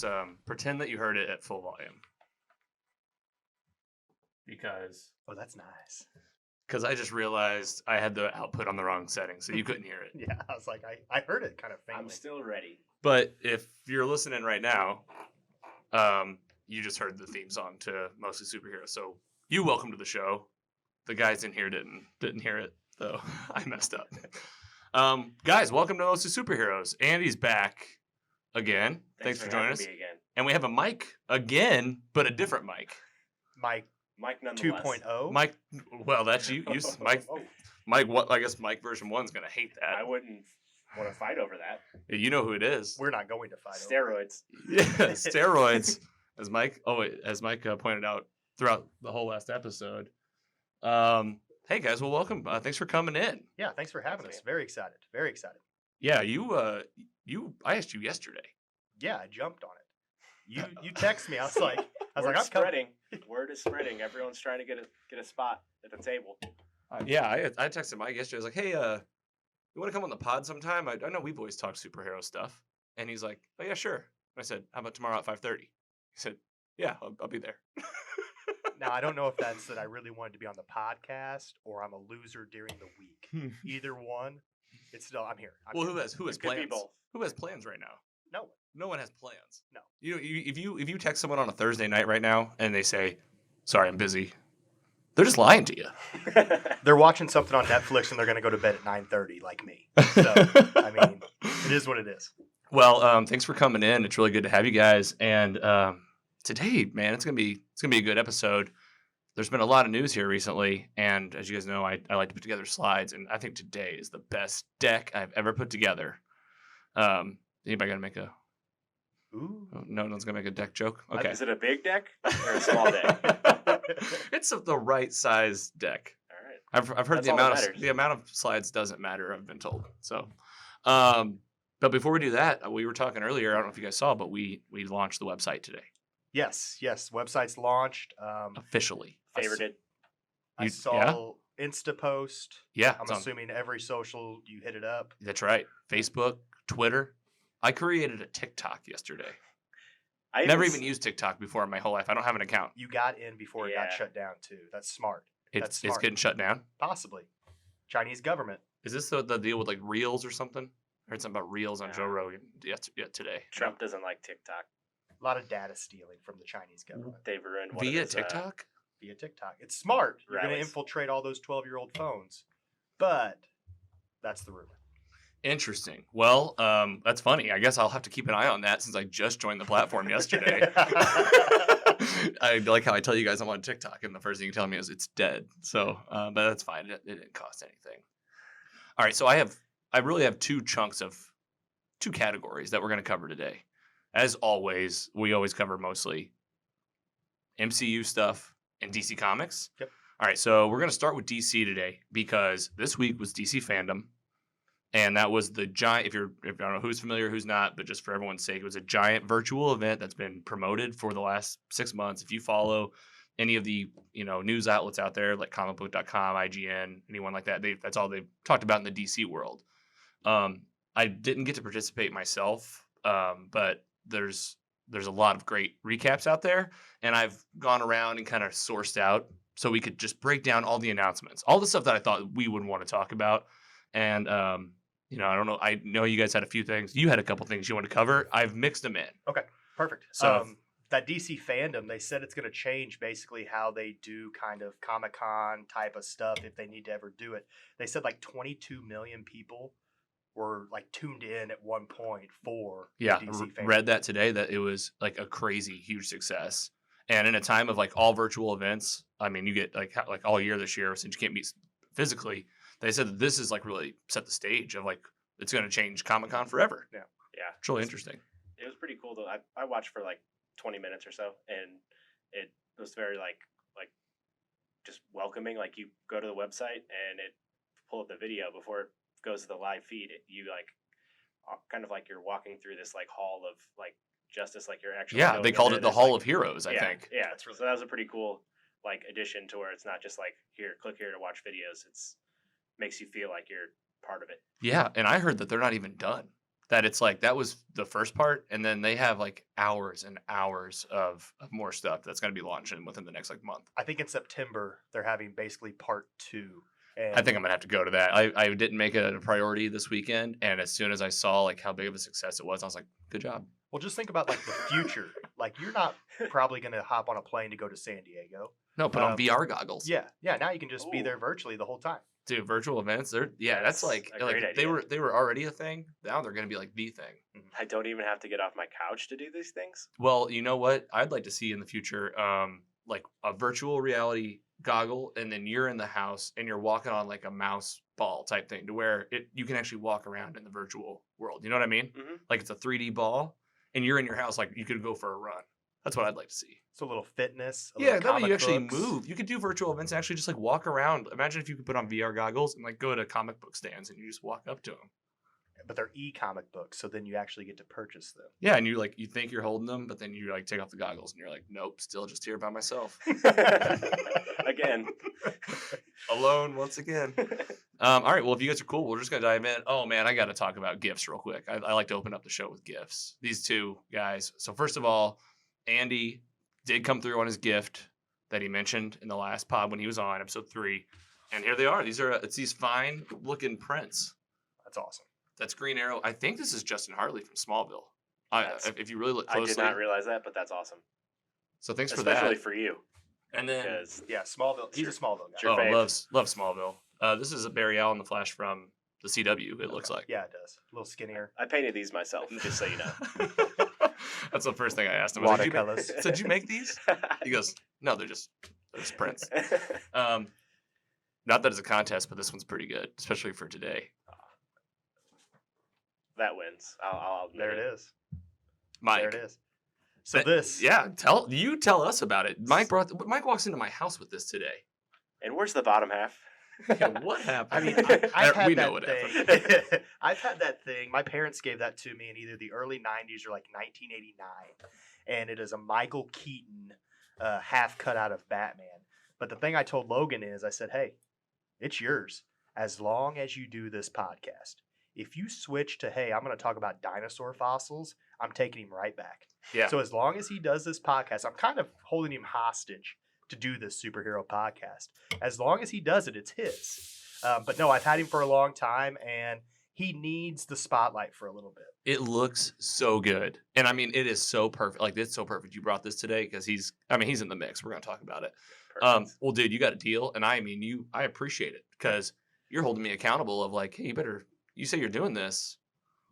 Just pretend that you heard it at full volume. Because that's nice. Because I just realized I had the output on the wrong setting, so you couldn't hear it. Yeah, I was like, I heard it kind of faintly. I'm still ready. But if you're listening right now, you just heard the theme song to Mostly Superheroes. So you welcome to the show. The guys in here didn't hear it, though. I messed up. Guys, welcome to Mostly Superheroes. Andy's back again. Thanks for joining us. Me again. And we have a mic again, but a different mic. Mike nonetheless. 2.0. Mike, well, that's you. Mike. Mike. What? I guess Mike version 1's gonna hate that. I wouldn't want to fight over that. You know who it is. We're not going to fight. Steroids. Yeah, steroids. As Mike pointed out throughout the whole last episode. Hey guys, well, welcome. Thanks for coming in. Yeah, thanks for having us. Very excited. Very excited. Yeah, I asked you yesterday. Yeah, I jumped on it. You text me. I was like, I'm spreading. Word is spreading. Everyone's trying to get a spot at the table. Yeah, I texted Mike yesterday. I was like, hey, you want to come on the pod sometime? I know we've always talked superhero stuff. And he's like, oh yeah, sure. And I said, how about tomorrow at 5:30? He said, yeah, I'll be there. Now, I don't know if that's that I really wanted to be on the podcast or I'm a loser during the week. Either one, it's still I'm here. Who has plans? Could be both. Who has plans right now? No one. No one has plans. No. If you text someone on a Thursday night right now and they say, "Sorry, I'm busy," they're just lying to you. They're watching something on Netflix and they're going to go to bed at 9:30, like me. So I mean, it is what it is. Well, thanks for coming in. It's really good to have you guys. And today, man, it's gonna be a good episode. There's been a lot of news here recently, and as you guys know, I like to put together slides, and I think today is the best deck I've ever put together. Anybody gonna make a? Ooh. Oh, no one's gonna make a deck joke. Okay. Is it a big deck or a small deck? It's the right size deck. All right. I've heard the amount of slides doesn't matter. I've been told. So, but before we do that, we were talking earlier. I don't know if you guys saw, but we launched the website today. Yes. Website's launched Officially. Favorited. I saw Insta post. Yeah. I'm assuming every social you hit it up. That's right. Facebook, Twitter. I created a TikTok yesterday. I never even used TikTok before in my whole life. I don't have an account. You got in before it got shut down too. That's smart. It's getting shut down? Possibly. Chinese government. Is this the deal with like Reels or something? I heard something about Reels on Joe Rogan today. Trump doesn't like TikTok. A lot of data stealing from the Chinese government. They've ruined via TikTok? Via TikTok. It's smart. You're going to infiltrate all those 12-year-old phones. But that's the rumor. Interesting. Well, that's funny. I guess I'll have to keep an eye on that since I just joined the platform yesterday. I like how I tell you guys I'm on TikTok, and the first thing you tell me is it's dead. So, but that's fine. It didn't cost anything. All right. So I really have two categories that we're going to cover today. As always, we always cover mostly MCU stuff and DC Comics. Yep. All right. So we're going to start with DC today because this week was DC Fandome. And that was the giant, if I don't know who's familiar, who's not, but just for everyone's sake, it was a giant virtual event that's been promoted for the last 6 months. If you follow any of the, news outlets out there, like comicbook.com, IGN, anyone like that, that's all they've talked about in the DC world. I didn't get to participate myself, but there's a lot of great recaps out there. And I've gone around and kind of sourced out so we could just break down all the announcements, all the stuff that I thought we would want to talk about. And, I don't know. I know you guys had a few things. You had a couple things you want to cover. I've mixed them in. Okay, perfect. So that DC Fandome, they said it's going to change basically how they do kind of Comic-Con type of stuff if they need to ever do it. They said like 22 million people were like tuned in at one point for DC Fandome. Read that today that it was like a crazy huge success. And in a time of like all virtual events, I mean, you get like all year this year since you can't meet physically. They said that this is like really set the stage of like it's going to change Comic-Con forever. Yeah. It's really interesting. It was pretty cool though. I watched for like 20 minutes or so, and it was very like just welcoming. Like you go to the website and it pull up the video before it goes to the live feed. You like kind of like you're walking through this like hall of like justice, like you're actually they called it the Hall of Heroes. I think. Yeah, so that was a pretty cool like addition to where it's not just like click here to watch videos. It's makes you feel like you're part of it. Yeah, and I heard that they're not even done. that it's like that was the first part, and then they have like hours and hours of more stuff that's going to be launching within the next like month. I think in September they're having basically part 2. And I think I'm gonna have to go to that. I didn't make it a priority this weekend, and as soon as I saw like how big of a success it was, I was like, good job. well, just think about like the future. Like you're not probably going to hop on a plane to go to San Diego. No, put on VR goggles. Yeah. Now you can just be Ooh. there virtually the whole time. Dude, virtual events. That's That's like a great they idea. were already a thing. Now they're gonna be like the thing. I don't even have to get off my couch to do these things. Well, you know what? I'd like to see in the future, like a virtual reality goggle, and then you're in the house and you're walking on like a mouse ball type thing, to where you can actually walk around in the virtual world. You know what I mean? Mhm. Like it's a 3D ball, and you're in your house. Like you could go for a run. That's what I'd like to see. So a little fitness. Yeah, little that way comic you actually books. move. You could do virtual events and actually just like walk around. Imagine if you could put on VR goggles and like go to comic book stands and you just walk up to them. But they're e-comic books, so then you actually get to purchase them. Yeah, and you think you're holding them, but then you like take off the goggles and you're like, nope, still just here by myself. Again. Alone once again. All right, well, if you guys are cool, we're just gonna dive in. Oh man, I got to talk about gifts real quick. I like to open up the show with gifts. These two guys. So first of all, Andy did come through on his gift that he mentioned in the last pod when he was on episode 3, and here they are. It's these fine looking prints. That's awesome. That's Green Arrow. I think this is Justin Hartley from Smallville. That's- If you really look I closely. did not realize that, but that's awesome. So thanks for Especially that. for you. And then Because Yeah, Smallville. He's a Smallville guy. Sure. oh, fave. love Smallville. This is a Barry Allen the Flash from the CW. It looks like. Yeah, it does. A little skinnier. I painted these myself, just so you know. That's the first thing I asked him. I was like, Watercolors. so did you make these? He goes, no, they're just prints. Not that it's a contest, but this one's pretty good, especially for today. That wins. I'll admit There it is. Mike. There it is. So That- this. Yeah, tell us about it. Mike walks into my house with this today. And where's the bottom half? Yeah, what happened? I mean, I've had we that know what happened. thing. I've had that thing. My parents gave that to me in either the early 90s or like 1989. And it is a Michael Keaton half cut out of Batman. But the thing I told Logan is I said, hey, it's yours as long as you do this podcast. If you switch to, hey, I'm going to talk about dinosaur fossils, I'm taking him right back. Yeah. So as long as he does this podcast, I'm kind of holding him hostage to do this superhero podcast. As long as he does it, it's his. But no, I've had him for a long time, and he needs the spotlight for a little bit. It looks so good. And I mean, it is so perfect. Like, it's so perfect you brought this today because he's in the mix. We're going to talk about it. Perfect. Well, dude, you got a deal. And I appreciate it because you're holding me accountable of like, hey, you say you're doing this.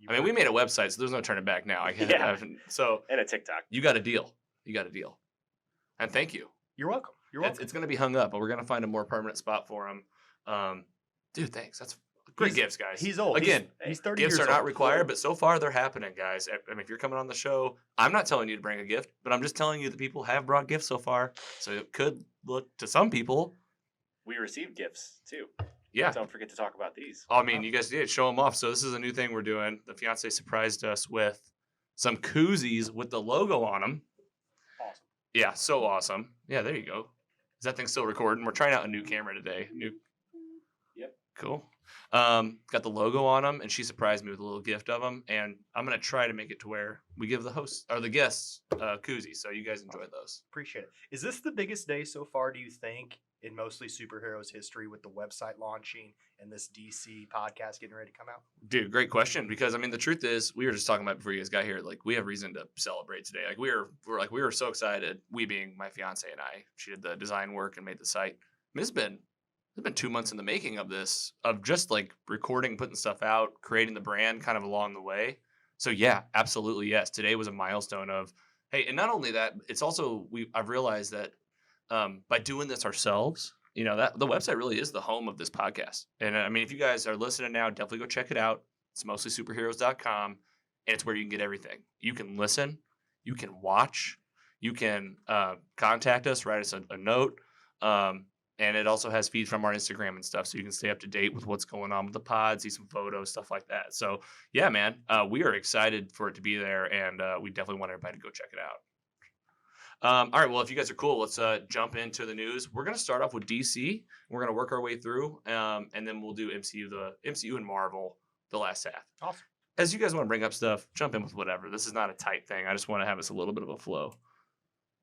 I mean, we made a website, so there's no turning back now. Yeah. So And a TikTok. you got a deal. And thank you. You're welcome. You're welcome. It's going to be hung up, but we're going to find a more permanent spot for him. Dude, thanks. That's great gifts, guys. He's old. Again, he's 30 gifts years are not old. required, but so far they're happening, guys. I mean, if you're coming on the show, I'm not telling you to bring a gift, but I'm just telling you that people have brought gifts so far. So it could look to some people. We received gifts too. Yeah. Don't forget to talk about these. I mean, you guys did show them off. So this is a new thing we're doing. The fiance surprised us with some koozies with the logo on them. Awesome. Yeah, so awesome. Yeah, there you go. Is that thing still recording? We're trying out a new camera today. Yep. Cool. Got the logo on them, and she surprised me with a little gift of them. And I'm gonna try to make it to where we give the hosts or the guests koozies, so you guys enjoy those. Appreciate it. Is this the biggest day so far, do you think, in mostly superheroes history with the website launching and this DC podcast getting ready to come out? Dude, great question. Because I mean, the truth is, we were just talking about it before you guys got here. Like, we have reason to celebrate today. Like, we were so excited. We being my fiance and I. She did the design work and made the site. I mean, it's been 2 months in the making of this, of just like recording, putting stuff out, creating the brand kind of along the way. So yeah, absolutely yes. Today was a milestone of, hey, and not only that, it's also I've realized that by doing this ourselves, you know, that the website really is the home of this podcast. And I mean, if you guys are listening now, definitely go check it out. It's mostlysuperheroes.com, and it's where you can get everything. You can listen, you can watch, you can contact us, write us a note. And it also has feeds from our Instagram and stuff, so you can stay up to date with what's going on with the pod, see some photos, stuff like that. So, yeah, man, we are excited for it to be there, and we definitely want everybody to go check it out. All right, well, if you guys are cool, let's jump into the news. We're going to start off with DC. We're going to work our way through, and then we'll do MCU and Marvel the last half. Awesome. as you guys want to bring up stuff, jump in with whatever. This is not a tight thing. I just want to have us a little bit of a flow.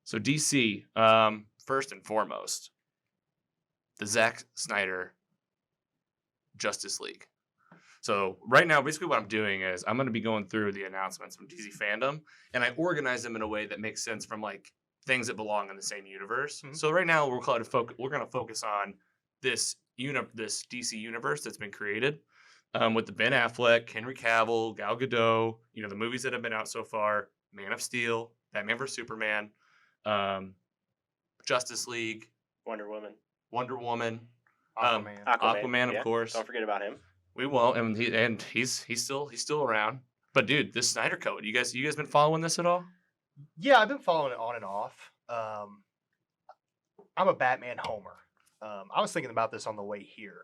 So DC, first and foremost, the Zack Snyder Justice League. So right now, basically what I'm doing is I'm going to be going through the announcements from DC Fandom, and I organize them in a way that makes sense from like things that belong in the same universe. Mhm. So right now we're going to focus on this this DC universe that's been created with the Ben Affleck, Henry Cavill, Gal Gadot, the movies that have been out so far: Man of Steel, Batman vs Superman, Justice League, Wonder Woman, Wonder Woman, Aquaman. Aquaman, of yeah. course. Don't forget about him. We won't, and he's still around. But dude, this Snyder Code, you guys been following this at all? Yeah, I've been following it on and off. I'm a Batman homer. I was thinking about this on the way here.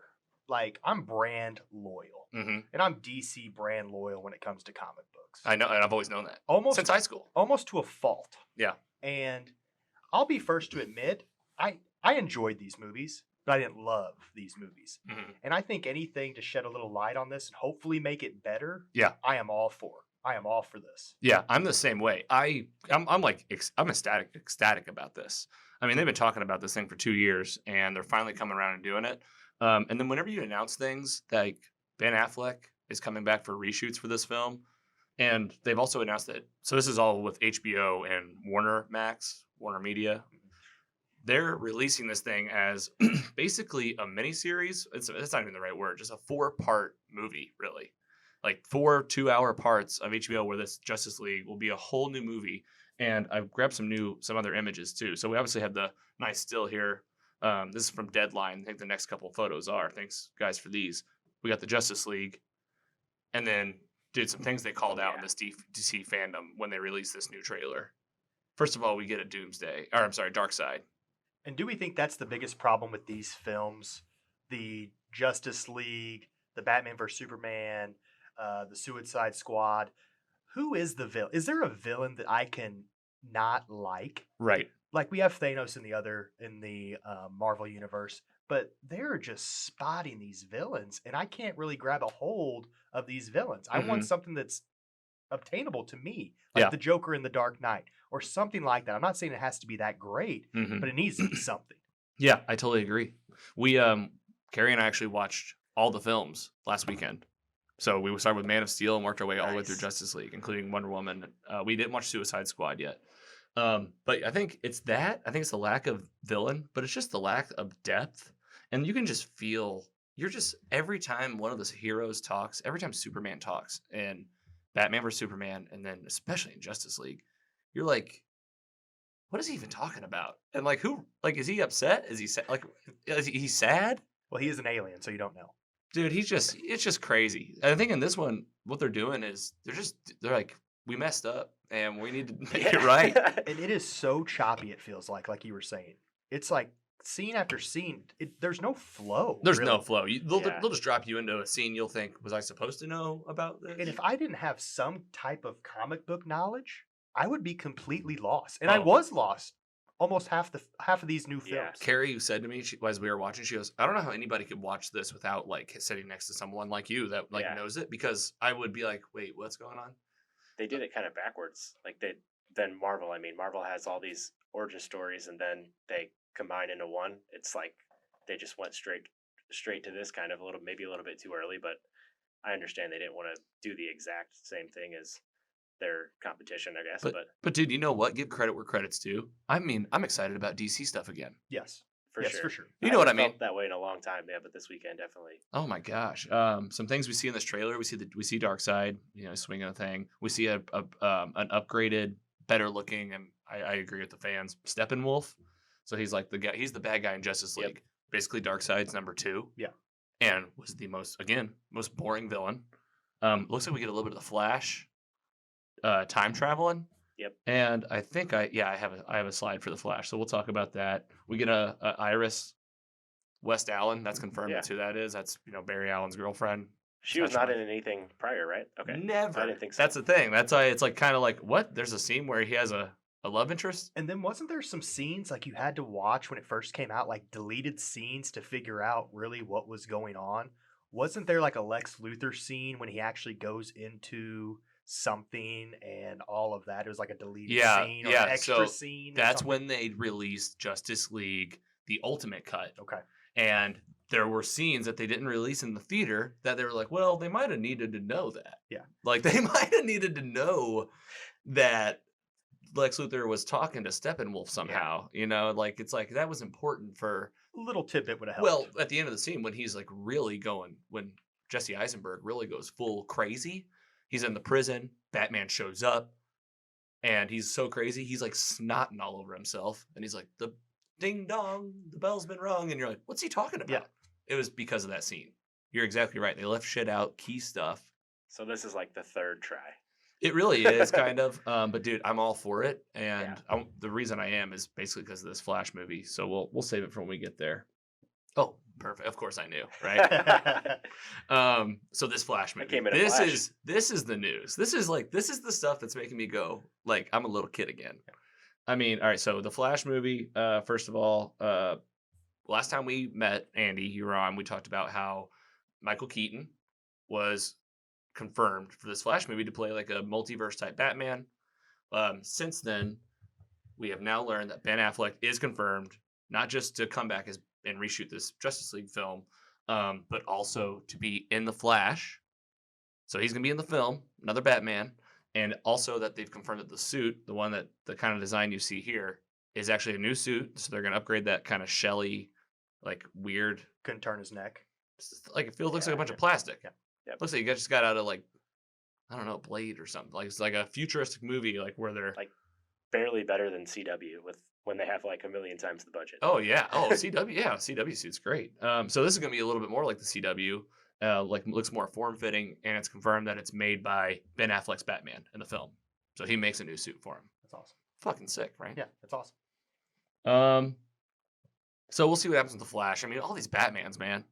Like, I'm brand loyal, Mm-hmm. and I'm DC brand loyal when it comes to comic books. I know, and I've always known that Almost since high school. almost to a fault. Yeah. And I'll be first to admit, I enjoyed these movies, but I didn't love these movies. Mm-hmm. And I think anything to shed a little light on this and hopefully make it better, Yeah. I am all for. I am all for this. Yeah, I'm the same way. I'm like I'm ecstatic about this. I mean, they've been talking about this thing for 2 years, and they're finally coming around and doing it. And then whenever you announce things like Ben Affleck is coming back for reshoots for this film, and they've also announced that. So this is all with HBO and Warner Max, Warner Media. They're releasing this thing as basically a miniseries. It's not even the right word. Just a 4-part movie, really. Like 4 2-hour parts of HBO where this Justice League will be a whole new movie. And I've grabbed some other images too. So we obviously have the nice still here. This is from Deadline. I think the next couple of photos are. Thanks guys for these. We got the Justice League, and then dude, some things they called out in this DC Fandom when they released this new trailer. First of all, we get a Darkseid. And do we think that's the biggest problem with these films? The Justice League, the Batman vs Superman, the Suicide Squad. Who is the villain? Is there a villain that I can not like? Right. Like, we have Thanos in the Marvel universe, but they're just spotting these villains, and I can't really grab a hold of these villains. I want something that's obtainable to me, like the Joker in The Dark Knight, or something like that. I'm not saying it has to be that great, but it needs to be something. Yeah, I totally agree. We Carrie and I actually watched all the films last weekend. So we started with Man of Steel and worked our way all the way through Justice League, including Wonder Woman. We didn't watch Suicide Squad yet. But I think it's that. I think it's the lack of villain, but it's just the lack of depth. And you can just feel, every time one of those heroes talks, every time Superman talks, and Batman vs Superman, and then especially in Justice League, you're like, what is he even talking about? And like, is he upset? Is he sad? Like, is he sad? Well, he is an alien, so you don't know. Dude, it's just crazy. I think in this one, what they're doing is they're like, we messed up and we need to make it right. And it is so choppy, it feels like you were saying. It's like scene after scene. There's no flow. There's really. no flow. They'll just drop you into a scene. You'll think, was I supposed to know about this? And if I didn't have some type of comic book knowledge, I would be completely lost. And I was lost almost half of these new films. Yeah. Carrie, who said to me as we were watching, she goes, I don't know how anybody could watch this without like sitting next to someone like you that knows it, because I would be like, wait, what's going on? They did it kind of backwards. Like then Marvel. I mean, Marvel has all these origin stories, and then they combine into one. It's like they just went straight to this kind of maybe a little bit too early, but I understand they didn't want to do the exact same thing as their competition, I guess. But dude, you know what? Give credit where credit's due. I mean, I'm excited about DC stuff again. Yes. For sure. You know what I mean? Felt that way in a long time, yeah. But this weekend, definitely. Oh my gosh! Some things we see in this trailer. We see Darkseid, swinging a thing. We see an upgraded, better looking, and I agree with the fans, Steppenwolf. So he's like the guy. He's the bad guy in Justice League. Yep. Basically, Darkseid's number 2. Yeah. And was the most boring villain. Looks like we get a little bit of the Flash, time traveling. Yep. And I think I have a slide for the Flash, so we'll talk about that. We get a Iris West Allen. That's confirmed. That's who that is. That's Barry Allen's girlfriend. She was not in anything prior, right? Okay. Never. I didn't think so. That's the thing. That's why it's like kind of like, what? There's a scene where he has a love interest. And then wasn't there some scenes like you had to watch when it first came out, like deleted scenes to figure out really what was going on? wasn't there like a Lex Luthor scene when he actually goes into something and all of that? It was like a deleted scene or an extra scene. That's when they released Justice League, the Ultimate Cut. Okay. And there were scenes that they didn't release in the theater that they were like, well, they might have needed to know that. Yeah. Like they might have needed to know that Lex Luthor was talking to Steppenwolf somehow. You know, like it's like that was important for A little tidbit would have helped. well, at the end of the scene when he's like really going when Jesse Eisenberg really goes full crazy. He's in the prison, Batman shows up, and he's so crazy, he's like snotting all over himself, and he's like, the ding dong, the bell's been rung, and you're like, what's he talking about? Yeah. It was because of that scene. You're exactly right. They left shit out, key stuff. So this is like the third try. It really is kind of, but dude, I'm all for it, and the reason I am is basically because of this Flash movie. So we'll save it for when we get there. Oh, perfect. Of course I knew, right? So this Flash movie. This is the news. This is the stuff that's making me go like I'm a little kid again. I mean, all right. So the Flash movie. First of all, last time we met Andy, you were on. We talked about how Michael Keaton was confirmed for this Flash movie to play like a multiverse type Batman. Since then, we have now learned that Ben Affleck is confirmed, not just to come back and reshoot this Justice League film, but also to be in the Flash. So he's gonna be in the film, another Batman, and also that they've confirmed that the suit, the one that the kind of design you see here, is actually a new suit. So they're gonna upgrade that kind of shelly, like weird. Couldn't turn his neck. Like it looks like a bunch of plastic. Yeah. Yep. Looks like you just got out of like, I don't know, Blade or something. Like it's like a futuristic movie, like where they're like barely better than CW with when they have like a million times the budget. Oh yeah. Oh CW. Yeah, CW suit's great. So this is gonna be a little bit more like the CW. Like looks more form fitting, and it's confirmed that it's made by Ben Affleck's Batman in the film. So he makes a new suit for him. That's awesome. Fucking sick, right? Yeah, that's awesome. So we'll see what happens with the Flash. I mean, all these Batmans, man.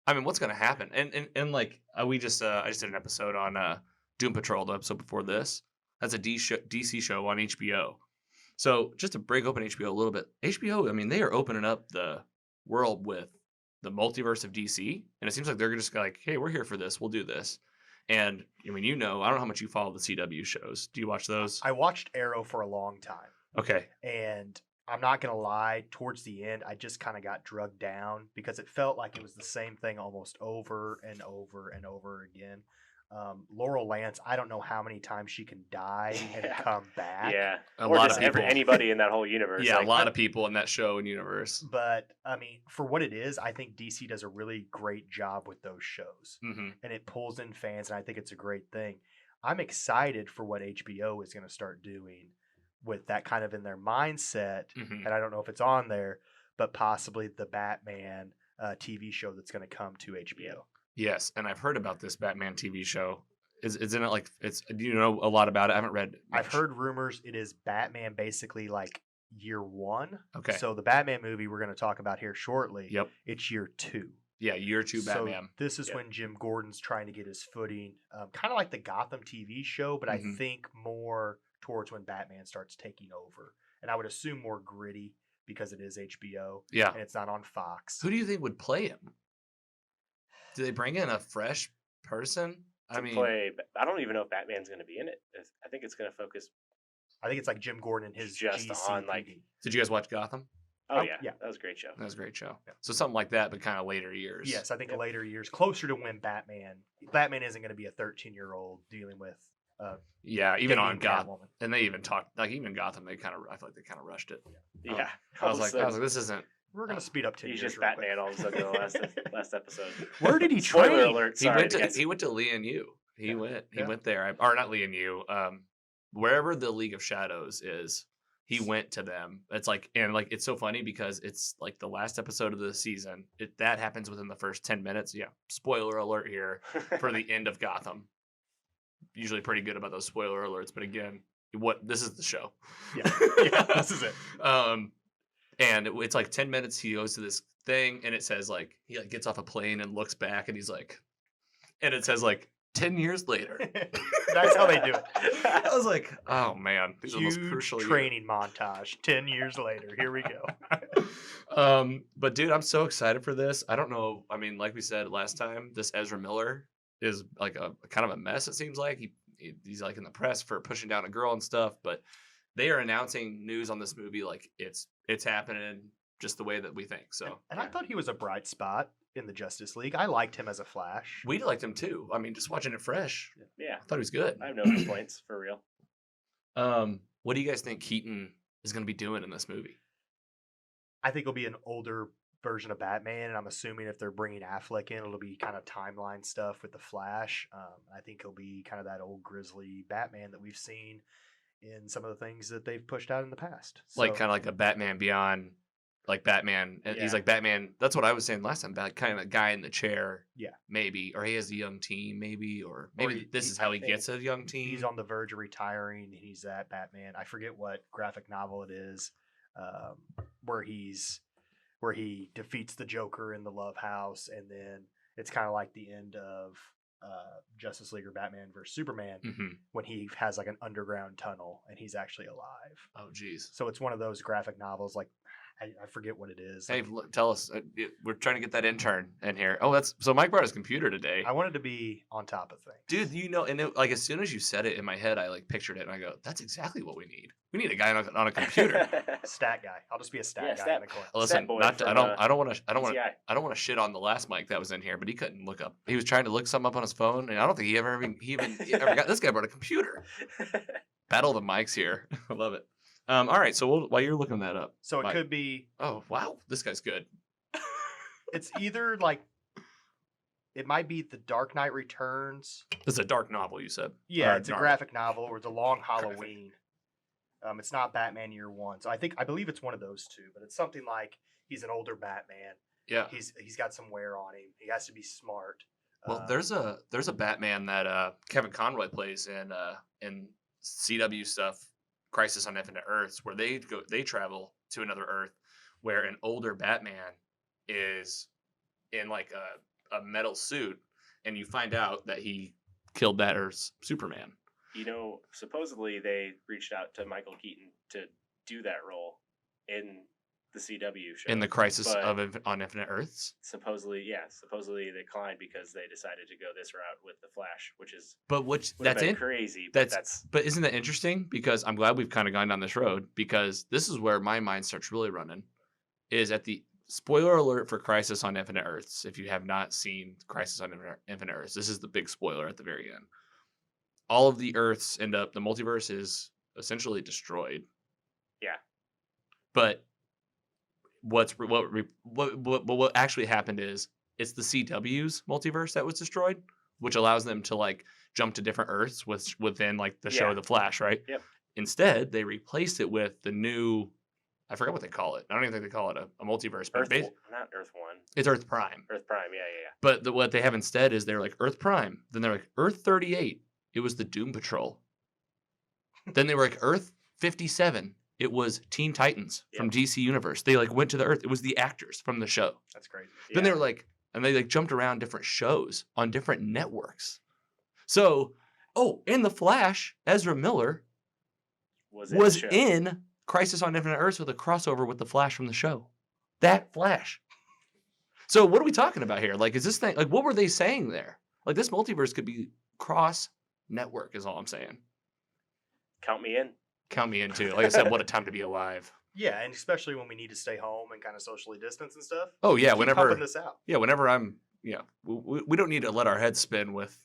I mean, what's gonna happen? And like I just did an episode on Doom Patrol, the episode before this. That's a DC show on HBO. So just to break open HBO a little bit, HBO, I mean, they are opening up the world with the multiverse of DC, and it seems like they're just like, hey, we're here for this. We'll do this. And I mean, I don't know how much you follow the CW shows. Do you watch those? I watched Arrow for a long time. Okay. And I'm not going to lie, towards the end, I just kind of got drugged down because it felt like it was the same thing almost over and over and over again. Laurel Lance, I don't know how many times she can die and come back. Yeah. A or lot just of people. Anybody in that whole universe. Yeah, like, a lot of people in that show and universe. But, I mean, for what it is, I think DC does a really great job with those shows. Mm-hmm. And it pulls in fans, and I think it's a great thing. I'm excited for what HBO is going to start doing with that kind of in their mindset. Mm-hmm. And I don't know if it's on there, but possibly the Batman TV show that's going to come to HBO. Yes, and I've heard about this Batman TV show. Isn't it like do you know a lot about it? I haven't read much. I've heard rumors it is Batman basically like year one. Okay. So the Batman movie we're going to talk about here shortly. Yep. It's year two. Yeah, year two Batman. So this is when Jim Gordon's trying to get his footing, kind of like the Gotham TV show, but Mhm. I think more towards when Batman starts taking over. And I would assume more gritty because it is HBO. Yeah. And it's not on Fox. Who do you think would play him? Do they bring in a fresh person? I don't even know if Batman's going to be in it. I think it's going to focus. I think it's like Jim Gordon and his Just GC on, like- PD. Did you guys watch Gotham? Oh, yeah. yeah. That was a great show. That was a great show. Yeah. So something like that, but kind of later years. Yes, I think later years, closer to when Batman isn't going to be a 13-year-old dealing with. Yeah, even on dating Gotham, Catwoman. and they even talked like even Gotham. I feel like they kind of rushed it. Yeah. I was like, this isn't. We're going to speed up 10 He's years. just real Batman quick. all of a sudden in the last episode. Where did he Spoiler train? alert. He Sorry, went to guys. he went to Lee and Yu. He Yeah. went there, or not Lee and Yu. Wherever the League of Shadows is, he went to them. It's like it's so funny because it's like the last episode of the season. That happens within the first 10 minutes. Yeah, spoiler alert here for the end of Gotham. Usually pretty good about those spoiler alerts, but again, this is the show. Yeah, this is it. And it's like 10 minutes. He goes to this thing, and it says like he like gets off a plane and looks back, and he's like, and it says like 10 years later. That's how they do it. I was like, oh man, these are the most Huge crucial training montage. 10 years later, here we go. But dude, I'm so excited for this. I don't know. I mean, like we said last time, this Ezra Miller is like a kind of a mess. It seems like he's like in the press for pushing down a girl and stuff. But they are announcing news on this movie like it's happening just the way that we think. So, And I thought he was a bright spot in the Justice League. I liked him as a Flash. we liked him too. I mean, just watching it fresh, Yeah, I thought he was good. I have no complaints for real. What do you guys think Keaton is going to be doing in this movie? I think it'll be an older version of Batman, and I'm assuming if they're bringing Affleck in, it'll be kind of timeline stuff with the Flash. I think he'll be kind of that old grizzly Batman that we've seen in some of the things that they've pushed out in the past. Like kind of like a Batman Beyond, like Batman. And he's Yeah. like Batman. That's what I was saying last time. Kind of a guy in the chair. Yeah. Maybe, or he has a young team. Maybe, or maybe this is I how he think gets a young team. he's on the verge of retiring, and he's that Batman. I forget what graphic novel it is, where he defeats the Joker in the Love House, and then it's kind of like the end of Justice League or Batman versus Superman Mhm. when he has like an underground tunnel and he's actually alive. Oh, geez. So it's one of those graphic novels. Like I forget what it is. Hey, Like, tell us. We're trying to get that intern in here. Oh, that's so. Mike brought his computer today. I wanted to be on top of things, Dude, you know, and like as soon as you said it in my head, I like pictured it, and I go, "That's exactly what we need. We need a guy on a computer." Stat guy. I'll just be a stat Yeah, guy stat- in the corner. Listen, boy not to, from, I don't want to TI. I don't want to shit on the last Mike that was in here, but he couldn't look up. He was trying to look something up on his phone, and I don't think he ever got. This guy brought a computer. Battle of the mics here. I love it. All right, so while you're looking that up, So it Mike. could be. Oh wow, this guy's good. It's either like. It might be The Dark Knight Returns. This is a dark novel, you said. Yeah, Or it's a novel. graphic novel or The Long Graphic. Halloween. It's not Batman Year One, so I believe it's one of those two. But it's something like he's an older Batman. Yeah. He's got some wear on him. He has to be smart. Well, there's a Batman that Kevin Conroy plays in CW stuff, Crisis on Infinite Earths, where they travel to another Earth where an older Batman is in like a metal suit, and you find out that he killed that Earth's Superman. You know, supposedly they reached out to Michael Keaton to do that role in the CW show. In the Crisis but on Infinite Earths. supposedly they declined because they decided to go this route with the Flash, which is But that's crazy. But But isn't that interesting? Because I'm glad we've kind of gone down this road, because this is where my mind starts really running. Is at the spoiler alert for Crisis on Infinite Earths. If you have not seen Crisis on Infinite Earths, this is the big spoiler at the very end. All of the Earths the multiverse is essentially destroyed. Yeah. But what actually happened is it's the CW's multiverse that was destroyed, which allows them to like jump to different Earths within like the show Yeah. The Flash, right? Yep. Instead, they replaced it with the new, I forgot what they call it. I don't even think they call it a multiverse, but not Earth One. it's Earth Prime. Earth Prime. Yeah. But what they have instead is they're like Earth Prime. Then they're like Earth 38. It was the Doom Patrol. Then they were like Earth 57. It was Teen Titans from DC Universe. They like went to the Earth. It was the actors from the show. That's crazy. Then they were like, and they like jumped around different shows on different networks. So, in The Flash, Ezra Miller was the show. in Crisis on Infinite Earths with a crossover with the Flash from the show. That Flash. So what are we talking about here? Like, is this thing, like, what were they saying there? Like, this multiverse could be cross-network is all I'm saying. Count me in. Count me in, too. Like I said, what a time to be alive. Yeah, and especially when we need to stay home and kind of socially distance and stuff. Oh, yeah, Keep whenever pumping this out. whenever I'm, we don't need to let our heads spin with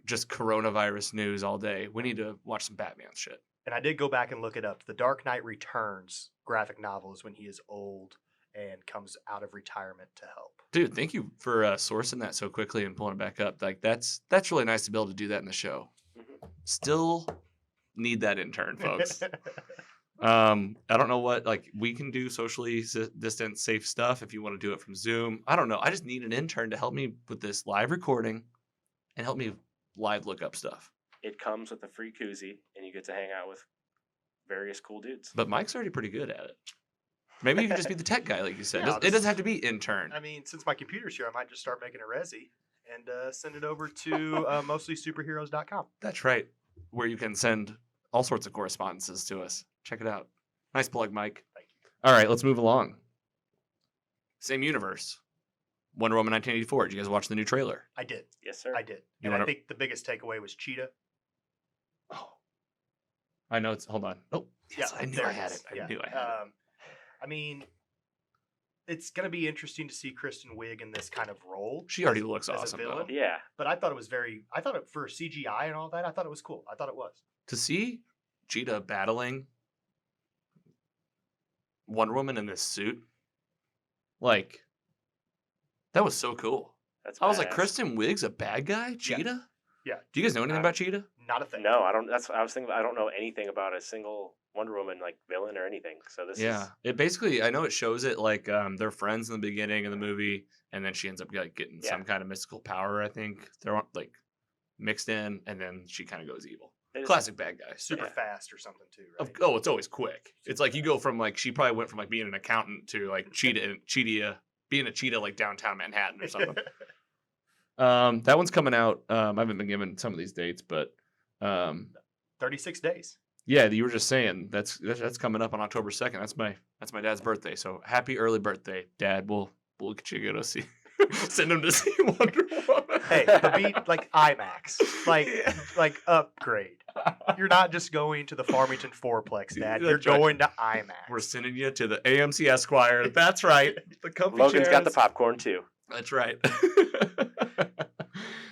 just coronavirus news all day. We need to watch some Batman shit. And I did go back and look it up. The Dark Knight Returns graphic novel is when he is old and comes out of retirement to help. Dude, thank you for sourcing that so quickly and pulling it back up. Like that's really nice to be able to do that in the show. Mhm. Still need that intern, folks. I don't know what, like, we can do socially distant safe stuff if you want to do it from Zoom. I don't know. I just need an intern to help me with this live recording and help me live look up stuff. It comes with a free koozie, and you get to hang out with various cool dudes. But Mike's already pretty good at it. Maybe you can just be the tech guy, like you said. Yeah, It doesn't have to be intern. I mean, since my computer's here, I might just start making a resi. and send it over to mostlysuperheroes.com. That's right. Where you can send all sorts of correspondences to us. Check it out. Nice plug, Mike. Thank you. All right, let's move along. Same universe. Wonder Woman 1984. Did you guys watch the new trailer? I did. Yes, sir. I did. You And wanna- I think the biggest takeaway was Cheetah. Oh. I know it's. Hold on. Oh, yes, Yeah, I knew there I had is. it. I Yeah. knew I had it. I mean, it's going to be interesting to see Kristen Wiig in this kind of role. She already as- looks as a awesome, villain. though. Yeah. But I thought it was I thought it for CGI and all that, I thought it was cool. I thought it was. To see Cheetah battling Wonder Woman in this suit, like, that was so cool. That's I was like, badass. Kristen Wiig's a bad guy? Cheetah? Yeah. Do you guys know anything about Cheetah? Not a thing. No, I don't. That's what I was thinking. I don't know anything about a single Wonder Woman like villain or anything. So this Yeah. is It basically, I know it shows it like they're friends in the beginning of the movie, and then she ends up like getting Yeah. some kind of mystical power, I think. They're like mixed in, and then she kind of goes evil. they just- Classic bad guy. Super Yeah. fast or something too, right? Oh, it's always quick. It's like you go from like she probably went from like being an accountant to like cheetah being a cheetah like downtown Manhattan or something. That one's coming out. I haven't been given some of these dates, but 36 days. yeah, you were just saying that's coming up on October 2nd. That's my dad's birthday. So happy early birthday, Dad. We'll get you to go see send him to see Wonder Woman. Hey, but be like IMAX. Yeah. Like upgrade. You're not just going to the Farmington Fourplex, Dad. You're That's right. going to IMAX. We're sending you to the AMC Esquire. That's right. The comfy Logan's got the chairs. popcorn too. That's right.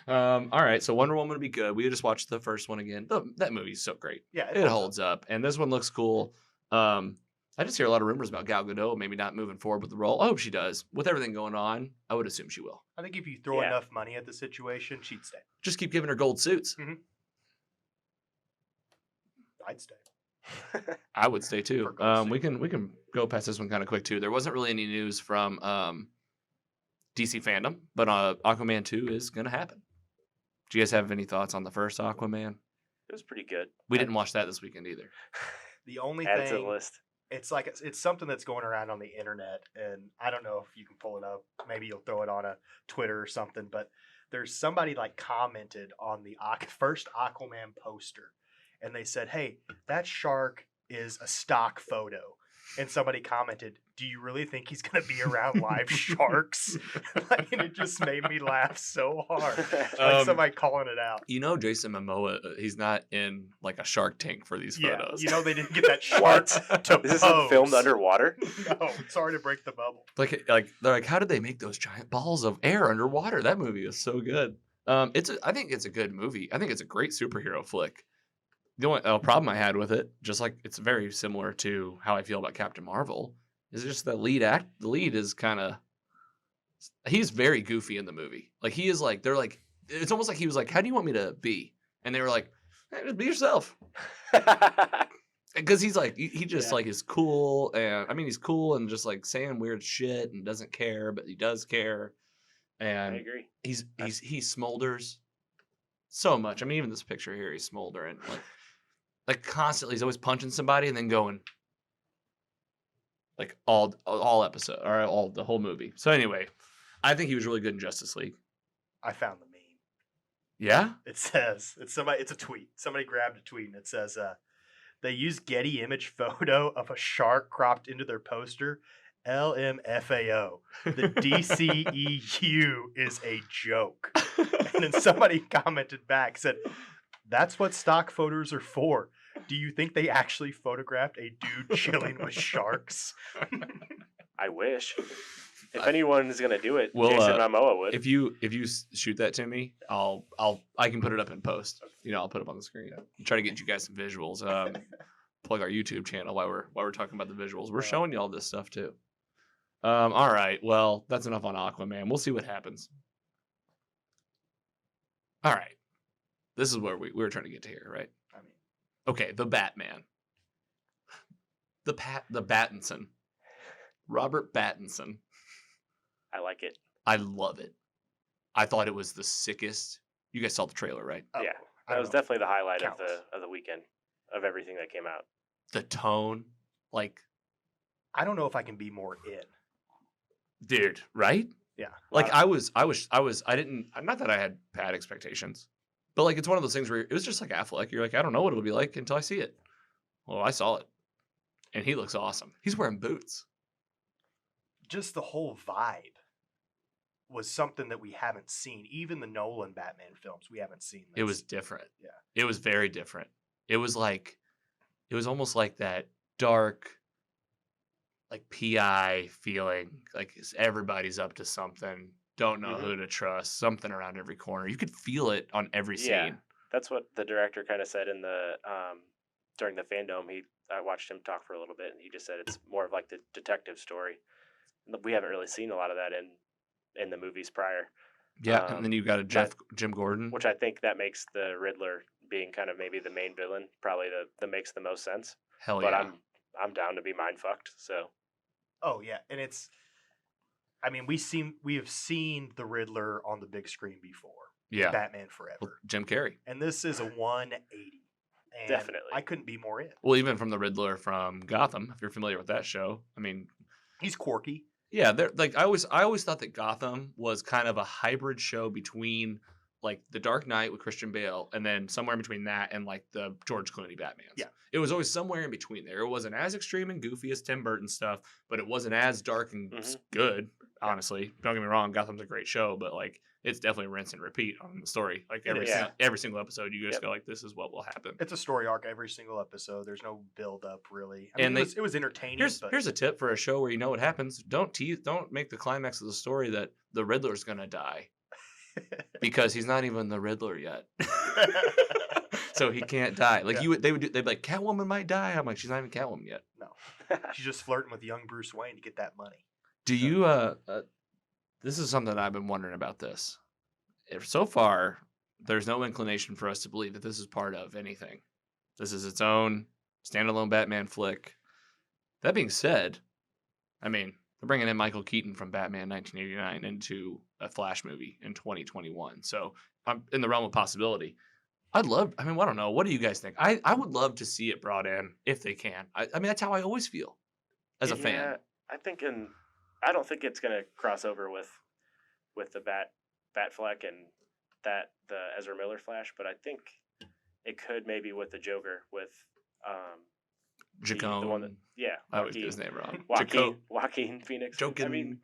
All right, so Wonder Woman would be good. We just watched the first one again. That movie's so great. Yeah, It holds up, and this one looks cool. I just hear a lot of rumors about Gal Gadot maybe not moving forward with the role. I hope she does. With everything going on, I would assume she will. I think if you throw Yeah. enough money at the situation, she'd stay. Just keep giving her gold suits. I'd stay. I would stay too. For gold We can go past this one kind of quick too. There wasn't really any news from DC Fandom, but Aquaman 2 is going to happen. Do you guys have any thoughts on the first Aquaman? It was pretty good. We didn't watch that this weekend either. The only Add it to the thing, list. it's like it's something that's going around on the internet, and I don't know if you can pull it up. Maybe you'll throw it on a Twitter or something. But there's somebody like commented on the first Aquaman poster, and they said, "Hey, that shark is a stock photo." And somebody commented, "Do you really think he's going to be around live sharks?" And it just made me laugh so hard. Like somebody calling it out. You know, Jason Momoa, he's not in like a Shark Tank for these Yeah, photos. you know they didn't get that shark to Is this pose. filmed underwater? No, sorry to break the bubble. like they're like, how did they make those giant balls of air underwater? That movie is so good. I think it's a good movie. I think it's a great superhero flick. The only problem I had with it, just like it's very similar to how I feel about Captain Marvel, is just the lead is kind of, he's very goofy in the movie. Like he is like, they're like, it's almost like he was like, how do you want me to be? And they were like, hey, just be yourself. Because he's like, he just Yeah. like is cool. And I mean, he's cool and just like saying weird shit and doesn't care, but he does care. I And agree. he smolders so much. I mean, even this picture here, he's smoldering like constantly. He's always punching somebody and then going like all episode or all the whole movie. So anyway, I think he was really good in Justice League. I found the meme. Yeah, It says it's a tweet. Somebody grabbed a tweet and it says they use Getty image photo of a shark cropped into their poster. LMFAO. The DCEU is a joke. And then somebody commented back, said, "That's what stock photos are for. Do you think they actually photographed a dude chilling with sharks?" I wish. If anyone is gonna do it, Well, Jason Momoa would. if you shoot that to me, I can put it up in post. You know, I'll put it up on the screen. Try to get you guys some visuals. Plug our YouTube channel while we're talking about the visuals. We're showing you all this stuff too. All right. Well, that's enough on Aquaman. We'll see what happens. All right. This is where we were trying to get to here, right? I mean, Okay, the Batman. The Battinson. Robert Pattinson. I like it. I love it. I thought it was the sickest. You guys saw the trailer, right? oh, Yeah, I That don't was know. definitely the highlight of Counts. the weekend of everything that came out. The tone, like, I don't know if I can be more in. dude, right? Yeah. Like I didn't, not that I had bad expectations, but like it's one of those things where it was just like Affleck. You're like, I don't know what it'll be like until I see it. Well, I saw it, and he looks awesome. He's wearing boots. Just the whole vibe was something that we haven't seen. Even the Nolan Batman films, we haven't seen this. It was different. Yeah. It was very different. It was almost like that dark, like PI feeling, like everybody's up to something, don't know who to trust, something around every corner. You could feel it on every scene. That's what the director kind of said in the during the fandom. I watched him talk for a little bit, and he just said it's more of like the detective story. We haven't really seen a lot of that in the movies prior. Yeah, and then you've got Jim Gordon, which I think that makes the Riddler being kind of maybe the main villain probably that makes the most sense. Hell but yeah. I'm down to be mind fucked. So. Oh yeah, and it's. I mean, we have seen the Riddler on the big screen before. Yeah. Batman Forever. Well, Jim Carrey. And this is a 180. And definitely. I couldn't be more in. Well, even from the Riddler from Gotham, if you're familiar with that show, I mean, he's quirky. Yeah, they're like I always thought that Gotham was kind of a hybrid show between like The Dark Knight with Christian Bale and then somewhere in between that and like the George Clooney Batmans. Yeah. It was always somewhere in between there. It wasn't as extreme and goofy as Tim Burton stuff, but it wasn't as dark and good, honestly. Don't get me wrong, Gotham's a great show, but like it's definitely rinse and repeat on the story. Like every single episode, you just go like, this is what will happen. It's a story arc every single episode. There's no build up really. I mean, it was entertaining. Here's a tip for a show where you know what happens. Don't make the climax of the story that the Riddler's gonna die. Because he's not even the Riddler yet. So he can't die. Like they'd be like, Catwoman might die. I'm like, she's not even Catwoman yet. No. She's just flirting with young Bruce Wayne to get that money. Do you this is something I've been wondering about this. If so far, there's no inclination for us to believe that this is part of anything. This is its own standalone Batman flick. That being said, I mean, they're bringing in Michael Keaton from Batman 1989 into a Flash movie in 2021. So I'm in the realm of possibility. I don't know. What do you guys think? I would love to see it brought in if they can. I mean, that's how I always feel as a fan. I don't think it's going to cross over with the Batfleck and the Ezra Miller Flash, but I think it could maybe with the Joker with Jacone. The one that, I always get his name wrong. Joaquin Phoenix. Joking I mean,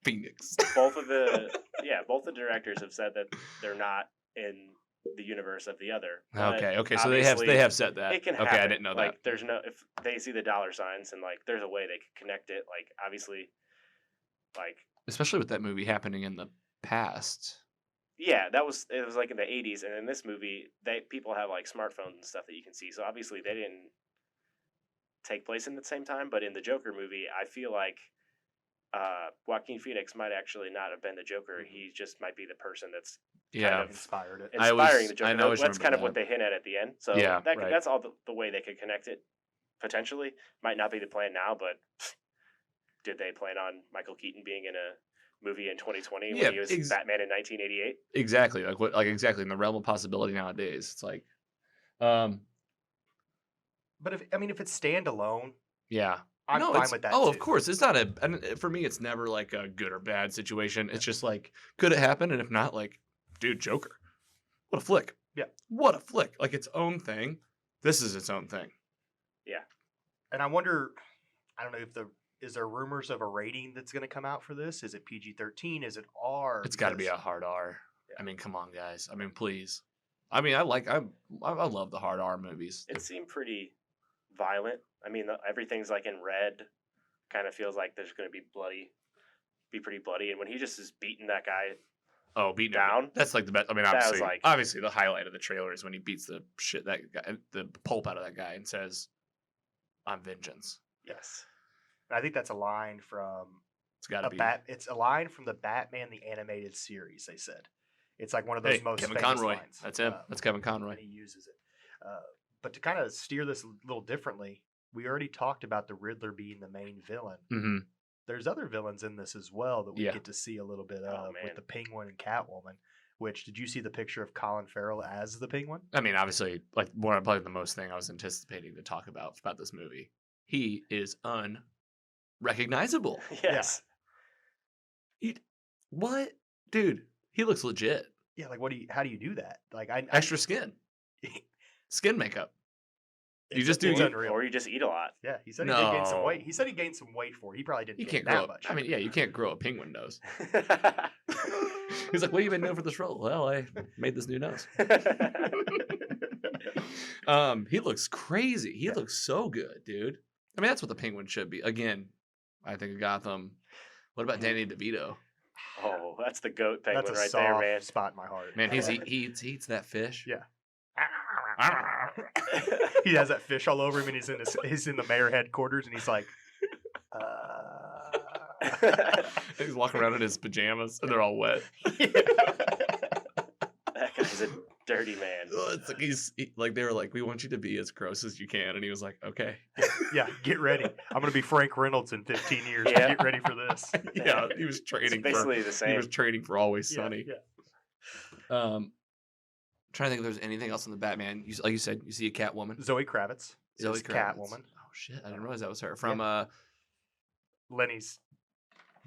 Phoenix. both the directors have said that they're not in the universe of the other. Okay. So they have said that. It can happen. happen. I didn't know that. There's no, if they see the dollar signs and like there's a way they could connect it. Like obviously, like especially with that movie happening in the past. Yeah, it was like in the 80s, and in this movie, people have like smartphones and stuff that you can see. So obviously, they didn't take place in the same time. But in the Joker movie, I feel like Joaquin Phoenix might actually not have been the Joker. He just might be the person that's kind of inspiring the Joker. I know that's kind of what they hint at the end. So that's all the way they could connect it. Potentially, might not be the plan now, but did they plan on Michael Keaton being in a movie in 2020 when he was Batman in 1988? Exactly, exactly in the realm of possibility nowadays. It's like, but if it's standalone, I'm fine with that. Oh, too. Of course, it's not for me. It's never like a good or bad situation. It's just like, could it happen? And if not, like, dude, Joker, what a flick! Yeah, what a flick! Like its own thing. This is its own thing. Yeah, and I wonder. I don't know is there rumors of a rating that's going to come out for this? Is it PG-13? Is it R? It's got to be a hard R. Yeah. I mean, come on, guys. I mean, please. I mean, I love the hard R movies. It seemed pretty violent. I mean, everything's like in red. Kind of feels like there's going to be pretty bloody. And when he just is beating that guy, beating down. That's like the best. I mean, obviously, the highlight of the trailer is when he beats the pulp out of that guy and says, "I'm vengeance." Yes. I think that's a line from. It's got to be. It's a line from the Batman the Animated Series. They said it's like one of those most Kevin famous Conroy. lines. That's him. That's Kevin Conroy. And he uses it. But to kind of steer this a little differently, we already talked about the Riddler being the main villain. Mm-hmm. There's other villains in this as well that we get to see a little bit of with the Penguin and Catwoman. Which, did you see the picture of Colin Farrell as the Penguin? I mean, obviously, like probably the most thing I was anticipating to talk about this movie. He is unrecognizable. Yes. What? Dude, he looks legit. Yeah, like how do you do that? Like Extra skin. Skin makeup. You just do it's you, unreal. Or you just eat a lot. Yeah, he said he did gain some No. weight. He said he gained some weight for it. He probably didn't you gain can't that grow. much. I mean, yeah, you can't grow a penguin nose. He's like, "What have you been doing for this role?" Well, I made this new nose. He looks crazy. He looks so good, dude. I mean, that's what the penguin should be. Again, I think of Gotham. What about Danny DeVito? Oh, that's the goat penguin That's a right soft there, man. spot in my heart. Man, he eats that fish. Yeah. He has that fish all over him, and he's in the mayor headquarters, and he's like, He's walking around in his pajamas, and they're all wet. That guy's a dirty man. It's like they were like, "We want you to be as gross as you can," and he was like, "Okay." Yeah, get ready. I'm gonna be Frank Reynolds in 15 years. Yeah. Get ready for this. Yeah, he was It's training basically for. the He same. was training for Always Yeah, Sunny. yeah. Trying to think if there's anything else in the Batman. Like you said, you see a Catwoman. Zoe Kravitz. Zoe is Kravitz. Catwoman. Oh shit! I didn't realize that was her from Lenny's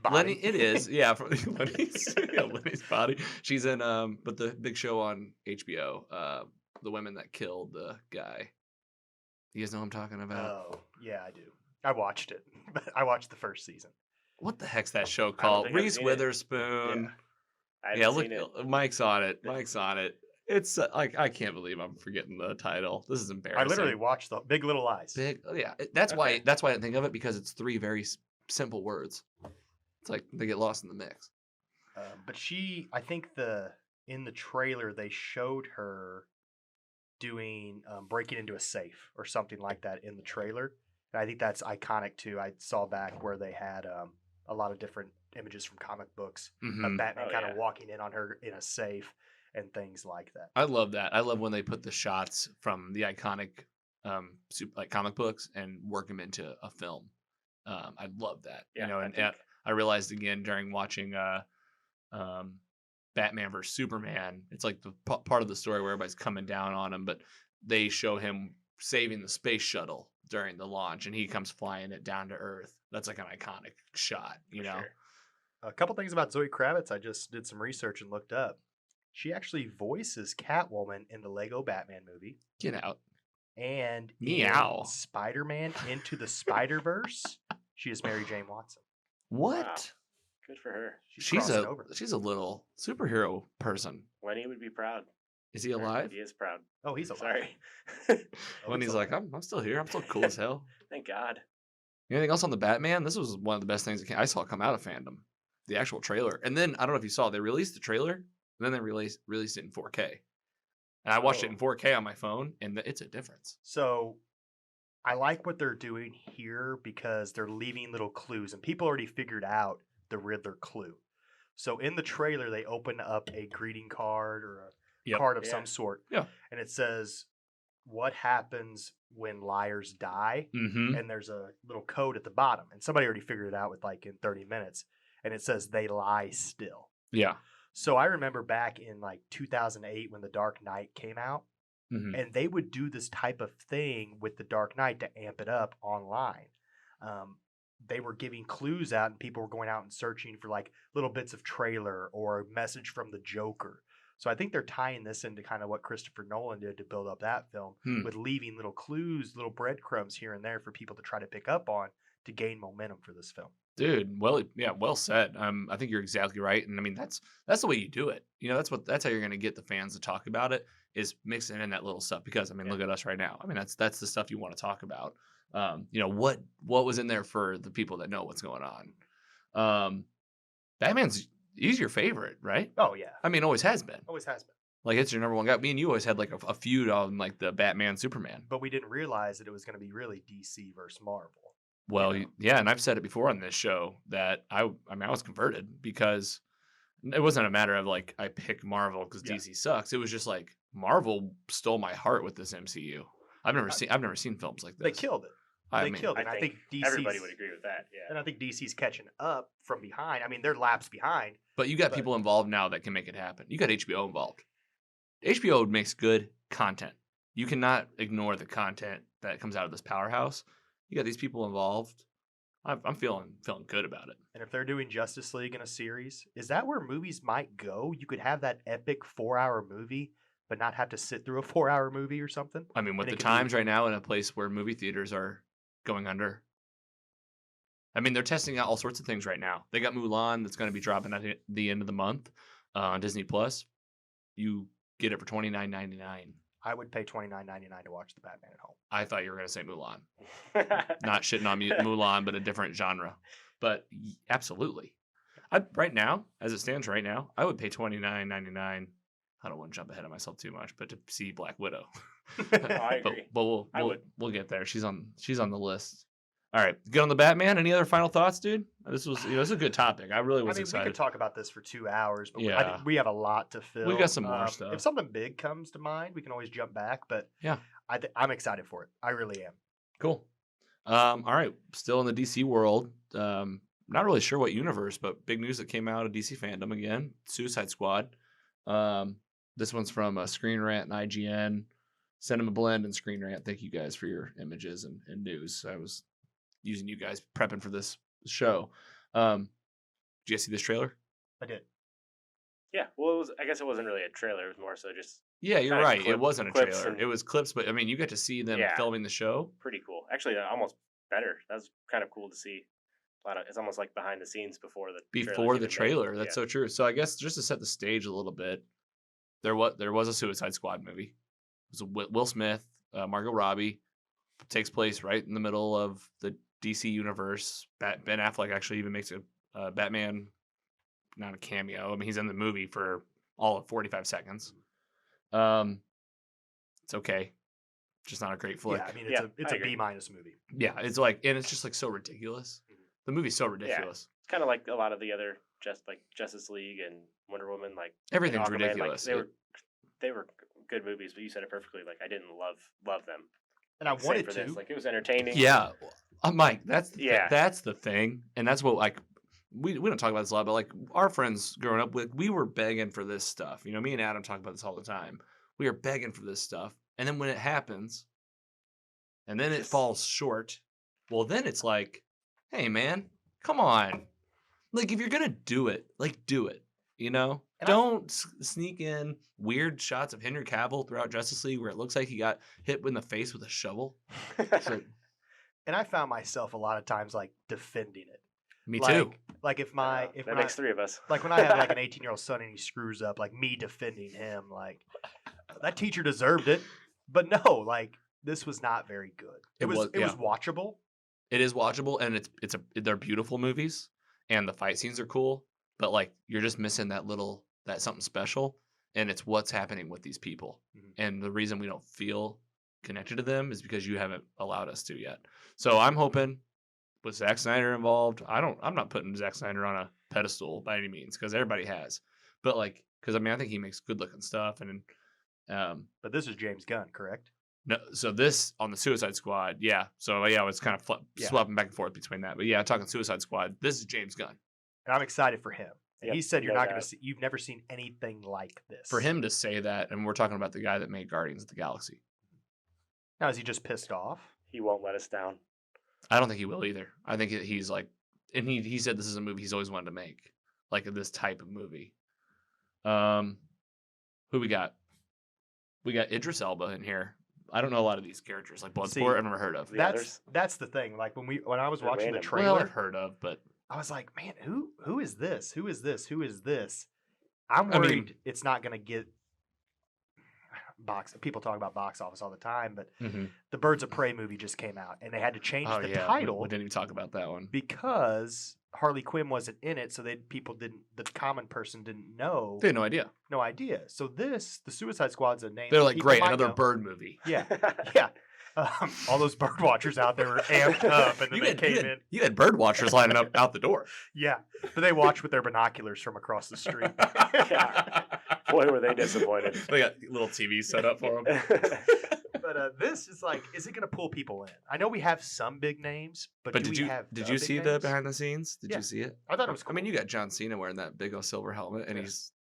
body. Lenny. It is, yeah, from Lenny's. Yeah, Lenny's body. She's in but the big show on HBO, the women that killed the guy. You guys know what I'm talking about? Oh, yeah, I do. I watched it. I watched the first season. What the heck's that show don't called? think I've Reese seen it. Witherspoon. I haven't Yeah, look, seen it. Mike's on it. Mike's on it. It's like I can't believe I'm forgetting the title. This is embarrassing. I literally watched the Big Little Lies. Big. Oh, yeah, that's why. Okay. That's why I didn't think of it because it's three very simple words. It's like they get lost in the mix. But I think in the trailer they showed her doing breaking into a safe or something like that in the trailer, and I think that's iconic too. I saw back where they had a lot of different images from comic books Mhm. of Batman Oh, kind of yeah. walking in on her in a safe and things like that. I love that. I love when they put the shots from the iconic, like comic books and work them into a film. I love that. Yeah, you know, I and think- I realized again during watching Batman vs Superman, it's like the part of the story where everybody's coming down on him, but they show him saving the space shuttle during the launch, and he comes flying it down to Earth. That's like an iconic shot, you For know. sure. A couple things about Zoe Kravitz I just did some research and looked up. She actually voices Catwoman in the Lego Batman movie Get out. and Meow. in Spider-Man Into the Spider-Verse. She is Mary Jane Watson. What? Good for her. She's crossing over. she's a little superhero person. Lenny would be proud. Is he Or alive? He is proud. Oh, he's alive. Sorry. Oh, When he's like, alive. I'm still here. I'm still cool as hell. Thank God. Anything else on the Batman? This was one of the best things I saw come out of fandom. The actual trailer. And then, I don't know if you saw, they released the trailer, and then they released it in 4K. And I watched it in 4K on my phone, and it's a difference. So I like what they're doing here because they're leaving little clues, and people already figured out the Riddler clue. So in the trailer, they open up a greeting card or a Yep. card of Yeah. some sort, Yeah. and it says, "What happens when liars die?" Mm-hmm. And there's a little code at the bottom, and somebody already figured it out with like in 30 minutes, and it says they lie still. Yeah. So I remember back in like 2008 when The Dark Knight came out, Mm-hmm. and they would do this type of thing with The Dark Knight to amp it up online. They were giving clues out, and people were going out and searching for like little bits of trailer or a message from the Joker. So I think they're tying this into kind of what Christopher Nolan did to build up that film with leaving little clues, little breadcrumbs here and there for people to try to pick up on to gain momentum for this film. Dude, well said. I think you're exactly right. And I mean, that's the way you do it. You know, that's how you're going to get the fans to talk about it, is mixing in that little stuff. Because I mean, look at us right now. I mean, that's the stuff you want to talk about. You know, what was in there for the people that know what's going on. He's your favorite, right? Oh yeah, I mean, always has been. always has been. Like, it's your number one guy. Me and you always had like a feud on like the Batman Superman. But we didn't realize that it was going to be really DC versus Marvel. Well, know? yeah, and I've said it before on this show that I was converted because it wasn't a matter of like I picked Marvel because Yeah. DC sucks. It was just like Marvel stole my heart with this MCU. I've never seen films like this. They killed it. They killed it. And I think DC's, everybody would agree with that. Yeah. And I think DC's catching up from behind. I mean, they're laps behind. But you got But- people involved now that can make it happen. You got HBO involved. HBO makes good content. You cannot ignore the content that comes out of this powerhouse. You got these people involved. I'm feeling good about it. And if they're doing Justice League in a series, is that where movies might go? You could have that epic 4-hour movie, but not have to sit through a 4-hour movie or something. I mean, with And the it could be- times right now in a place where movie theaters are going under. I mean, they're testing out all sorts of things right now. They got Mulan that's going to be dropping at the end of the month on Disney Plus. You get it for $29.99. I would pay $29.99 to watch the Batman at home. I thought you were going to say Mulan. Not shitting on Mulan, but a different genre. But absolutely. Right now, as it stands right now, I would pay $29.99. I don't want to jump ahead of myself too much, but to see Black Widow. I agree. But I would. we'll get there. She's on the list. All right, get on the Batman. Any other final thoughts, dude? This was this is a good topic. I really was we excited. could talk about this for 2 hours, but Yeah. I think we have a lot to fill. We got some more stuff. If something big comes to mind, we can always jump back. But Yeah. I'm excited for it. I really am. Cool. All right, still in the DC world. Not really sure what universe, but big news that came out of DC Fandome again. Suicide Squad. This one's from Screen Rant and IGN, Cinema Blend and Screen Rant. Thank you guys for your images and news. I was using you guys prepping for this show. Did you guys see this trailer? I did. Yeah, well, I guess it wasn't really a trailer. It was more so just Yeah, you're Kinda right. clip- It wasn't a clips trailer. and- It was clips, but I mean, you get to see them Yeah. filming the show. pretty cool. Actually, almost better. That was kind of cool to see. It's almost like behind the scenes before the Trailer. That's so true. So I guess just to set the stage a little bit, there was a Suicide Squad movie. It was a Will Smith, Margot Robbie. Takes place right in the middle of the DC universe. Ben Affleck actually even makes a Batman, not a cameo. I mean, he's in the movie for all of 45 seconds. It's okay. Just not a great flick. Yeah, I mean, Yeah, it's I a agree. B- movie. Yeah, it's like, and it's just like so ridiculous. The movie's so ridiculous. It's kind of like a lot of the other Justice League and Wonder Woman, like Everything's Aquaman, ridiculous. Like, they were good movies, but you said it perfectly. Like I didn't love them. And I Same wanted for to. this. Like it was entertaining. Yeah, Mike, that's Yeah. that's the thing, and that's what like we don't talk about this a lot, but like our friends growing up with, we were begging for this stuff. You know, me and Adam talk about this all the time. We are begging for this stuff, and then when it happens, and then it falls short, well, then it's like, hey, man, come on, like if you're gonna do it, like do it. You know, And don't sneak in weird shots of Henry Cavill throughout Justice League where it looks like he got hit in the face with a shovel. It's like, And I found myself a lot of times like defending it. me like, too. Like if that makes three of us. like when I have like an 18-year-old son and he screws up, like me defending him, like that teacher deserved it. But no, like this was not very good. It was watchable. It is watchable, and they're beautiful movies, and the fight scenes are cool. But like you're just missing that something special, and it's what's happening with these people. Mhm. And the reason we don't feel connected to them is because you haven't allowed us to yet. So I'm hoping with Zack Snyder involved, I'm not putting Zack Snyder on a pedestal by any means because everybody has, but like because I mean I think he makes good looking stuff, and But this is James Gunn, correct? no, so this on the Suicide Squad, yeah. So yeah, I was kind of swapping back and forth between that, but yeah, talking Suicide Squad. This is James Gunn. And I'm excited for him. And Yep, he said no you're not going doubt. to see. You've never seen anything like this. For him to say that, and we're talking about the guy that made Guardians of the Galaxy. Now is he just pissed off? He won't let us down. I don't think he will either. I think he's like, and he said this is a movie he's always wanted to make, like this type of movie. Who we got? We got Idris Elba in here. I don't know a lot of these characters, like Bloodsport. I've never heard of. The That's the thing. Like when I was They're watching the random. trailer, Well, I've heard of, but I was like, man, who is this? Who is this? Who is this? I'm I mean- worried it's not going to get box. People talk about box office all the time, but the Birds of Prey movie just came out, and they had to change oh the yeah, title we didn't even talk about that one. because Harley Quinn wasn't in it, so the common person didn't know, They had no idea. no idea. So the Suicide Squad's a name. They're that like, people great, might another know. bird movie. Yeah, yeah. All those bird watchers out there were amped up, and then they came in. You had bird watchers lining up out the door. Yeah, but they watched with their binoculars from across the street. Yeah. Boy, were they disappointed. They got little TVs set up for them. But this is like, is it going to pull people in? I know we have some big names, but do did we you have did the you big see the names? behind the scenes? Did Yeah. you see it? I thought it was cool. I mean, you got John Cena wearing that big old silver helmet, and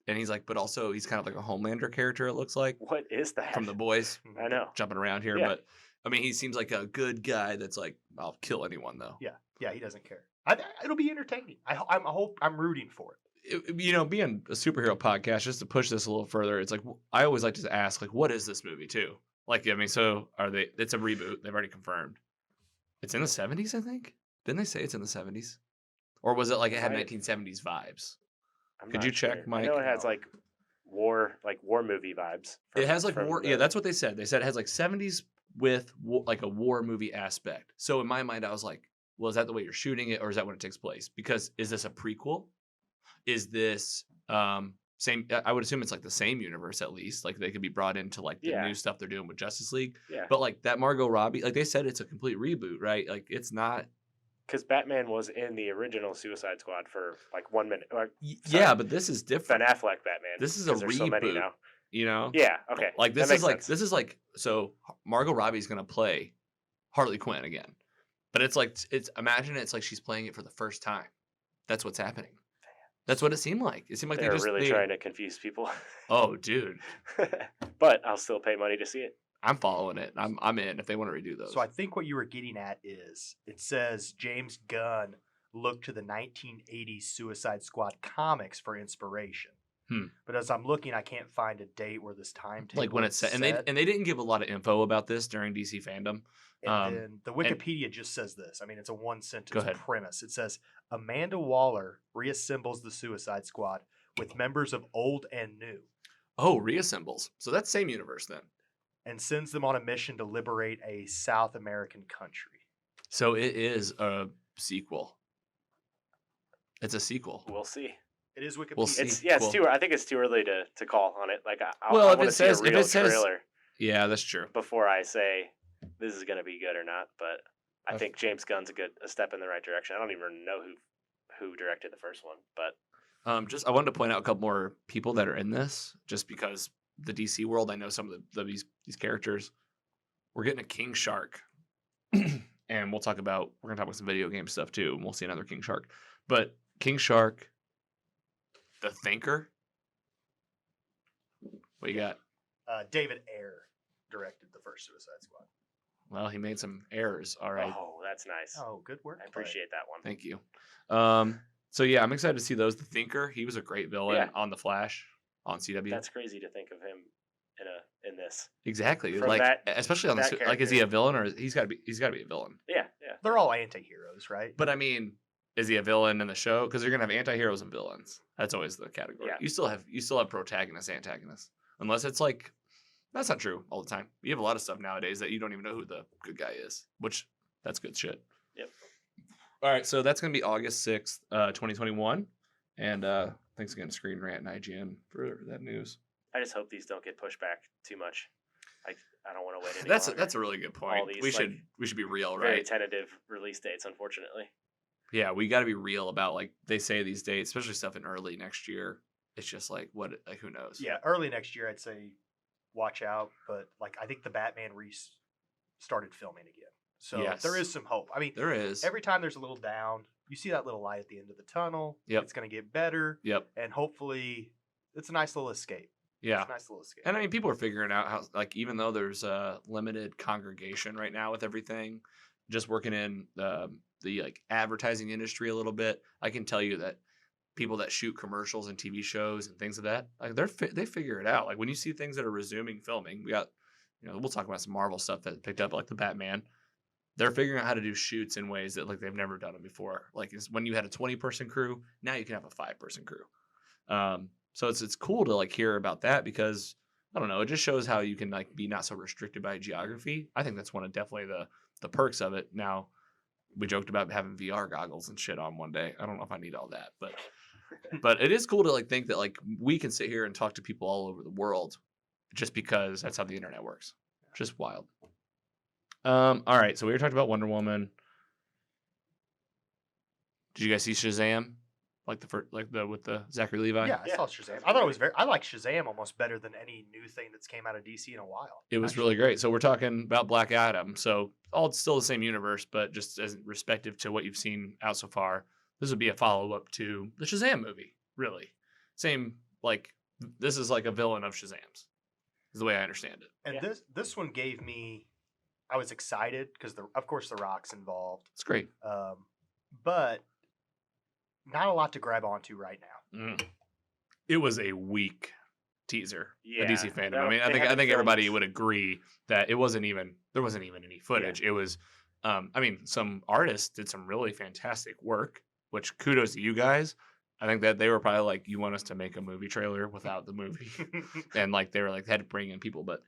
Yeah. he's like, but also he's kind of like a Homelander character. It looks like What is that? from The Boys, I know. jumping around here. Yeah. But I mean, he seems like a good guy. That's like, I'll kill anyone though. Yeah. Yeah, he doesn't care. It'll be entertaining. I'm rooting for it. Being a superhero podcast, just to push this a little further, it's like I always like to ask, like, what is this movie too? Like, I mean, so are they? It's a reboot. They've already confirmed. It's in the 70s, I think. Didn't they say it's in the 70s? Or was it like it had 1970s vibes? Could you check, Mike? I know it has like war movie vibes. It has like war. Yeah, that's what they said. They said it has like 70s with like a war movie aspect. So in my mind, I was like, well, is that the way you're shooting it, or is that when it takes place? Because is this a prequel? Is this same? I would assume it's like the same universe at least. Like they could be brought into like the new stuff they're doing with Justice League. Yeah. But like that Margot Robbie, like they said, it's a complete reboot, right? Like it's not. Because Batman was in the original Suicide Squad for like 1 minute. Yeah, but this is different. Ben Affleck Batman. This is a reboot. So many now. Yeah. Okay. Like this is like so Margot Robbie's gonna play Harley Quinn again, but it's imagine it's like she's playing it for the first time. That's what's happening. That's what it seemed like. It seemed like they're really trying to confuse people. Oh, dude! But I'll still pay money to see it. I'm following it. I'm in if they want to redo those. So I think what you were getting at is it says James Gunn looked to the 1980s Suicide Squad comics for inspiration. But as I'm looking, I can't find a date where this timetable like when it's set. And they didn't give a lot of info about this during DC Fandome. And then the Wikipedia just says this. I mean, it's a one sentence premise. It says Amanda Waller reassembles the Suicide Squad with members of old and new. Oh, reassembles. So that's same universe then. And sends them on a mission to liberate a South American country. So it is a sequel. It's a sequel. We'll see. It is Wikipedia. We'll see. It's too. I think it's too early to call on it. Like, I want to see a real says, trailer. Yeah, that's true. Before I say this is going to be good or not, but I think James Gunn's a step in the right direction. I don't even know who directed the first one, but I wanted to point out a couple more people that are in this, just because the DC world. I know some of these characters. We're getting a King Shark, and we're gonna talk about some video game stuff too, and we'll see another King Shark. But King Shark, the Thinker. What you got? David Ayer directed the first Suicide Squad. Well, he made some errors. All right. Oh, that's nice. Oh, good work. I appreciate that one. Thank you. So yeah, I'm excited to see those. The Thinker, he was a great villain on The Flash on CW. That's crazy to think of him in this. Exactly. From like that, especially on the like, is he a villain or he's got to be a villain? Yeah. They're all anti-heroes, right? But I mean, is he a villain in the show? Because you're gonna have anti-heroes and villains. That's always the category. Yeah. You still have protagonists, antagonists, unless it's like. That's not true all the time. You have a lot of stuff nowadays that you don't even know who the good guy is, which that's good shit. Yep. All right, so that's going to be August 6th, 2021. And thanks again to Screen Rant and IGN for that news. I just hope these don't get pushed back too much. I don't want to wait any longer. That's a really good point. We should be real, right? Very tentative release dates, unfortunately. Yeah, we got to be real about, like, they say these dates, especially stuff in early next year. It's just like, who knows? Yeah, early next year, I'd say watch out, but like I think the Batman started filming again, so there is some hope. I mean, there is. Every time there's a little down, you see that little light at the end of the tunnel. Yep. It's going to get better. Yep. And hopefully, it's a nice little escape. Yeah, it's a nice little escape. And I mean, people are figuring out how, like, even though there's a limited congregation right now with everything, just working in the like advertising industry a little bit, I can tell you that people that shoot commercials and TV shows and things of that, like they figure it out. Like when you see things that are resuming filming, we got, we'll talk about some Marvel stuff that picked up, like the Batman. They're figuring out how to do shoots in ways that like they've never done it before. Like when you had a 20-person crew, now you can have a 5-person crew. So it's cool to like hear about that because I don't know, it just shows how you can like be not so restricted by geography. I think that's one of definitely the perks of it. Now, we joked about having VR goggles and shit on one day. I don't know if I need all that, but it is cool to like think that like we can sit here and talk to people all over the world just because that's how the internet works. Just wild. All right, so we were talking about Wonder Woman. Did you guys see Shazam? With the Zachary Levi? Yeah, I saw Shazam. I thought it was I like Shazam almost better than any new thing that's came out of DC in a while. It was really great. So we're talking about Black Adam. So all still the same universe, but just as respective to what you've seen out so far. This would be a follow-up to the Shazam movie, really. Same, like, this is like a villain of Shazam's, is the way I understand it. And this one gave me, I was excited because, of course, The Rock's involved. It's great. but not a lot to grab onto right now. Mm. It was a weak teaser. Yeah, the DC fandom. they- I mean, they I haven't think everybody filmed- would agree that there wasn't even any footage. It was, I mean, some artists did some really fantastic work, which kudos to you guys. I think that they were probably like, you want us to make a movie trailer without the movie, and like they were like they had to bring in people. But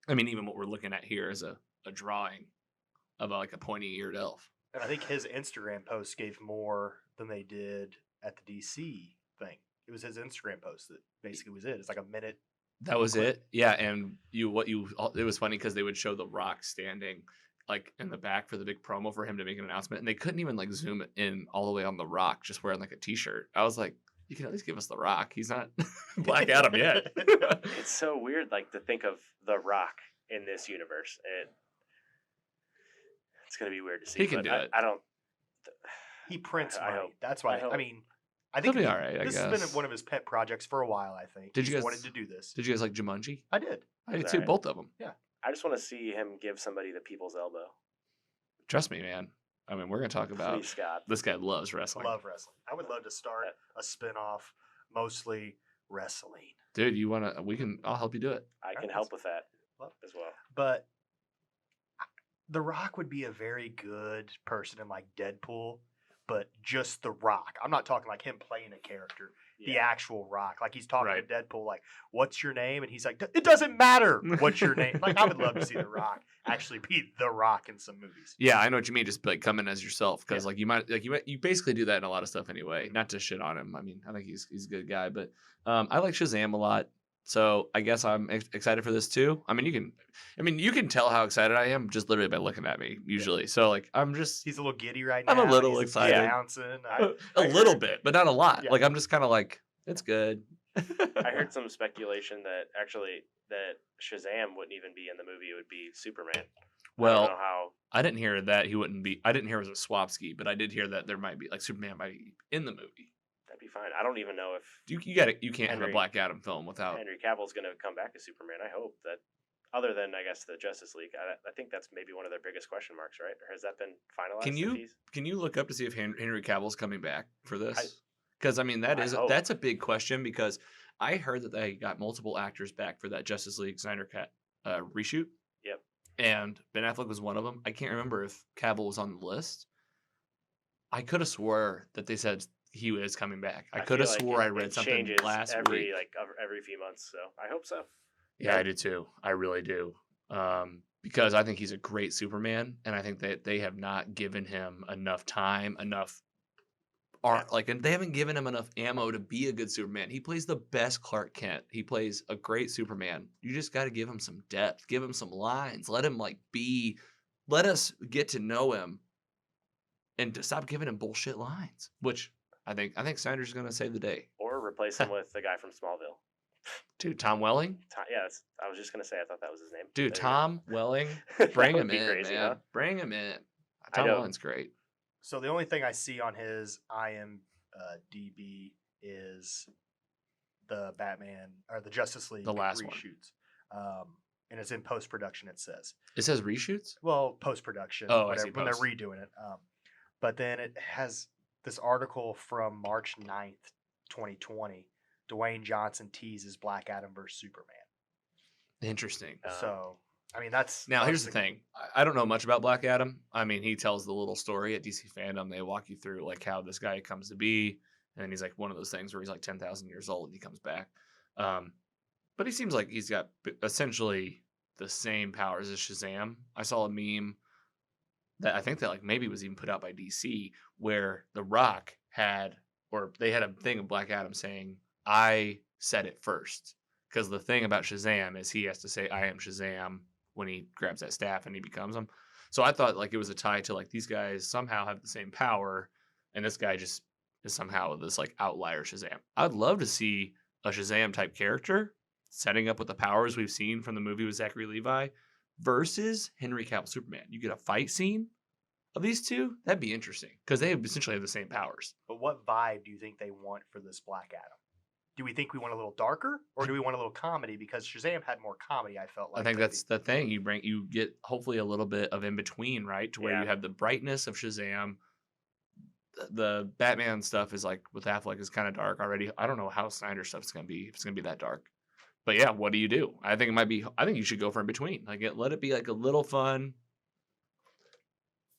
I mean, even what we're looking at here is a drawing of like a pointy-eared elf. And I think his Instagram post gave more than they did at the DC thing. It was his Instagram post that basically was it. It's like a minute. That was clip. it. Yeah, and it was funny because they would show The Rock standing like in the back for the big promo for him to make an announcement, and they couldn't even like zoom it in all the way on The Rock, just wearing like a t-shirt. I was like, you can at least give us The Rock. He's not Black Adam yet. It's so weird, like to think of The Rock in this universe. It's gonna be weird to see. He can but do it. I don't. He prints I money. hope. That's why. I hope. I mean, I think He'll be all right, I this has guess. been one of his pet projects for a while. I think. Did you He's guys- wanted to do this? Did you guys like Jumanji? I did. I did It's too, alright. both of them. I just want to see him give somebody the people's elbow. Trust me, man. I mean, we're gonna talk about Please, God. this guy loves wrestling. Love wrestling. I would love to start a spin-off, mostly wrestling. Dude, you wanna? I'll help you do it. I can Alright, help with that Well, as well. But The Rock would be a very good person in like Deadpool, but just The Rock. I'm not talking like him playing a character. The Yeah. actual Rock. Like he's talking Right. to Deadpool, like, "What's your name?" And he's like, "It doesn't matter what's your name." Like I would love to see The Rock actually be The Rock in some movies. Yeah, I know what you mean. Just like come in as yourself, because like you basically do that in a lot of stuff anyway. Not to shit on him. I mean, I think he's a good guy, but I like Shazam a lot. So I guess I'm excited for this too. I mean, you can tell how excited I am just literally by looking at me usually. So like I'm just He's a little giddy right now. I'm a little He's excited. bouncing. a little bit, but not a lot. Yeah. Like I'm just kind of like it's good. I heard some speculation that actually that Shazam wouldn't even be in the movie. It would be Superman. I don't Well, know how. I didn't hear that he wouldn't be. I didn't hear it was a Swapski, but I did hear that there might be like Superman might be in the movie. That'd be fine. I don't even know if You can't have a Henry- Black Adam film without. Henry Cavill's going to come back as Superman. I hope that. Other than I guess the Justice League, I think that's maybe one of their biggest question marks, right? Or has that been finalized? Can if you he's- can you look up to see if Henry Cavill's coming back for I- this? Because I mean I hope. that's a big question because I heard that they got multiple actors back for that Justice League Snyder Cut reshoot. Yep. And Ben Affleck was one of them. I can't remember if Cavill was on the list. I could have swore that they said he was coming back. I could feel have like swore I it read something changes last every week. every few months. So I hope so. Yeah, I do too. I really do. Because I think he's a great Superman, and I think that they have not given him enough time, enough art, and they haven't given him enough ammo to be a good Superman. He plays the best Clark Kent. He plays a great Superman. You just got to give him some depth, give him some lines, let him let us get to know him, and to stop giving him bullshit lines. Which I think Snyder's going to save the day. Or replace him with the guy from Smallville. Dude, Tom Welling. I was just gonna say I thought that was his name. Dude, There you go. Tom Welling. That Bring would him be in, crazy, man. huh? Bring him in. I Tom know. Welling's great. So the only thing I see on his IMDb is the Batman or the Justice League The last one. reshoots, and it's in post production. It says, It says reshoots. well, post production. Oh, I see, when they're post. redoing it. But then it has this article from March 9th, 2020. Dwayne Johnson teases Black Adam versus Superman. Interesting. So I mean that's Now, here's the obviously- thing. I don't know much about Black Adam. I mean, he tells the little story at DC Fandom. They walk you through like how this guy comes to be, and he's like one of those things where he's like 10,000 years old and he comes back. But he seems like he's got essentially the same powers as Shazam. I saw a meme that I think that like maybe was even put out by DC where The Rock had, or they had a thing of Black Adam saying, "I said it first." Because the thing about Shazam is he has to say, "I am Shazam," when he grabs that staff and he becomes him. So I thought like it was a tie to like these guys somehow have the same power, and this guy just is somehow this like outlier Shazam. I'd love to see a Shazam type character setting up with the powers we've seen from the movie with Zachary Levi versus Henry Cavill Superman. You get a fight scene of these two, that'd be interesting because they essentially have the same powers. But what vibe do you think they want for this Black Adam? Do we think we want a little darker, or do we want a little comedy? Because Shazam had more comedy. I felt like. I think maybe. that's the thing. You get hopefully a little bit of in between, right? To where Yeah. you have the brightness of Shazam, the Batman stuff is like with Affleck is kind of dark already. I don't know how Snyder stuff's gonna be. If it's gonna be that dark. But yeah, what do you do? I think it might be. I think you should go for in between. Like let it be like a little fun.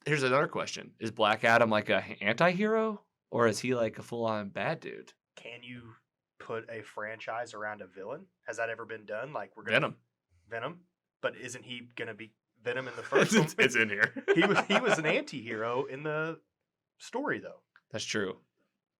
Here's another question: is Black Adam like a anti-hero, or is he like a full-on bad dude? Can you put a franchise around a villain? Has that ever been done? Like we're gonna Venom, but isn't he gonna be Venom in the first one? It's in here. He was an anti-hero in the story though. That's true.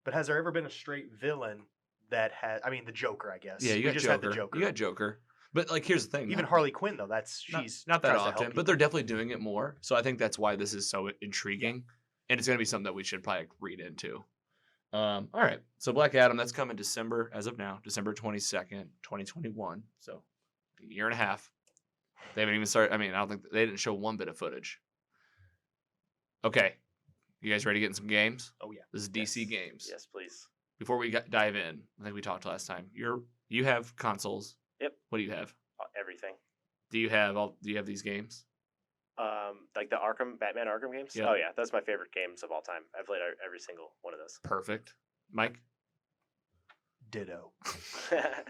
But has there ever been a straight villain that had? I mean, the Joker, I guess. Yeah, you We got just Joker. had the Joker. You got Joker. But like, here's the thing. Even Harley Quinn though. She's not that tries to help often, but people. they're definitely doing it more. So I think that's why this is so intriguing, and it's gonna be something that we should probably read into. All right. So Black Adam, that's coming December as of now, December 22nd, 2021. So a year and a half. They haven't even started. I mean, I don't think they didn't show one bit of footage. Okay. You guys ready to get in some games? Oh yeah. This is DC games. Yes, please. Before we dive in, I think we talked last time. You have consoles. Yep. What do you have? Everything. Do you have these games? Like the Batman Arkham games? Yeah. Oh yeah, that's my favorite games of all time. I've played every single one of those. Perfect. Mike? Ditto.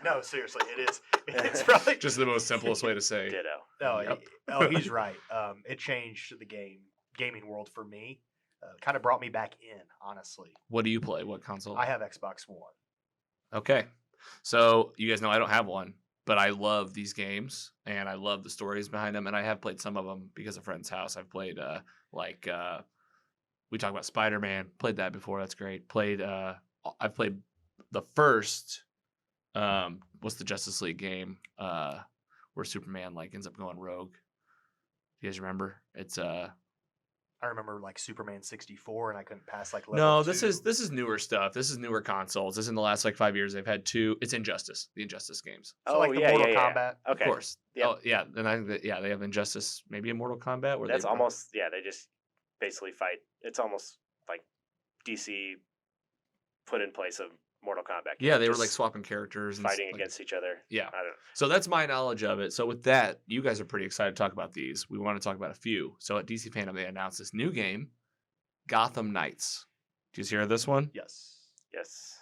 No, seriously, it is. It's probably Just the most simplest way to say. Ditto. No, Yep. he's right. It changed the gaming world for me. Kind of brought me back in, honestly. What do you play? What console? I have Xbox One. Okay. So you guys know I don't have one, but I love these games and I love the stories behind them. And I have played some of them because of a friend's house. I've played we talked about Spider-Man. Played that before. That's great. I've played the first what's the Justice League game where Superman like ends up going rogue. Do you guys remember? It's I remember like Superman 64, and I couldn't pass like no, level this 2. is newer stuff. This is newer consoles. This is in the last like 5 years. They've had two. It's Injustice, the Injustice games. So like the Mortal Kombat. Okay. Of course. Yeah. Oh yeah, and I think that they have Injustice, maybe a Mortal Kombat. Where That's they almost they just basically fight. It's almost like DC put in place of Mortal Kombat. Yeah, they were just like swapping characters and fighting like, against each other. Yeah. I don't know. So that's my knowledge of it. So with that, you guys are pretty excited to talk about these. We want to talk about a few. So at DC Fandome, they announced this new game, Gotham Knights. Did you guys hear this one? Yes. Yes.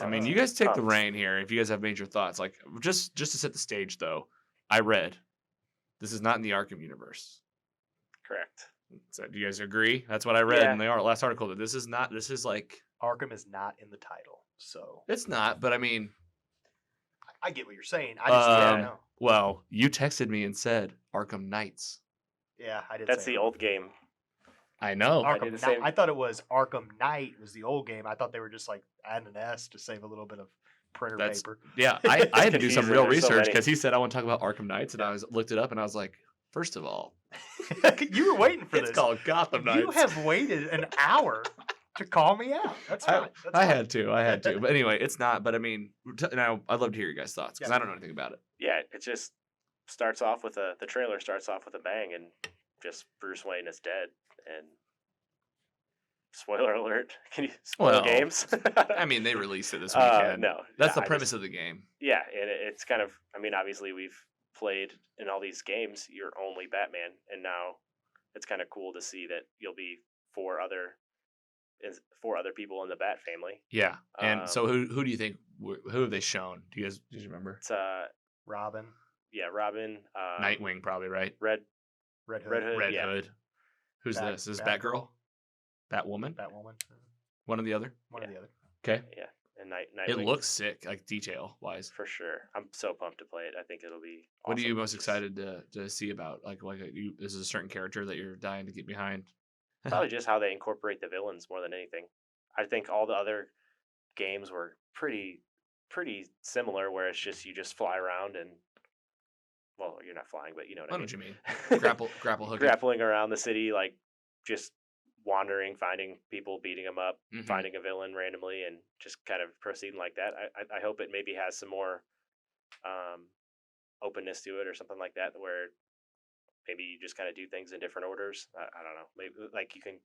I mean, you guys take the pumped. reign here. If you guys have major thoughts, like just to set the stage, though, I read this is not in the Arkham universe. Correct. So do you guys agree? That's what I read Yeah. in the last article. That this is not. This is like Arkham is not in the title, so it's not. But I mean, I get what you're saying. I just don't know. well, you texted me and said Arkham Knights. Yeah, I did. That's say the old game. I know. I did Arkham the Knight. same. I thought it was Arkham Knight was the old game. I thought they were just like adding an S to save a little bit of printer That's- paper. Yeah, I had to do some Confusing, real there's so research many. because he said I want to talk about Arkham Knights, and I looked it up, and I was like, first of all, You were waiting for it's this. called Gotham Knights. You have waited an hour to call me out. That's fine. That's I fine. had to. But anyway, it's not. But I mean, now I'd love to hear your guys' thoughts because Yeah. I don't know anything about it. Yeah, it just starts off with the trailer starts off with a bang, and just Bruce Wayne is dead. And spoiler alert, can you spoil Well, games? I mean, they released it this weekend. No, That's the I premise just- of the game. Yeah, and it's kind of. I mean, obviously we've played in all these games. You're only Batman, and now it's kind of cool to see that you'll be four other people in the Bat family. Yeah. And so Um, who do you think? Who have they shown? Do you remember? It's Robin, Robin, Nightwing, probably, right? Red Red Hood, Red Hood. Red yeah. Hood. Who's Bat- this? This is Batgirl. Batgirl? Batwoman? Batwoman, One or the other? one or the other. Okay. Yeah, and Nightwing. It looks sick, like detail wise. for sure. I'm so pumped to play it. I think it'll be. What are you awesome. most Just- excited to see about? This is a certain character that you're dying to get behind. Probably just how they incorporate the villains more than anything. I think all the other games were pretty similar, where it's just you just fly around and, well, you're not flying, but you know what I I know mean. what you mean. Grapple hook. Grappling around the city, like just wandering, finding people, beating them up, Mhm. finding a villain randomly, and just kind of proceeding like that. I hope it maybe has some more openness to it or something like that, where maybe you just kind of do things in different orders. I don't know. Maybe like you can.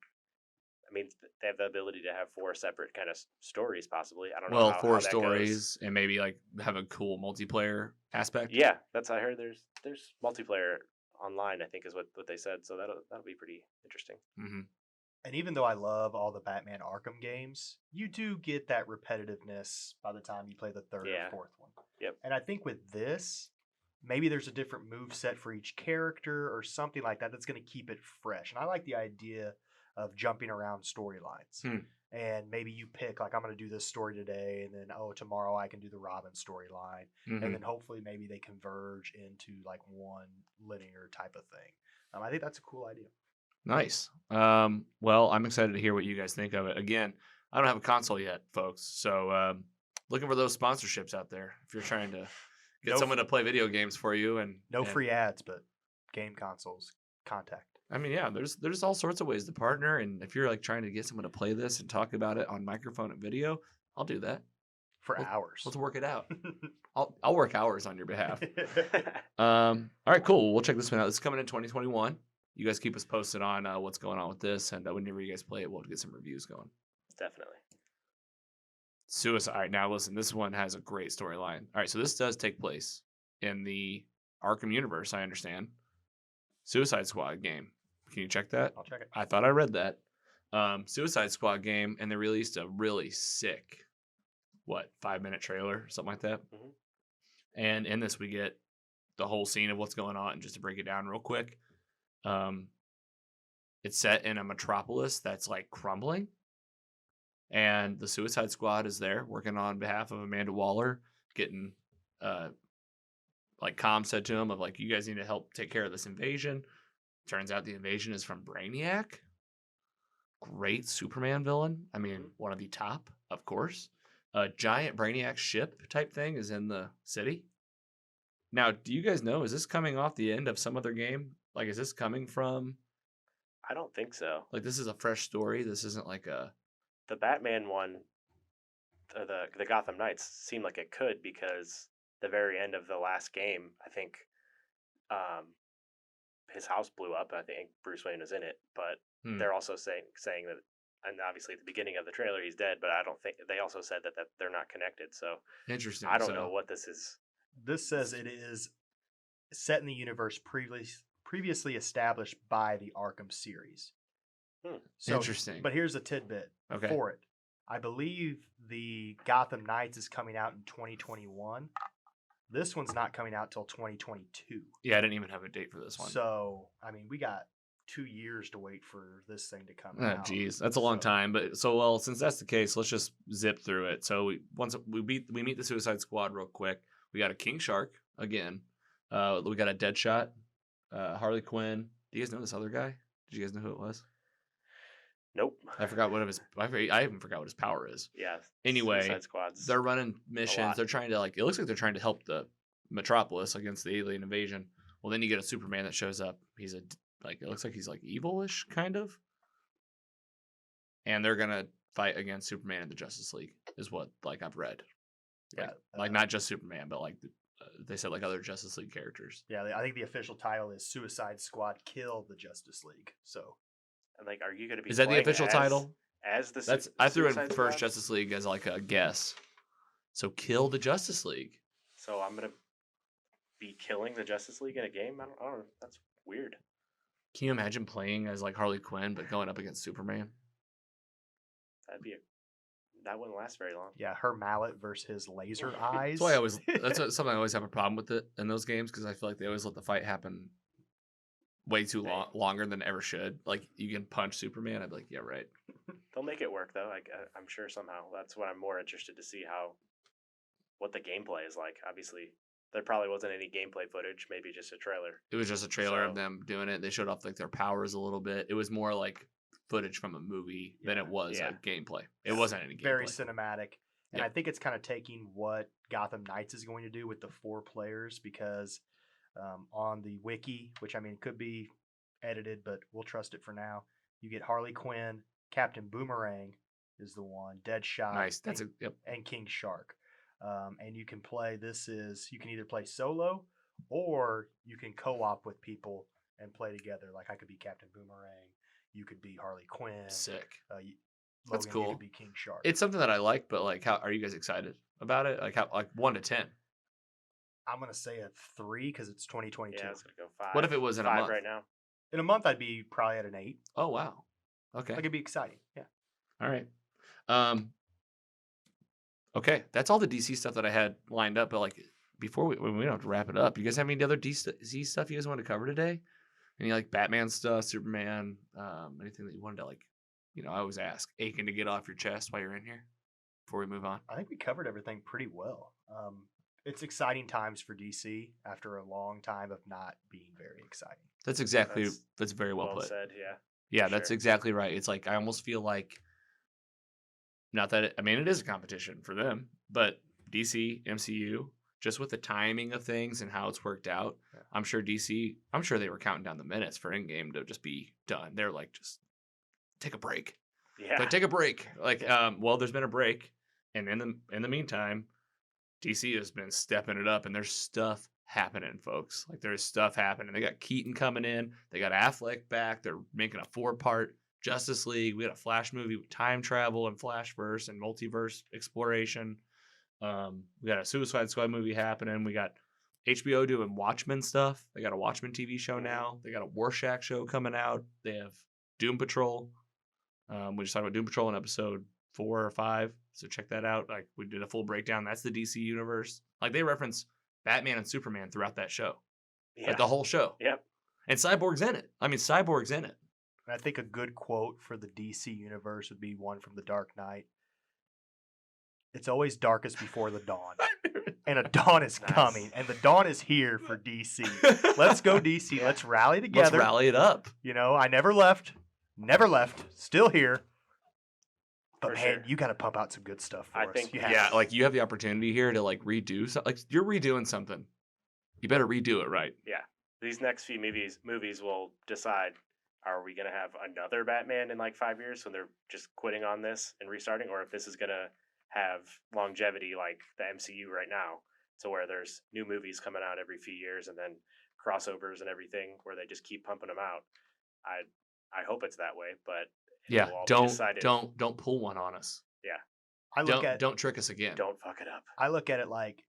I mean, they have the ability to have four separate kind of stories, possibly. I don't know. Well, how four that goes. stories and maybe like have a cool multiplayer aspect. Yeah, that's I heard. There's multiplayer online. I think is what they said. So that'll be pretty interesting. hmm And even though I love all the Batman Arkham games, you do get that repetitiveness by the time you play the third Yeah. or fourth one. Yep. And I think with this, maybe there's a different move set for each character or something like that that's going to keep it fresh. And I like the idea of jumping around storylines. And maybe you pick, like, I'm going to do this story today, and then, tomorrow I can do the Robin storyline. Mhm. And then hopefully maybe they converge into, like, one linear type of thing. I think that's a cool idea. Nice. Well, I'm excited to hear what you guys think of it. Again, I don't have a console yet, folks. So looking for those sponsorships out there if you're trying to get No someone to play video games for you. And No free ads, but game consoles, contact. I mean, yeah, there's all sorts of ways to partner. And if you're like trying to get someone to play this and talk about it on microphone and video, I'll do that. For hours. Let's work it out. I'll work hours on your behalf. All right, cool. We'll check this one out. This is coming in 2021. You guys keep us posted on what's going on with this, and whenever you guys play it, we'll get some reviews going. Definitely. Suicide. All right, now listen, this one has a great storyline. All right, so this does take place in the Arkham universe, I understand. Suicide Squad game. Can you check that? I'll check it. I thought I read that. Suicide Squad game, and they released a really sick, 5-minute trailer, something like that. Mm-hmm. And in this, we get the whole scene of what's going on. And just to break it down real quick, it's set in a metropolis that's like crumbling, and the Suicide Squad is there working on behalf of Amanda Waller, getting like comms said to him of like, you guys need to help take care of this invasion. Turns out the invasion is from Brainiac. Great Superman villain. I mean, one of the top, of course. A giant Brainiac ship type thing is in the city. Now, do you guys know, is this coming off the end of some other game? Like, is this coming from... I don't think so. Like, this is a fresh story? This isn't like a... The Batman one, the Gotham Knights, seemed like it could, because the very end of the last game, I think his house blew up. I think Bruce Wayne was in it, but they're also saying that, and obviously at the beginning of the trailer he's dead, but I don't think, they also said that they're not connected. So interesting. I don't know what this is. This says it is set in the universe previously established by the Arkham series. So, interesting. But here's a tidbit for it. I believe the Gotham Knights is coming out in 2021. This one's not coming out till 2022. Yeah, I didn't even have a date for this one. So, I mean, we got 2 years to wait for this thing to come out. Geez, that's a long time. But well, since that's the case, let's just zip through it. So we meet the Suicide Squad real quick. We got a King Shark again. We got a Deadshot, Harley Quinn. Do you guys know this other guy? Did you guys know who it was? Nope. I forgot what I even forgot what his power is. Yeah. Anyway, Suicide Squad's they're running missions. They're trying to it looks like they're trying to help the Metropolis against the alien invasion. Well, then you get a Superman that shows up. He's it looks like he's like evilish kind of. And they're gonna fight against Superman and the Justice League is what I've read. Not just Superman, but they said other Justice League characters. Yeah, I think the official title is Suicide Squad Kill the Justice League. So, and are you going to be? Is that the official title? As the I threw in Suicide first Squad? Justice League as a guess. So kill the Justice League. So I'm gonna be killing the Justice League in a game. I don't know. That's weird. Can you imagine playing as Harley Quinn but going up against Superman? That wouldn't last very long. Yeah, her mallet versus his laser eyes. That's something I always have a problem with it in those games, because I feel like they always let the fight happen way too longer than it ever should. Like, you can punch Superman, I'd be like, yeah, right. They'll make it work though. I'm sure somehow. That's what I'm more interested to see what the gameplay is like. Obviously, there probably wasn't any gameplay footage. Maybe just a trailer. It was just a trailer of them doing it. They showed off their powers a little bit. It was more like footage from a movie than it was gameplay. It wasn't any gameplay. Very cinematic. And I think it's kind of taking what Gotham Knights is going to do with the 4 players, because on the wiki, which I mean could be edited, but we'll trust it for now, you get Harley Quinn, Captain Boomerang is the one, Deadshot, nice. And King Shark. And you can play, you can either play solo or you can co-op with people and play together. Like, I could be Captain Boomerang, you could be Harley Quinn. Sick. That's cool. You could be King Shark. It's something that I like, but how are you guys excited about it? 1 to 10. I'm gonna say a 3 because it's 2022. Yeah, it's gonna go 5. What if it was in a 5 month? right now? In a month, I'd be probably at an 8. Oh wow. Okay. Like it'd be exciting. Yeah. All right. Okay, that's all the DC stuff that I had lined up. But like before we don't have to wrap it up. You guys have any other DC stuff you guys want to cover today? Any like Batman stuff, Superman, anything that you wanted to like? I always ask, aching to get off your chest while you're in here before we move on. I think we covered everything pretty well. It's exciting times for DC after a long time of not being very exciting. That's very well put. said. Yeah. Yeah, for that's sure. exactly right. It's like I almost feel like not that it is a competition for them, but DC, MCU, just with the timing of things and how it's worked out, Yeah. I'm sure they were counting down the minutes for Endgame to just be done. They're like, just take a break. Yeah. Like, take a break. Like, well, there's been a break, and in the meantime, DC has been stepping it up, and there's stuff happening, folks. Like, there's stuff happening. They got Keaton coming in. They got Affleck back. They're making a 4-part Justice League. We got a Flash movie with time travel and Flashverse and multiverse exploration. We got a Suicide Squad movie happening. We got HBO doing Watchmen stuff. They got a Watchmen TV show now. They got a Rorschach show coming out. They have Doom Patrol. We just talked about Doom Patrol in episode 4 or 5, so check that out. Like, we did a full breakdown. That's the DC universe. Like, they reference Batman and Superman throughout that show. Yeah. Like, the whole show. Yep. And Cyborg's in it. Cyborg's in it. And I think a good quote for the DC universe would be one from The Dark Knight. It's always darkest before the dawn. And a dawn is Nice. coming. And the dawn is here for DC. Let's go, DC. Yeah. Let's rally together. Let's rally it up. I never left. Still here. But For man, sure. you got to pump out some good stuff for I us. think- You have Yeah, to. like, you have the opportunity here to, like, redo something. Like, you're redoing something. You better redo it right. These next few movies will decide, are we going to have another Batman in like 5 years when they're just quitting on this and restarting, or if this is going to have longevity like the MCU right now, to where there's new movies coming out every few years and then crossovers and everything where they just keep pumping them out. I hope it's that way, but it Yeah, will all be decided. don't pull one on us. Don't trick us again. Don't fuck it up. I look at it like,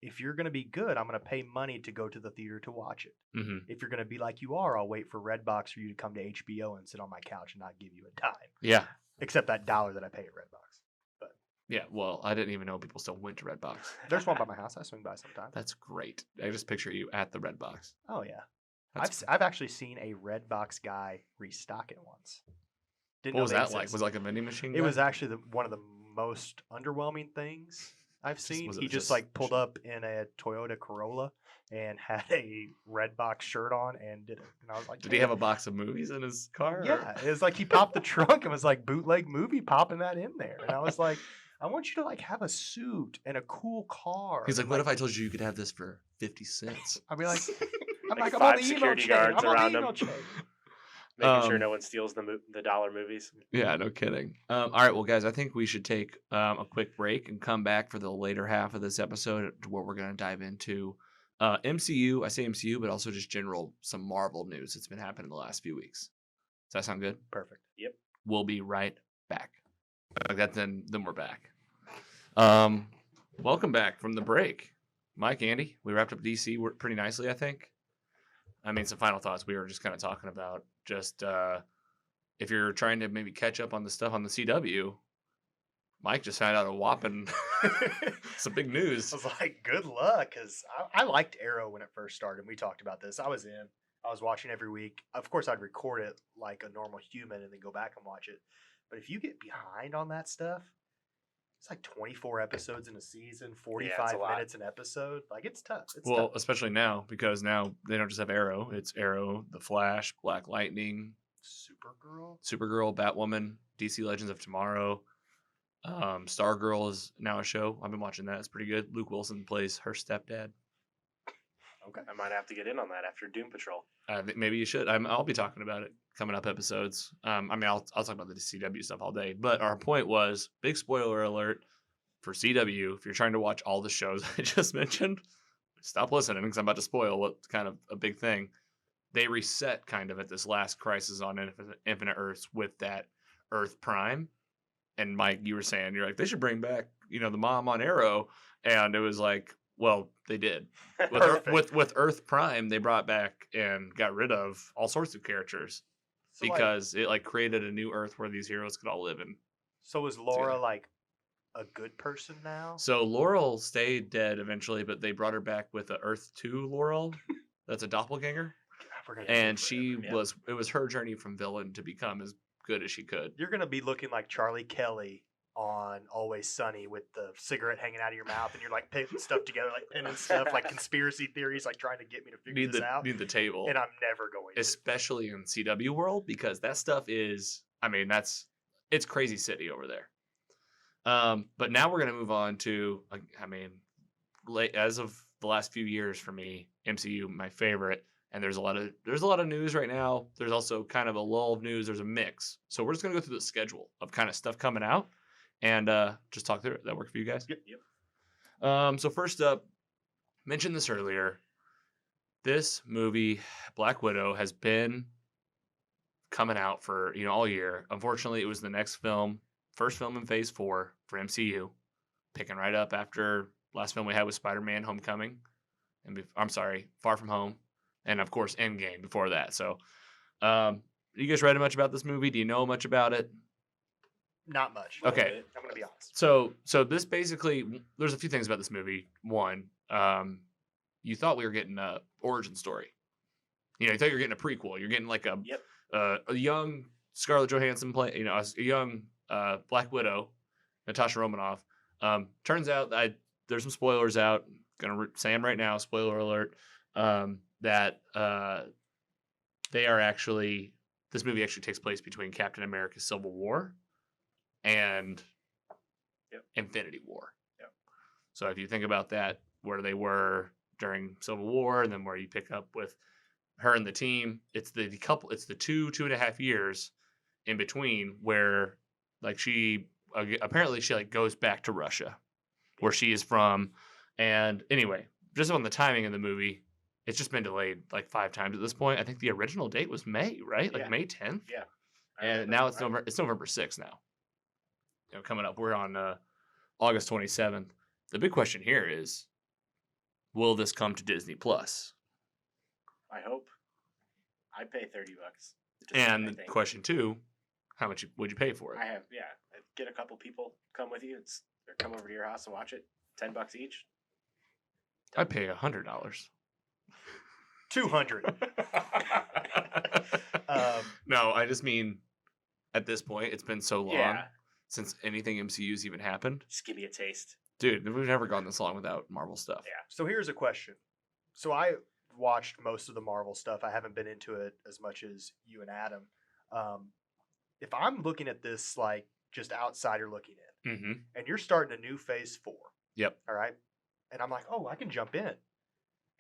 if you're going to be good, I'm going to pay money to go to the theater to watch it. Mm-hmm. If you're going to be like you are, I'll wait for Redbox for you to come to HBO and sit on my couch and not give you a dime. Yeah. Except that $1 that I pay at Redbox. Yeah, well, I didn't even know people still went to Redbox. There's one by my house. I swing by sometimes. That's great. I just picture you at the Redbox. Oh, yeah. That's- I've actually seen a Redbox guy restock it once. Didn't What know was they that like? exist. Was it like a vending machine? It guy? was actually one of the most underwhelming things I've seen. was it He just just- like pulled up in a Toyota Corolla and had a Redbox shirt on and did it. And I was like, Did he have a box of movies in his car? or- Yeah, it was like he popped the trunk and was like bootleg movie popping that in there. And I was like, I want you to like have a suit and a cool car. He's like, and, what if I told you you could have this for 50 cents? I'd be like, I'm Like like, I'm on 5 the email security chain. guards I'm on around the him. email chain. Making sure Um, no one steals the dollar movies. Yeah, no kidding. All right, well, guys, I think we should take a quick break and come back for the later half of this episode where we're going to dive into MCU. I say MCU, but also just some Marvel news that's been happening the last few weeks. Does that sound good? Perfect. We'll be right back. Like that, then we're back. Welcome back from the break. Mike, Andy, we wrapped up DC pretty nicely, I think. Some final thoughts we were just kind of talking about. Just if you're trying to maybe catch up on the stuff on the CW, Mike just found out a whopping some big news. I was like, good luck, because I liked Arrow when it first started. We talked about this. I was watching every week. Of course, I'd record it like a normal human and then go back and watch it. But if you get behind on that stuff, it's like 24 episodes in a season, 45 lot. minutes an episode. Like, it's tough. It's Well, tough. especially now, because now they don't just have Arrow. It's Arrow, The Flash, Black Lightning, Supergirl, Batwoman, DC Legends of Tomorrow. Stargirl is now a show. I've been watching that. It's pretty good. Luke Wilson plays her stepdad. Okay. I might have to get in on that after Doom Patrol. Maybe you should. I'll be talking about it coming up episodes. I'll talk about the CW stuff all day. But our point was, big spoiler alert for CW. If you're trying to watch all the shows I just mentioned, stop listening because I'm about to spoil what's kind of a big thing. They reset kind of at this last Crisis on Infinite Earths with that Earth Prime. And Mike, you were saying, you're like, they should bring back, the mom on Arrow. And it was like, well, they did. Perfect. With Earth Prime, they brought back and got rid of all sorts of characters. So, like, because it like created a new Earth where these heroes could all live in. so is Laura together. like a good person now? So Laurel stayed dead eventually, but they brought her back with a Earth 2 Laurel. That's a doppelganger. We're gonna And live she forever. Yep. it was her journey from villain to become as good as she could. You're gonna be looking like Charlie Kelly on Always Sunny with the cigarette hanging out of your mouth, and you're like putting stuff together, like pinning stuff, like conspiracy theories, like trying to get me to figure this out. Need the table. And I'm never going to. Especially in CW world, because that stuff is, I mean, it's crazy city over there. But now we're gonna move on to, I mean, as of the last few years for me, MCU my favorite, and there's a lot of news right now. There's also kind of a lull of news. There's a mix, so we're just gonna go through the schedule of kind of stuff coming out, and just talk through it. That work for you guys? Yep. So first up, mentioned this earlier. This movie, Black Widow, has been coming out for all year. Unfortunately, it was the first film in Phase 4 for MCU, picking right up after last film we had was Spider-Man: Homecoming, and I'm sorry, Far From Home, and of course Endgame before that. So, you guys read much about this movie? Do you know much about it? Not much. Okay. I'm gonna be honest. So this basically, there's a few things about this movie. One, you thought we were getting a origin story. You thought you were getting a prequel. You're getting like a young Scarlett Johansson play, a young Black Widow, Natasha Romanoff. Turns out there's some spoilers out. Gonna say them right now. Spoiler alert. That this movie actually takes place between Captain America's Civil War and Infinity War. Yep. So if you think about that, where they were during Civil War, and then where you pick up with her and the team, it's the 2.5 years in between where like she apparently she like goes back to Russia, where she is from. And anyway, just on the timing of the movie, it's just been delayed like 5 times at this point. I think the original date was May, right? Like Yeah. May 10th. Yeah. And now it's November 6th now. Coming up, we're on August 27th. The big question here is, will this come to Disney Plus? I hope. I'd pay $30. And question 2, how much would you pay for it? I'd get a couple people come with you. Or come over to your house and watch it. $10 each. I'd pay $100. 200. No, I just mean at this point, it's been so long Yeah. since anything MCU's even happened. Just give me a taste. Dude, we've never gone this long without Marvel stuff. Yeah. So here's a question. So I watched most of the Marvel stuff. I haven't been into it as much as you and Adam. If I'm looking at this like just outsider looking in, Mm-hmm. and you're starting a new Phase 4. Yep. All right. And I'm like, oh, I can jump in.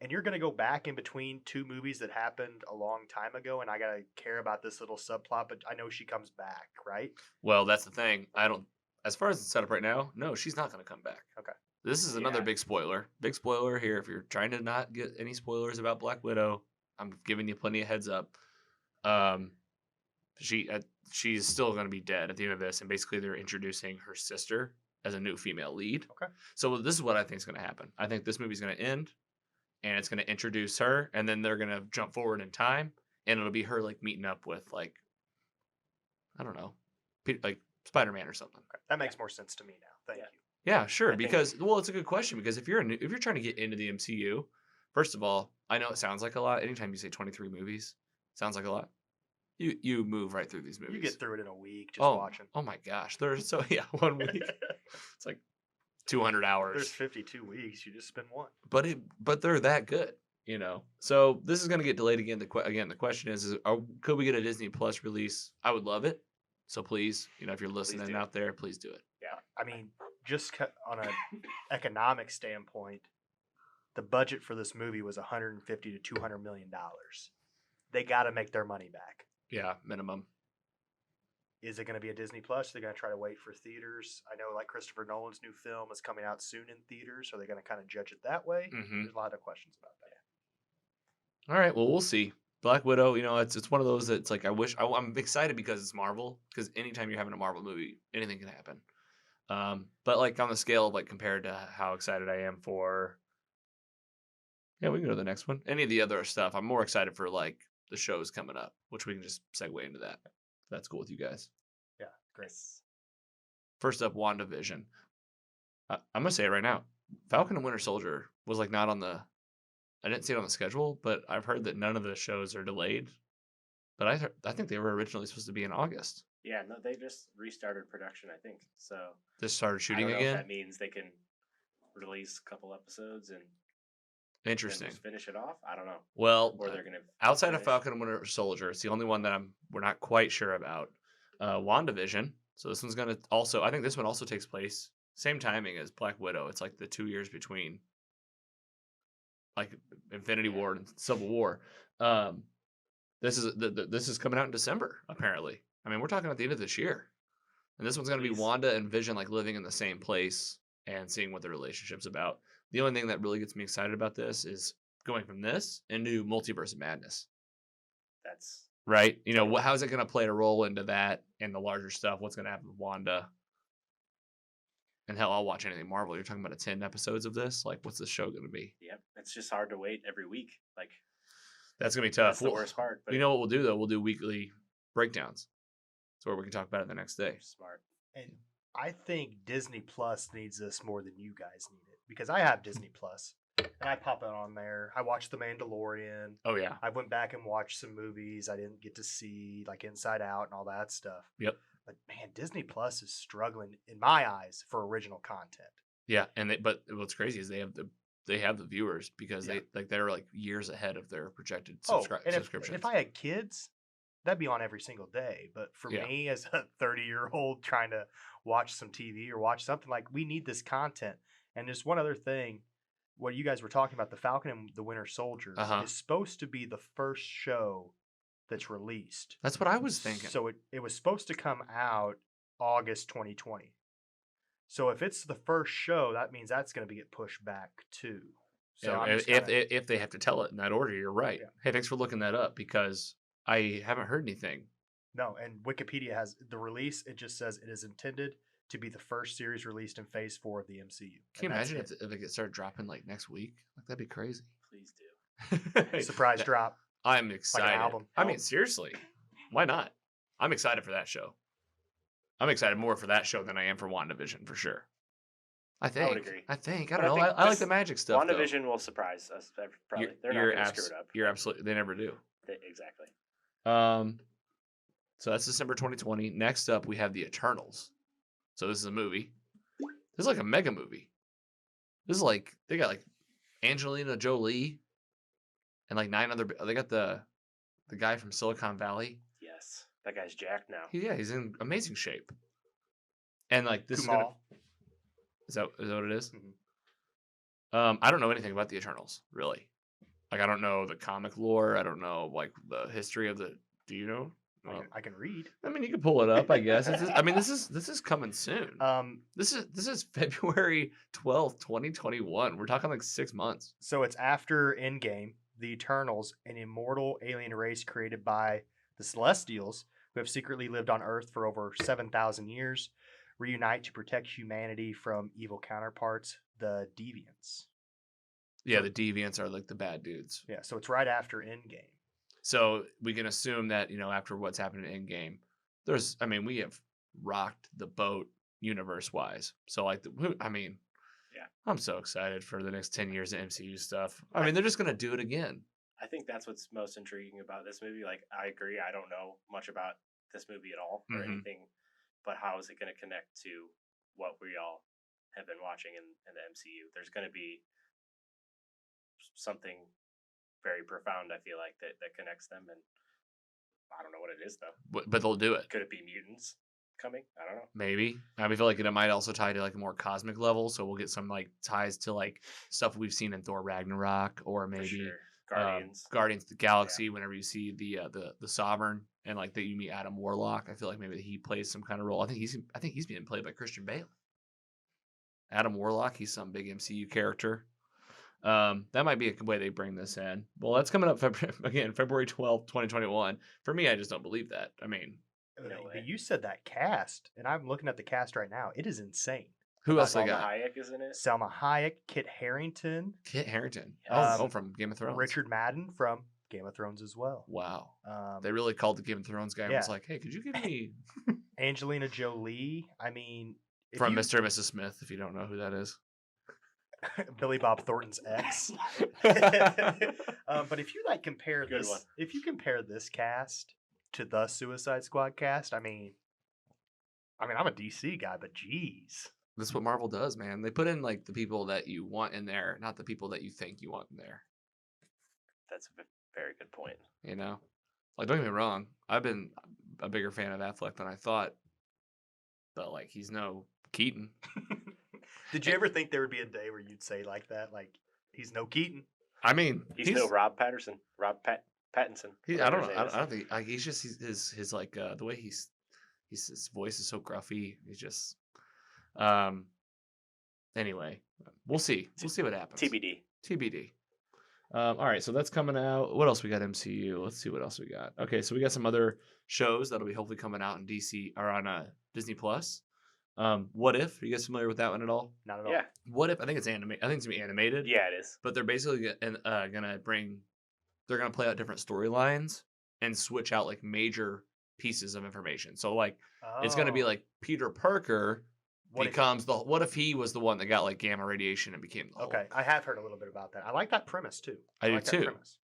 And you're going to go back in between 2 movies that happened a long time ago, and I got to care about this little subplot, but I know she comes back, right? Well, that's the thing. As far as it's set up right now, no, she's not going to come back. Okay. This is another Yeah. big spoiler. Big spoiler here. If you're trying to not get any spoilers about Black Widow, I'm giving you plenty of heads up. She's still going to be dead at the end of this, and basically they're introducing her sister as a new female lead. Okay. So this is what I think is going to happen. I think this movie's going to end, and it's going to introduce her, and then they're going to jump forward in time, and it'll be her like meeting up with like, I don't know, like Spider-Man or something. Okay. That makes more sense to me now. Thank Yeah. you. Yeah, sure. I think- Because well, it's a good question. Because if you're trying to get into the MCU, first of all, I know it sounds like a lot. Anytime you say 23 movies, sounds like a lot. You move right through these movies. You get through it in a week just oh, watching. Oh my gosh, there's 1 week. It's like 200 hours. There's 52 weeks. You just spend one. But they're that good, So this is going to get delayed again. The question is could we get a Disney Plus release? I would love it. So please, if you're listening do. out there, please do it. I mean, just on an economic standpoint, the budget for this movie was $150 to $200 million. They got to make their money back. Yeah, minimum. Is it going to be a Disney Plus? They're going to try to wait for theaters. I know, like Christopher Nolan's new film is coming out soon in theaters, so they're going to kind of judge it that way. Mm-hmm. There's a lot of questions about that. All right, well, we'll see. Black Widow, it's one of those that's like I'm excited because it's Marvel. Because anytime you're having a Marvel movie, anything can happen. But like on the scale of like compared to how excited I am for, we can go to the next one. Any of the other stuff, I'm more excited for like the shows coming up, which we can just segue into that. If that's cool with you guys. Yeah, great. First up, WandaVision. I'm gonna say it right now. Falcon and Winter Soldier was like not on the. I didn't see it on the schedule, but I've heard that none of the shows are delayed. But I think they were originally supposed to be in August. Yeah, no, they just restarted production, I think. So Just started I shooting don't know again. if that means they can release a couple episodes and then Interesting. just finish it off. I don't know. Well, Or they're gonna outside of finish. Falcon and Winter Soldier, it's the only one that we're not quite sure about. WandaVision. So this one's gonna also. I think this one also takes place same timing as Black Widow. It's like the 2 years between, like Infinity War and Civil War. This is coming out in December. Apparently, I mean we're talking at the end of this year, and this one's gonna be Please. Wanda and Vision like living in the same place and seeing what their relationship's about. The only thing that really gets me excited about this is going from this into Multiverse of Madness. That's Right? You know, how's it going to play a role into that and the larger stuff? What's going to happen with Wanda? And hell, I'll watch anything Marvel. You're talking about 10 episodes of this? Like, what's the show going to be? yep. It's just hard to wait every week. Like That's going to be tough. that's the worst part. But You know what we'll do, though? We'll do weekly breakdowns. So where we can talk about it the next day. smart. And I think Disney Plus needs this more than you guys need it because I have Disney Plus and I pop it on there. I watched The Mandalorian. Oh, yeah. I went back and watched some movies I didn't get to see, like Inside Out and all that stuff. Yep. But man, Disney Plus is struggling in my eyes for original content. Yeah. But what's crazy is they have the viewers because Yeah. they're like years ahead of their projected And subscriptions. if I had kids, that'd be on every single day. But for Yeah. me, as a 30-year-old trying to watch some TV or watch something, like we need this content. And just one other thing, what you guys were talking about, the Falcon and the Winter Soldier is supposed to be the first show that's released. That's what I was thinking. So it was supposed to come out August 2020. So if it's the first show, that means that's going to get pushed back too. So Yeah, I'm just if they have to tell it in that order, you're right. Yeah. Hey, thanks for looking that up because I haven't heard anything. No, and Wikipedia has the release. It just says it is intended to be the first series released in Phase 4 of the MCU. Can you imagine if it started dropping like next week? Like that'd be crazy. Please do. Surprise drop. I'm excited. album. I mean, seriously, why not? I'm excited for that show. I'm excited more for that show than I am for WandaVision for sure. I think. would agree. I think. But I don't know. think I like this the magic stuff. WandaVision will surprise us. Probably. They're not going to screw it up. You're absolutely. They never do. Exactly. So that's December 2020. Next up, we have the Eternals. So this is a movie. This is like a mega movie. This is like they got like Angelina Jolie and like 9 other. They got the guy from Silicon Valley. Yes. That guy's jacked now. He's in amazing shape. And like this Kumal. is that what it is? Mhm. I don't know anything about the Eternals really. Like I don't know the comic lore. I don't know like the history of the. Do you know? I can read. I mean, you can pull it up, I guess. This is coming soon. This is February 12th, 2021. We're talking like 6 months. So it's after Endgame, the Eternals, an immortal alien race created by the Celestials, who have secretly lived on Earth for over 7,000 years, reunite to protect humanity from evil counterparts, the Deviants. Yeah, the Deviants are like the bad dudes. Yeah, so it's right after Endgame. So we can assume that, after what's happened in Endgame, we have rocked the boat universe-wise. So like, Yeah. I'm so excited for the next 10 years of MCU stuff. I mean, they're just going to do it again. I think that's what's most intriguing about this movie. Like, I agree. I don't know much about this movie at all or anything, but how is it going to connect to what we all have been watching in the MCU? There's going to be something very profound, I feel like, that connects them, and I don't know what it is though. But they'll do it. Could it be mutants coming? I don't know. Maybe. I feel like it might also tie to like a more cosmic level, so we'll get some like ties to like stuff we've seen in Thor Ragnarok, or maybe For sure. Guardians of the Galaxy. Whenever you see the Sovereign and like that you meet Adam Warlock, I feel like maybe he plays some kind of role. I think he's being played by Christian Bale. Adam Warlock, he's some big MCU character. That might be a way they bring this in. Well, that's coming up February 12th, 2021. For me, I just don't believe that. I mean, But you said that cast, and I'm looking at the cast right now. It is insane. who else they Salma got? Hayek is in it. Selma Hayek, Kit Harington, Kit Harington. Yes. From Game of Thrones. Richard Madden from Game of Thrones as well. Wow. They really called the Game of Thrones guy and was yeah. like, hey, could you give me Angelina Jolie. I mean, if from you- Mr. and Mrs. Smith, if you don't know who that is. Billy Bob Thornton's ex. But if you like compare Good this, one. if you compare this cast to the Suicide Squad cast, I mean, I'm a DC guy, but geez, That's what Marvel does, man. They put in like the people that you want in there, not the people that you think you want in there. That's a very good point. You know, like don't get me wrong, I've been a bigger fan of Affleck than I thought, but like he's no Keaton. did you ever think there would be a day where you'd say like that, like he's no Keaton? I mean, He's no Rob Pattinson. Pattinson. I don't whatever know. his I name don't think like, he's just his like the way he's his voice is so gruffy. He's just anyway, we'll see. We'll see what happens. is. TBD. All right, so that's coming out. What else we got? MCU. Let's see what else we got. Okay, so we got some other shows that'll be hopefully coming out in DC or on Disney Plus. What If? Are you guys familiar with that one at all? Not at all. Yeah. What If? I think it's animated. I think it's gonna be animated. Yeah, it is. But they're basically gonna bring. They're gonna play out different storylines and switch out like major pieces of information. So like it's gonna be Oh. like Peter Parker What if- becomes the. What if he was the one that got like gamma radiation and became the Hulk? Okay, I have heard a little bit about that. I like that premise too. I do like that too. premise.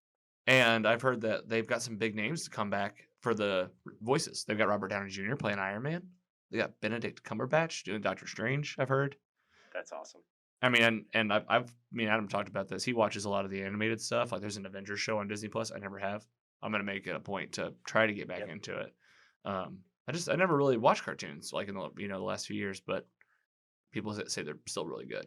And I've heard that they've got some big names to come back for the voices. They've got Robert Downey Jr. playing Iron Man. They got Benedict Cumberbatch doing Doctor Strange. I've heard. That's awesome. I mean, and I've me and Adam talked about this. He watches a lot of the animated stuff. Like there's an Avengers show on Disney Plus. I never have. I'm gonna make it a point to try to get back Yep. into it. I never really watched cartoons like in the the last few years, but people say they're still really good.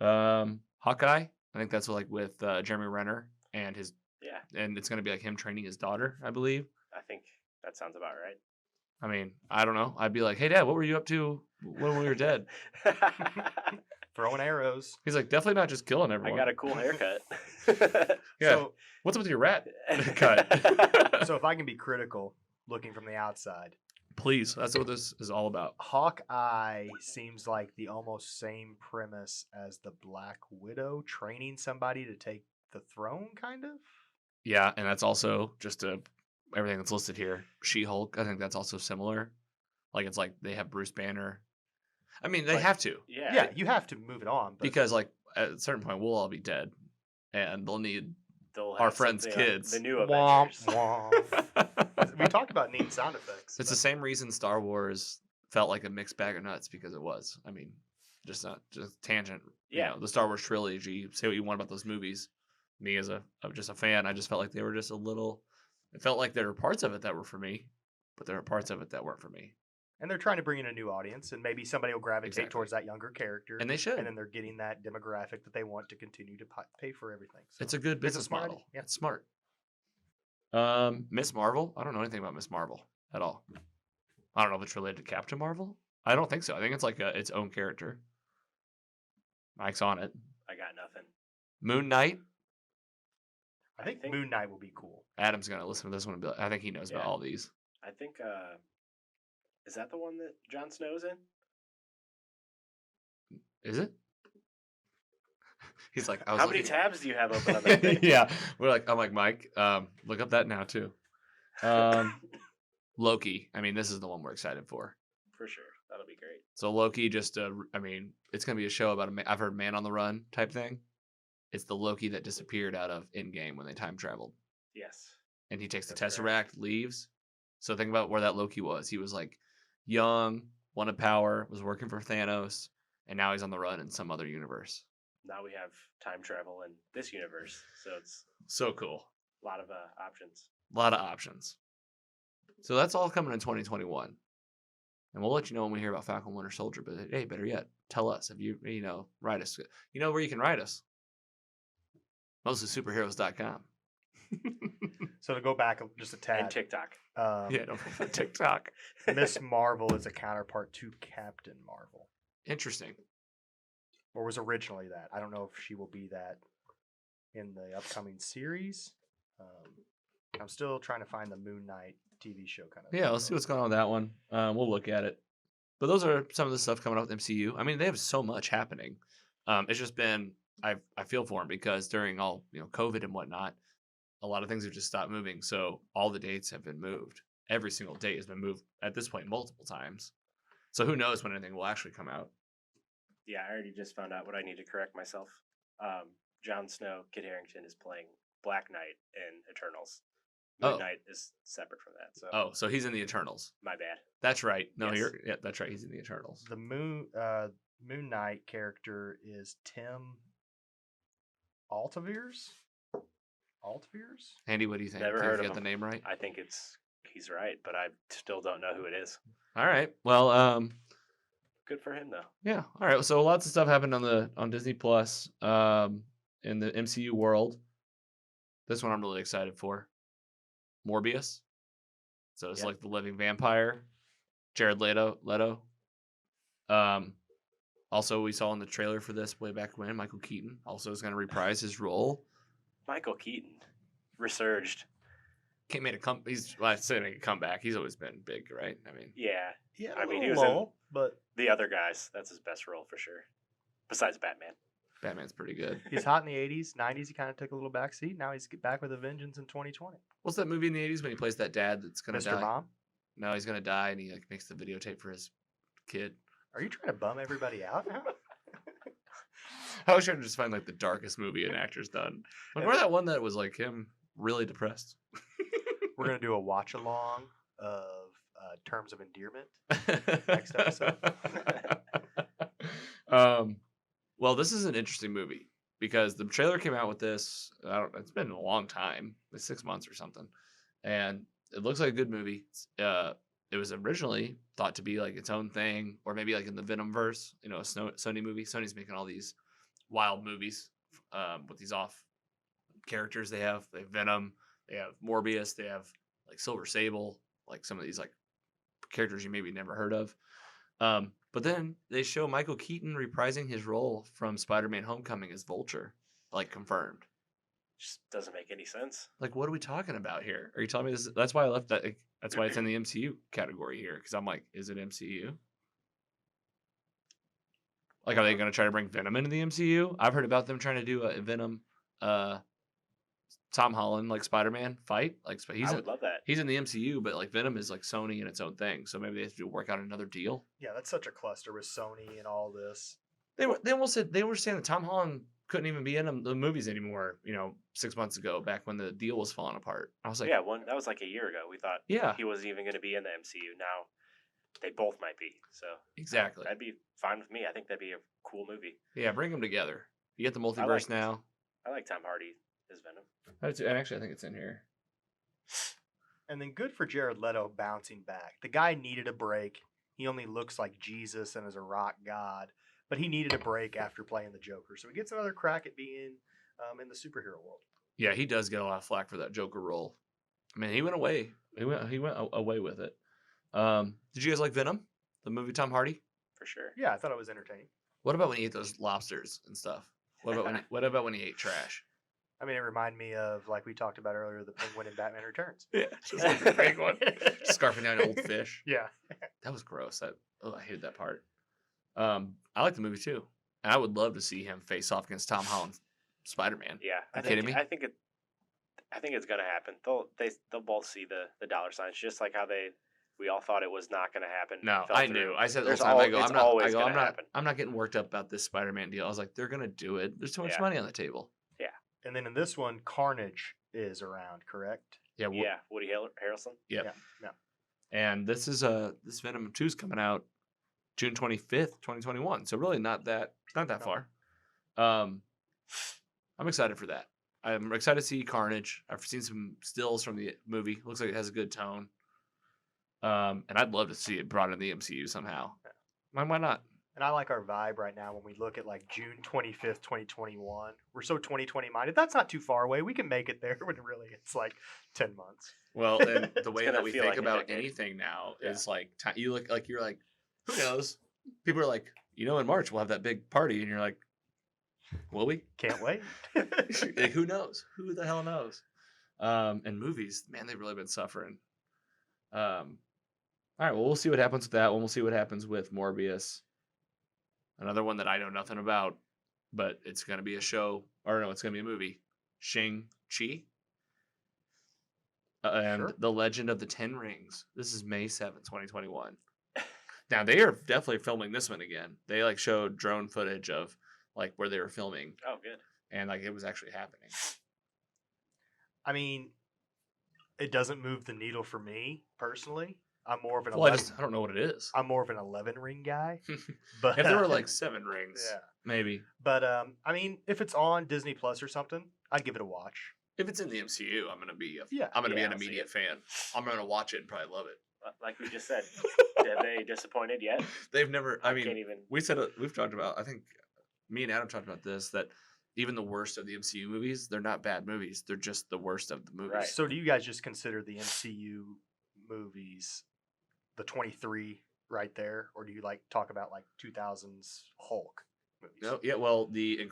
Hawkeye. I think that's like with Jeremy Renner and his Yeah, and it's gonna be like him training his daughter, I believe. I think that sounds about right. I mean, I don't know. I'd be like, hey, Dad, what were you up to when we were dead? Throwing arrows. He's like, definitely not just killing I everyone. got a cool haircut. Yeah. So, What's up with your rat cut? so if I can be critical, looking from the outside, Please. That's what this is all about. Hawkeye seems like the almost same premise as the Black Widow, training somebody to take the throne, kind of. Yeah, and that's also just everything that's listed here. She-Hulk, I think that's also similar. Like it's like they have Bruce Banner. I mean, they Like, have to Yeah. Yeah, you have to move it on. But because like at a certain point we'll all be dead, and they'll need They'll our have friends' something on kids. The new Womp, Avengers. womp. We talked about needing sound effects. It's the but- same reason Star Wars felt like a mixed bag of nuts because it was. I mean, just tangent. Yeah. The Star Wars trilogy. Say what you want about those movies. Me as just a fan, I just felt like they were just a little. It felt like there were parts of it that were for me, but there were parts of it that weren't for me. And they're trying to bring in a new audience, and maybe somebody will gravitate Exactly. towards that younger character. And they should. And then they're getting that demographic that they want to continue to pay for everything. So It's a good it's a business smart model. idea, yeah. It's smart. Miss Marvel. I don't know anything about Miss Marvel at all. I don't know if it's related to Captain Marvel. I don't think so. I think it's like its own character. Mike's on it. I got nothing. Moon Knight. I think Moon Knight will be cool. Adam's gonna listen to this one and be like, I think he knows about Yeah. all these. I think is that the one that Jon Snow's in? Is it? He's like, I was How many looking- tabs do you have open on that thing? Yeah, I'm like Mike. Look up that now too. Loki. I mean, this is the one we're excited for. For sure. That'll be great. So Loki, I mean, it's gonna be a show about I've heard Man on the Run type thing. It's the Loki that disappeared out of Endgame when they time traveled, Yes. and he takes the That's Tesseract, leaves. So think about where that Loki was. He was like young, wanted power, was working for Thanos, and now he's on the run in some other universe. Now we have time travel in this universe, so it's So cool. a lot of options. A lot of options. So that's all coming in 2021. And we'll let you know when we hear about Falcon Winter Soldier. But hey, better yet, tell us if you write us. You know where you can write us? Mostlysuperheroes.com. So to go back just a tad, And TikTok. Yeah, don't forget TikTok. Miss Marvel is a counterpart to Captain Marvel, Interesting. or was originally that. I don't know if she will be that in the upcoming series. I'm still trying to find the Moon Knight TV show kind of. Yeah, let's see what's going on with that one. We'll look at it. But those are some of the stuff coming up with MCU. I mean, they have so much happening. It's just been I feel for him because during all COVID and whatnot, a lot of things have just stopped moving. So all the dates have been moved. Every single date has been moved at this point multiple times. So who knows when anything will actually come out? Yeah, I already just found out what I need to correct myself. Jon Snow, Kit Harington is playing Black Knight in Eternals. Moon Knight is separate from that. So so he's in the Eternals. my bad. That's right. No, Yes. that's right. He's in the Eternals. The Moon Knight character is Tim Altaviers. Altaviers? Andy, what do you think? Never Think heard you of got him. the name right? I think he's right, but I still don't know who it is. All right. Well, Good for him though. yeah. All right. So lots of stuff happened on Disney Plus, in the MCU world. This one I'm really excited for. Morbius. So it's Yeah. like the living vampire. Jared Leto. Also we saw in the trailer for this way back when Michael Keaton also is going to reprise his role. Michael Keaton resurged. Made I say make a comeback. He's always been big, right? I mean, Yeah, Yeah, I mean, a he was little in- low, but the other guys. That's his best role for sure. Besides Batman. Batman's pretty good. he's hot in the 80s. 90s, he kind of took a little back seat. Now he's back with a vengeance in 2020. What's that movie in the 80s when he plays that dad that's going to Mr. die? Mom, No, he's going to die and he like makes the videotape for his kid. are you trying to bum everybody out now? I was trying to just find like the darkest movie an actor's done. Remember that one that was like him really depressed? We're going to do a watch along of Terms of Endearment next episode. Well, this is an interesting movie because the trailer came out with this. It's been a long time, like 6 months or something, and it looks like a good movie. It was originally thought to be like its own thing, or maybe like in the Venom verse, a Sony movie. Sony's making all these wild movies with these off characters. They have Venom, they have Morbius, they have like Silver Sable, like some of these like characters you maybe never heard of. But then they show Michael Keaton reprising his role from Spider-Man: Homecoming as Vulture, like confirmed. Just doesn't make any sense. Like, what are we talking about here? Are you telling me this? That's why I left that. That's why it's in the MCU category here, because I'm like, is it MCU? Like, are they going to try to bring Venom into the MCU? I've heard about them trying to do a Venom, Tom Holland like Spider-Man fight. Like, I would love that. he's in the MCU, but like Venom is like Sony and its own thing. So maybe they have to work out another deal. Yeah, that's such a cluster with Sony and all this. They were saying that Tom Holland couldn't even be in the movies anymore. 6 months ago, back when the deal was falling apart. I was like, that was like a year ago. We thought he wasn't even going to be in the MCU. Now they both might be. So exactly. that'd be fine with me. I think that'd be a cool movie. Yeah, bring them together. You get the multiverse now. I like Tom Hardy as Venom. And actually, I think it's in here. And then good for Jared Leto bouncing back. The guy needed a break. He only looks like Jesus and is a rock god, but he needed a break after playing the Joker. So he gets another crack at being in the superhero world. Yeah, he does get a lot of flack for that Joker role. I mean, he went away. He went away with it. Did you guys like Venom, the movie Tom Hardy? For sure. Yeah, I thought it was entertaining. What about when he ate those lobsters and stuff? What about when he ate trash? I mean, it reminded me of, like we talked about earlier, the Penguin in Batman Returns. Yeah, just like the big one, scarfing down an old fish. Yeah, that was gross. I hated that part. I like the movie too, and I would love to see him face off against Tom Holland's Spider-Man. Yeah, Are you kidding me? I think it's gonna happen. They'll both see the dollar signs, just like how we all thought it was not gonna happen. No, Fell I through. knew. I said the There's whole time. I'm I'm not getting worked up about this Spider-Man deal. I was like, they're gonna do it. There's too much Yeah. money on the table. and then in this one, Carnage is around, correct? Yeah. Yeah, Woody Harrelson. Yep. Yeah. And this is this Venom 2 is coming out June 25th, 2021. So really not that far. I'm excited for that. I'm excited to see Carnage. I've seen some stills from the movie. Looks like it has a good tone. And I'd love to see it brought in the MCU somehow. Why not? And I like our vibe right now when we look at like June 25th, 2021. We're so 2020 minded. That's not too far away. We can make it there when really it's like 10 months. Well, and the way gonna that we feel think like a about decade. anything now Yeah. is like you look like you're like, who knows? People are like, in March we'll have that big party, and you're like, will we? Can't wait. Like, who knows? Who the hell knows? And movies, man, they've really been suffering. All right, well, we'll see what happens with that one. We'll see what happens with Morbius. Another one that I know nothing about. but it's going to be a show, or no, it's going to be a movie. Shang-Chi and Sure. The Legend of the Ten Rings. This is May 7th, 2021. Now, they are definitely filming this one again. They like showed drone footage of like where they were filming, Oh, good. and like it was actually happening. I mean, it doesn't move the needle for me personally. I'm more of an Well, I 11. don't know what it is. I'm more of an 11 ring guy. But If there were like 7 rings, yeah. maybe. But I mean, if it's on Disney Plus or something, I'd give it a watch. If it's in the MCU, I'm gonna be Yeah. I'm gonna be an I'll see immediate it. fan. I'm gonna watch it and probably love it. Like we just said, have they disappointed yet? They've never. I mean, can't even. we've talked about. I think me and Adam talked about this, that even the worst of the MCU movies, they're not bad movies. They're just the worst of the movies. Right. So do you guys just consider the MCU movies the 23 right there, or do you like talk about like 2000s Hulk movies? No, yeah. Well, the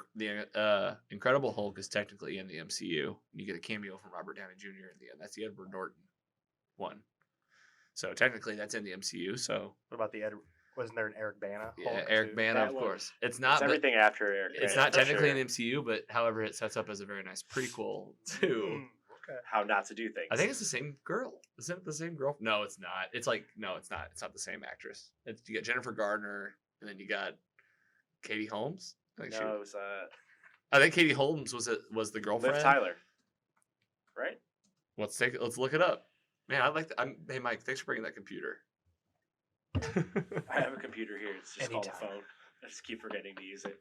Incredible Hulk is technically in the MCU. You get a cameo from Robert Downey Jr. in the end. That's the Edward Norton one. So technically, that's in the MCU. So What about wasn't there an Eric Bana? yeah, Hulk Eric too? Bana, That of one- course. It's not. It's but everything after Eric. it's Bana, not for technically sure. an MCU, but however, it sets up as a very nice prequel too. Okay. How not to do things. I think it's the same girl. Isn't it the same girl? No, it's not. It's like no, it's not. It's not the same actress. You got Jennifer Gardner, and then you got Katie Holmes. I think, No, it was I think Katie Holmes was the girlfriend. Liv Tyler, right? Let's look it up. Man, I like. Hey, Mike, thanks for bringing that computer. I have a computer here. It's just called a Anytime. phone. I just keep forgetting to use it.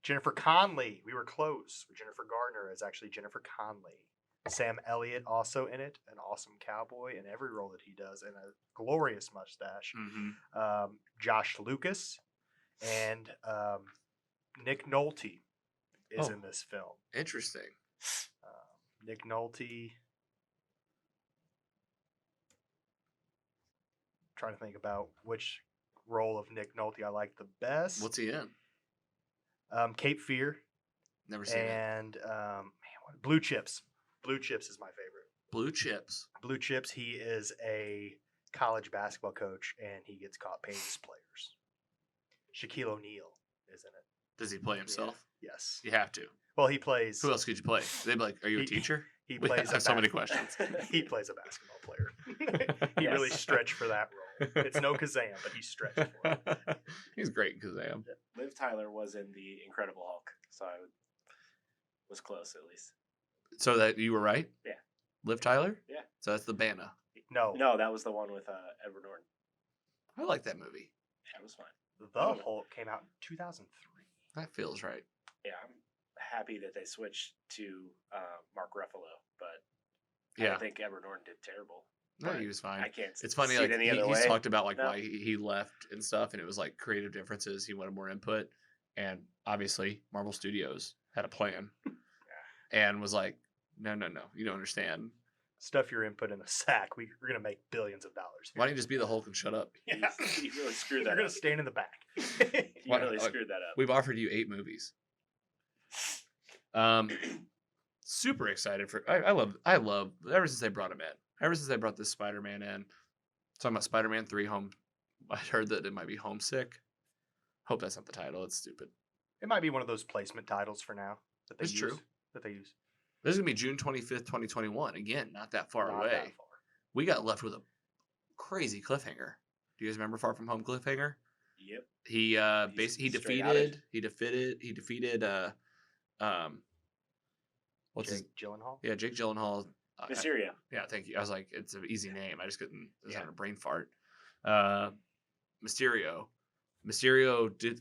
Jennifer Connelly. We were close. Jennifer Gardner is actually Jennifer Connelly. Sam Elliott also in it, an awesome cowboy in every role that he does, and a glorious mustache. Mm-hmm. Josh Lucas and Nick Nolte is Oh. in this film. Interesting. Nick Nolte. Trying to think about which role of Nick Nolte I like the best. What's he in? Cape Fear Never seen it. and Blue Chips. Blue Chips is my favorite. Blue Chips. Blue Chips. He is a college basketball coach, and he gets caught paying his players. Shaquille O'Neal is in it. Does he play himself? Yes. You have to. Well, he plays. Who else could you play? They'd be like, "Are you a He- teacher?" He We plays. have so many questions. He plays a basketball player. He Yes. really stretched for that role. It's no Kazam, but he stretched for it. He's great because I am. Liv Tyler was in the Incredible Hulk, so I was close at least. So that you were right. Yeah. Liv Tyler. Yeah. So that's the Bana. No, No, that was the one with Edward Norton. I like that movie. That was fine. The Hulk came out in 2003. That feels right. Yeah, I'm happy that they switched to Mark Ruffalo, but I Yeah. don't think Edward Norton did terrible. No, But he was fine. I can't. It's funny, see like it any he's other way. talked about like No. why he left and stuff, and it was like creative differences. He wanted more input, and obviously Marvel Studios had a plan, and was like, no, you don't understand. Stuff your input in a sack. We're going to make billions of dollars. Why don't you just be the Hulk and shut up? Yeah. You really screwed You're that going up. to stand in the back. You Why- really like, screwed that up. We've offered you 8 movies. Super excited for. I love. Ever since they brought him in. Ever since they brought this Spider-Man in. Talking about Spider-Man 3 Home. I heard that it might be Homesick. Hope that's not the title. It's stupid. It might be one of those placement titles for now that they It's use. true. That they use. This is gonna be June 25th, 2021. Again, not that far Not away. that far. We got left with a crazy cliffhanger. Do you guys remember Far From Home cliffhanger? Yep. He He's he straight defeated what's his Jake Gyllenhaal. Jake Gyllenhaal. Mysterio. Yeah, thank you. I was like, it's an easy name. I just couldn't. I was Yeah. having a brain fart. Mysterio.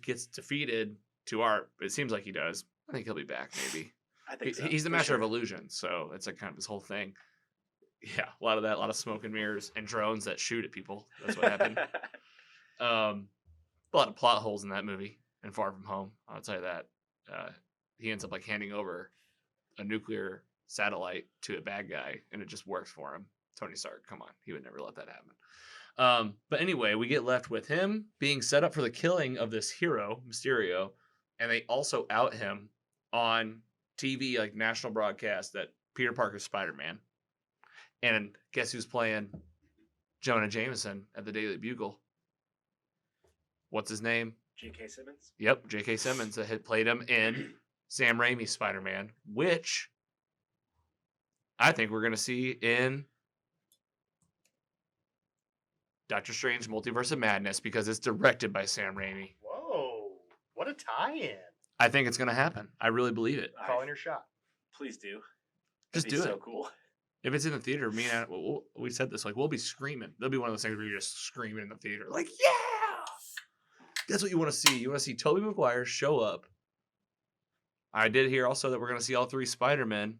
Gets defeated to our. It seems like he does. I think he'll be back. Maybe I think so, he's the for master sure. of illusion, so it's like kind of his whole thing. Yeah, a lot of that, a lot of smoke and mirrors and drones that shoot at people. That's what happened. A lot of plot holes in that movie and Far From Home. I'll tell you that. He ends up like handing over a nuclear satellite to a bad guy, and it just works for him. Tony Stark, come on, he would never let that happen. But anyway, we get left with him being set up for the killing of this hero, Mysterio, and they also out him on TV, like national broadcast, that Peter Parker's Spider-Man. And guess who's playing Jonah Jameson at the Daily Bugle? What's his name? J.K. Simmons. Yep, J.K. Simmons that had played him in Sam Raimi's Spider-Man, which I think we're going to see in Doctor Strange Multiverse of Madness because it's directed by Sam Raimi. Whoa, what a tie-in! I think it's going to happen. I really believe it. Calling your shot. Please do. Just That'd be do so it. cool. If it's in the theater, me and we said this, like, we'll be screaming. There'll be one of those things where you're just screaming in the theater. Like, yeah! That's what you want to see. You want to see Tobey Maguire show up. I did hear also that we're going to see all 3 Spider-Men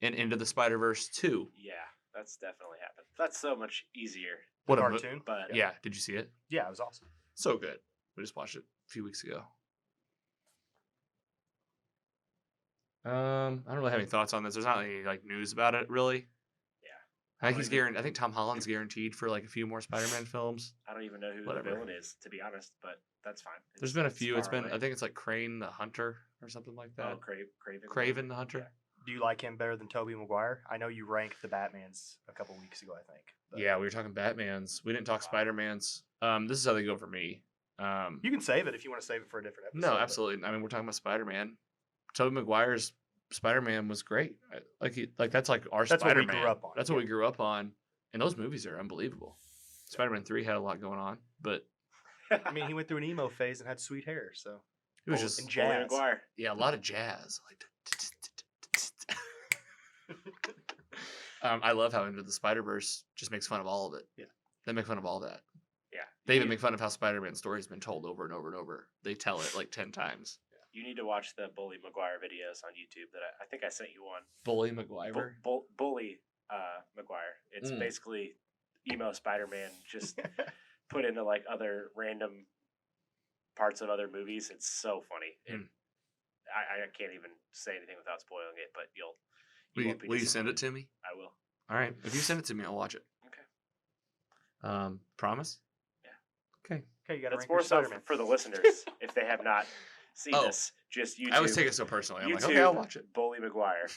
in Into the Spider-Verse 2. Yeah, that's definitely happened. That's so much easier. What a Cartoon? But Yeah, did you see it? Yeah, it was awesome. So good. We just watched it a few weeks ago. I don't really have any thoughts on this. There's not any like news about it really. Yeah. I think he's guaranteed. I think Tom Holland's guaranteed for like a few more Spider-Man films. I don't even know who Whatever. the villain is, to be honest, but that's fine. There's been a few. It's far been away. I think it's like Crane the Hunter or something like that. Oh, Craven. Craven the Hunter. Do you like him better than Tobey Maguire? I know you ranked the Batmans a couple weeks ago, I think. but- Yeah, we were talking Batmans. We didn't talk Wow. Spider-Mans. This is how they go for me. You can save it if you want to save it for a different episode. No, but- absolutely. I mean, we're talking about Spider-Man. Tobey Maguire's Spider-Man was great. That's like our That's what we Spider-Man. grew up on, That's what yeah. we grew up on, and those movies are unbelievable. Spider-Man 3 had a lot going on, but I mean, he went through an emo phase and had sweet hair, so. it was Oh, just and Tobey jazz. Maguire. yeah, a lot of jazz. Like, I love how Into the Spider-Verse just makes fun of all of it. Yeah. They make fun of all that. Yeah. They even make fun of how Spider-Man story's been told over and over and over. They tell it like 10 times. You need to watch the Bully Maguire videos on YouTube that I think I sent you one. Bully Maguire. Bully Maguire. It's Mm. basically emo Spider-Man just put into like other random parts of other movies. It's so funny. Mm. I can't even say anything without spoiling it, but you won't be Will you send it disappointed. to me? I will. All right. If you send it to me, I'll watch it. Okay. Promise? Yeah. Okay. Okay, you got to That's rank your more so Spider-Man. for the listeners if they have not seen Oh. this. Just YouTube. I always take it so personally. I'm like, YouTube, okay, I'll watch it. Bully Maguire.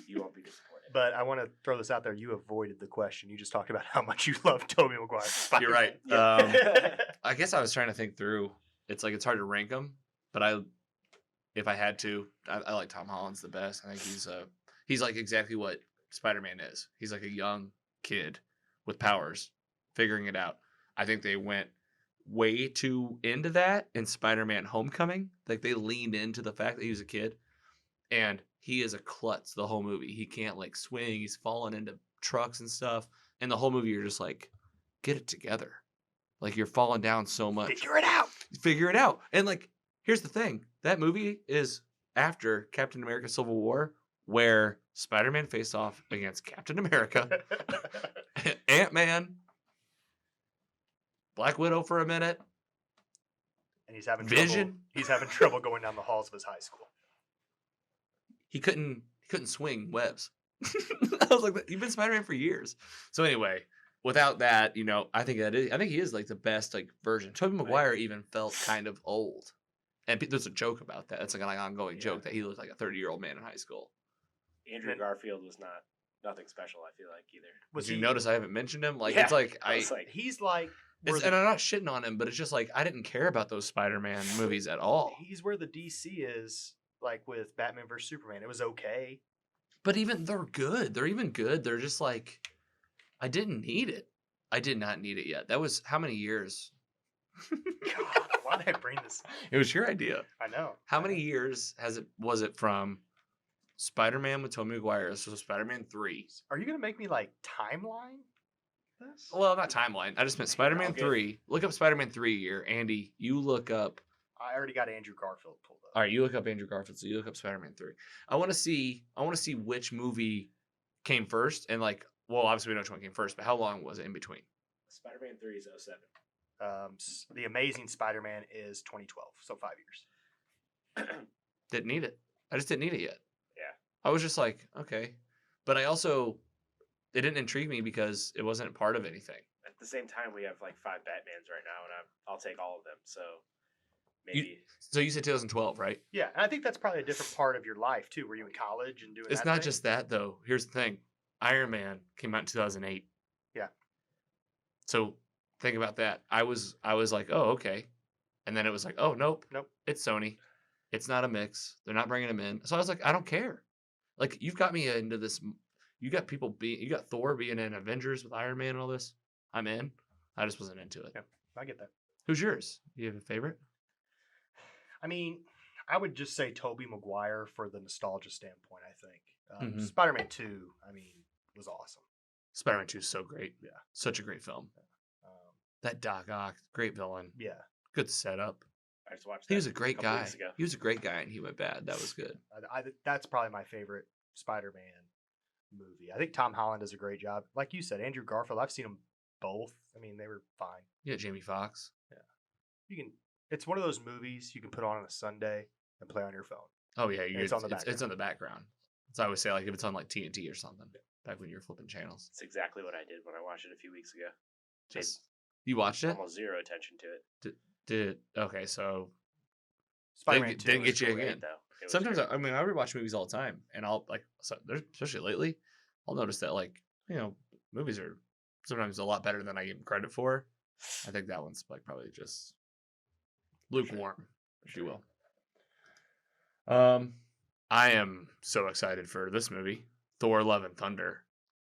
You won't be disappointed. But I want to throw this out there. You avoided the question. You just talked about how much you love Tobey Maguire. You're right. Yeah. I guess I was trying to think through. It's like it's hard to rank them, but if I had to, I like Tom Holland's the best. I think he's like exactly what Spider-Man is. He's like a young kid with powers, figuring it out. I think they went way too into that in Spider-Man Homecoming. Like they leaned into the fact that he was a kid, and he is a klutz the whole movie. He can't like swing. He's falling into trucks and stuff. And the whole movie, you're just like, get it together. Like you're falling down so much. Figure it out. Figure it out. And like, here's the thing. That movie is after Captain America Civil War, where Spider-Man faced off against Captain America, Ant-Man, Black Widow for a minute. And he's having Vision. trouble. He's having trouble going down the halls of his high school. He couldn't swing webs. I was like, you've been Spider-Man for years. So anyway, without that, I think he is like the best like version. Tobey Maguire even felt kind of old. And there's a joke about that. It's like an ongoing Yeah. joke that he looked like a 30-year-old man in high school. Andrew Garfield was nothing special, I feel like, either. Did you notice I haven't mentioned him? Like Yeah, it's like I was like, He's like, and I'm not shitting on him, but it's just like I didn't care about those Spider-Man movies at all. he's where the DC is, like with Batman vs Superman. It was okay. But even they're good. They're even good. They're just like I didn't need it. I did not need it yet. That was how many years? God, why did I bring this? It was your idea. I know. How many years was it from Spider-Man with Tobey Maguire? So Spider-Man 3. Are you gonna make me like timeline this? Well, not timeline. I just meant Spider-Man Okay. 3. Look up Spider-Man 3 year. Andy, you look up. I already got Andrew Garfield pulled up. All right, you look up Andrew Garfield. So you look up Spider-Man 3. I want to see which movie came first, and like, well, obviously we know which one came first, but how long was it in between? Spider-Man 3 is 07. The Amazing Spider-Man is 2012, so 5 years. Didn't need it. I just didn't need it yet. Yeah. I was just like, okay, but I also it didn't intrigue me because it wasn't part of anything. At the same time, we have like 5 Batmans right now, and I'll take all of them. So maybe So you said 2012, right? Yeah, and I think that's probably a different part of your life too. Were you in college and doing? It's that not thing? just that though. Here's the thing: Iron Man came out in 2008. Yeah. So think about that. I was like, oh, okay. And then it was like, oh, nope, Nope. it's Sony. It's not a mix. They're not bringing him in. So I was like, I don't care. Like, you've got me into this. You got you got Thor being in Avengers with Iron Man and all this. I'm in. I just wasn't into it. Yeah, I get that. Who's yours? You have a favorite? I mean, I would just say Tobey Maguire for the nostalgia standpoint, I think. Mhm. Spider-Man 2, I mean, was awesome. Spider-Man 2 is so great. Yeah. Such a great film. Um, That Doc Ock, great villain. yeah. Good setup. I just watched that He was a great couple guy. weeks ago. He was a great guy and he went bad. That was good. That's probably my favorite Spider-Man movie. I think Tom Holland does a great job. Like you said, Andrew Garfield, I've seen them both. I mean, they were fine. Yeah, Jamie Foxx. It's one of those movies you can put on a Sunday and play on your phone. Oh yeah, It's on the background. It's on the background. So I always say, like, if it's on like TNT or something, back when you were flipping channels. It's exactly what I did when I watched it a few weeks ago. Just you watched it? Almost zero attention to it. Did okay? So Spider-Man 2 didn't was get you great. again. Though. It was Sometimes great. I mean I rewatch movies all the time, and I'll like there's especially lately, I'll notice that like movies are sometimes a lot better than I give them credit for. I think that one's like probably just lukewarm, if you will. I am so excited for this movie, Thor: Love and Thunder.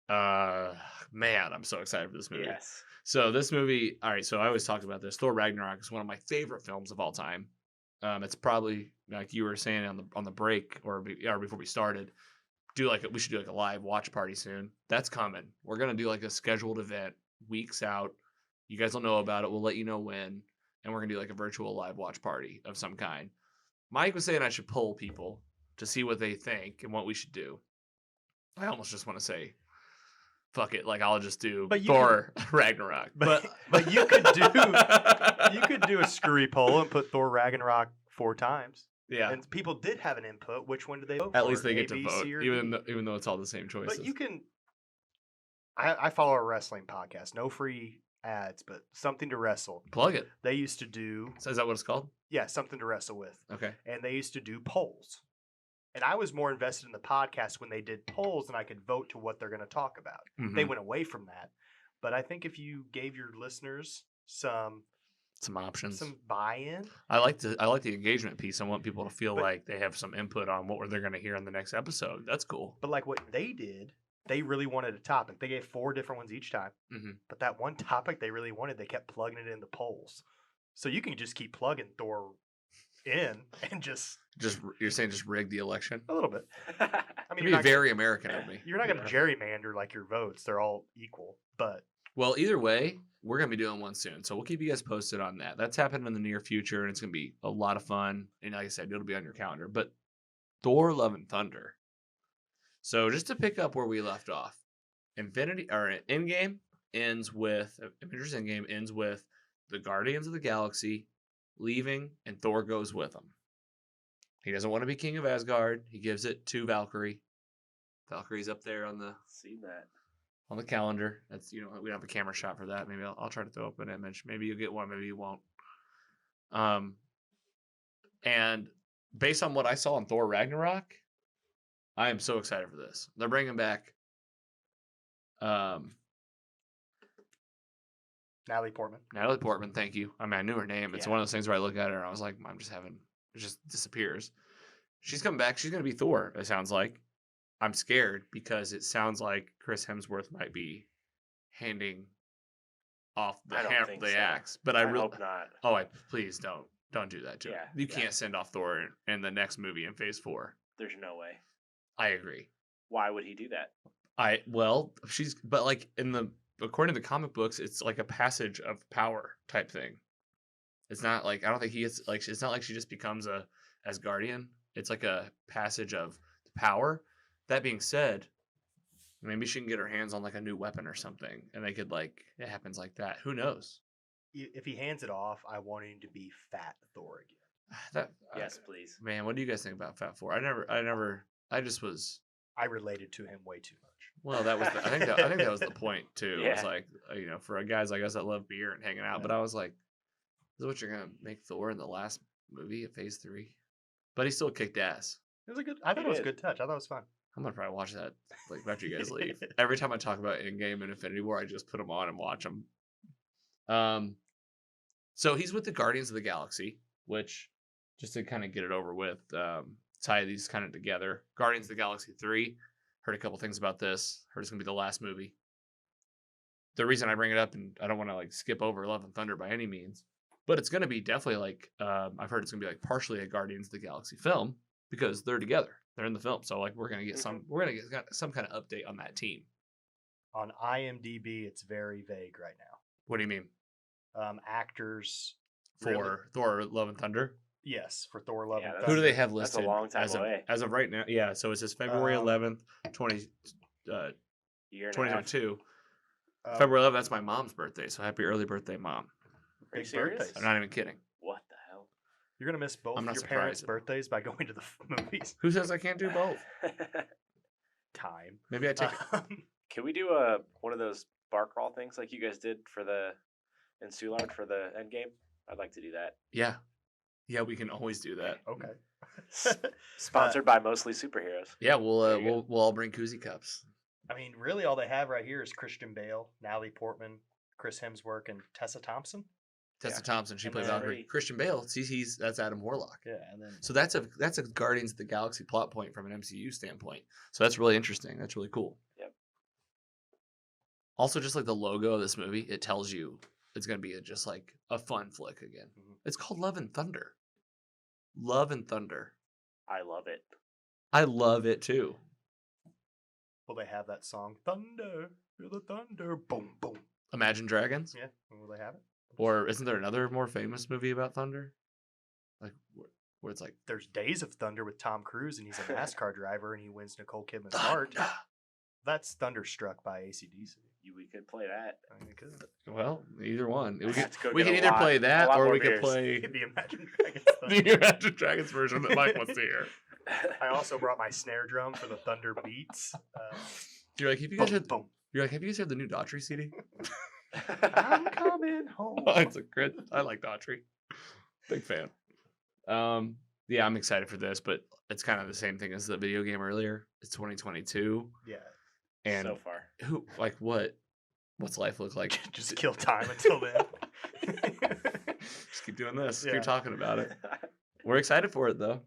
Man, I'm so excited for this movie. Yes. So this movie, all right. So I always talk about this. Thor: Ragnarok is one of my favorite films of all time. It's probably like you were saying on the break or before we started. We should do like a live watch party soon. That's coming. We're gonna do like a scheduled event weeks out. You guys will know about it. We'll let you know when, and we're gonna do like a virtual live watch party of some kind. Mike was saying I should poll people to see what they think and what we should do. I almost just want to say, fuck it. Like I'll just do Thor Ragnarok. But you could do a screwy poll and put Thor Ragnarok 4 times. Yeah. And people did have an input. Which one did they vote At for? least they A, get to B, vote, C, or even D? though it's all the same choices. But you can. I follow a wrestling podcast. No free ads, but Something to Wrestle. Plug it. They used to do So is that what it's called? Something to wrestle with, Okay. and they used to do polls. And I was more invested in the podcast when they did polls, and I could vote to what they're going to talk about. Mhm. They went away from that, but I think if you gave your listeners some options. some buy-in, I like the engagement piece. I want people to feel But- like they have some input on what they're going to hear in the next episode. That's cool. but like what they did, they really wanted a topic. They gave 4 different ones each time. Mhm. But that one topic they really wanted, they kept plugging it in the polls. So you can just keep plugging Thor in and just You're saying just rig the election? a little bit. I It'd mean, be very American of me. you're not going to gerrymander like your votes. They're all equal. But Well, either way, we're going to be doing one soon. So we'll keep you guys posted on that. That's happening in the near future, and it's going to be a lot of fun. And like I said, it'll be on your calendar. But Thor: Love and Thunder. So just to pick up where we left off, Endgame ends with Avengers Endgame ends with the Guardians of the Galaxy leaving, and Thor goes with them. He doesn't want to be king of Asgard. He gives it to Valkyrie. Valkyrie's up there on the Seen that. calendar. That's we don't have a camera shot for that. Maybe I'll try to throw up an image. Maybe you'll get one. Maybe you won't. And based on what I saw in Thor Ragnarok, I am so excited for this. They're bringing back Natalie Portman. Natalie Portman. Thank you. I mean, I knew her name. It's Yeah. one of those things where I look at her and I was like, it just disappears. She's coming back. She's going to be Thor, it sounds like. I'm scared because it sounds like Chris Hemsworth might be handing off I don't think the so. axe. But I I really hope not. please don't do that to him. Yeah, You yeah. can't send off Thor in the next movie in Phase 4. There's no way. I agree. Why would he do that? According to the comic books, it's like a passage of power type thing. It's not like I don't think he gets like it's not like she just becomes a Asgardian. It's like a passage of power. That being said, maybe she can get her hands on like a new weapon or something, and they could it happens like that. Who knows? If he hands it off, I want him to be Fat Thor again. That Yes, please. man. What do you guys think about Fat Four? I just was. I related to him way too much. Well, that was. I think that was the point too. It's Yeah. like for guys like us that love beer and hanging out. But I was like, "This is what you're gonna make Thor in the last movie of Phase 3?" But he still kicked ass. It was a good. I thought He it was a did. good touch. I thought it was fun. I'm gonna probably watch that after you guys leave. Every time I talk about Endgame and Infinity War, I just put them on and watch them. So he's with the Guardians of the Galaxy, which, just to kind of get it over with, tie these kind of together. Guardians of the Galaxy 3, heard a couple things about this. Heard it's going to be the last movie. The reason I bring it up, and I don't want to like skip over Love and Thunder by any means, but it's going to be definitely like, I've heard it's going to be like partially a Guardians of the Galaxy film because they're together. They're in the film. So like we're going to get some kind of update on that team. On IMDb, it's very vague right now. What do you mean? Actors For really- Thor Love and Thunder? Yes, for Thor Love Yeah, and that's- Thunder. Who do they have That's a listed long time as away. of right now? Yeah, so it says February 11th, Year and a half. 2022. Uh, February 11th, that's my mom's birthday, so happy early birthday, Mom. Are you Big serious? birthdays. I'm not even kidding. What the hell? You're gonna miss both I'm not your parents' surprised. birthdays by going to the movies. Who says I can't do both? Time. Maybe I take Can we do one of those bar crawl things like you guys did in Soulard for the end game? I'd like to do that. Yeah. Yeah, we can always do that. Okay. Sponsored by Mostly Superheroes. Yeah, There you go. we'll all bring koozie cups. I mean, really, all they have right here is Christian Bale, Natalie Portman, Chris Hemsworth, and Tessa Thompson. Tessa Yeah. Thompson, she And played then- Valkyrie. Christian Bale, that's Adam Warlock. Yeah, and then So that's a Guardians of the Galaxy plot point from an MCU standpoint. So that's really interesting. That's really cool. Yep. Also, just like the logo of this movie, it tells you it's going to be just like a fun flick again. Mhm. It's called Love and Thunder. Love and Thunder. I love it. I love it too. will they have that song Thunder? Feel the thunder, boom, boom. Imagine Dragons. Yeah, will they have it? Or isn't there another more famous movie about thunder? Like where it's like There's Days of Thunder with Tom Cruise, and he's a NASCAR driver, and he wins Nicole Kidman's heart. Thunder. That's Thunderstruck by AC/DC. We could play that. I mean, it could. Well, either one. I have to go We get can a either lot- play a that lot or more we could beers. play The Imagine Dragons the Thunder. Imagine Dragons version that Mike wants to hear. I also brought my snare drum for the Thunder beats. You're like, have you guys Boom, heard? boom. You're like, have you guys heard the new Daughtry CD? I'm coming home. It's a great. I like Daughtry. Big fan. Yeah, I'm excited for this, but it's kind of the same thing as the video game earlier. It's 2022, Yeah, and so far. who like what's life look like? just kill time until then. Just keep doing this. Yeah. Keep talking about it. We're excited for it though.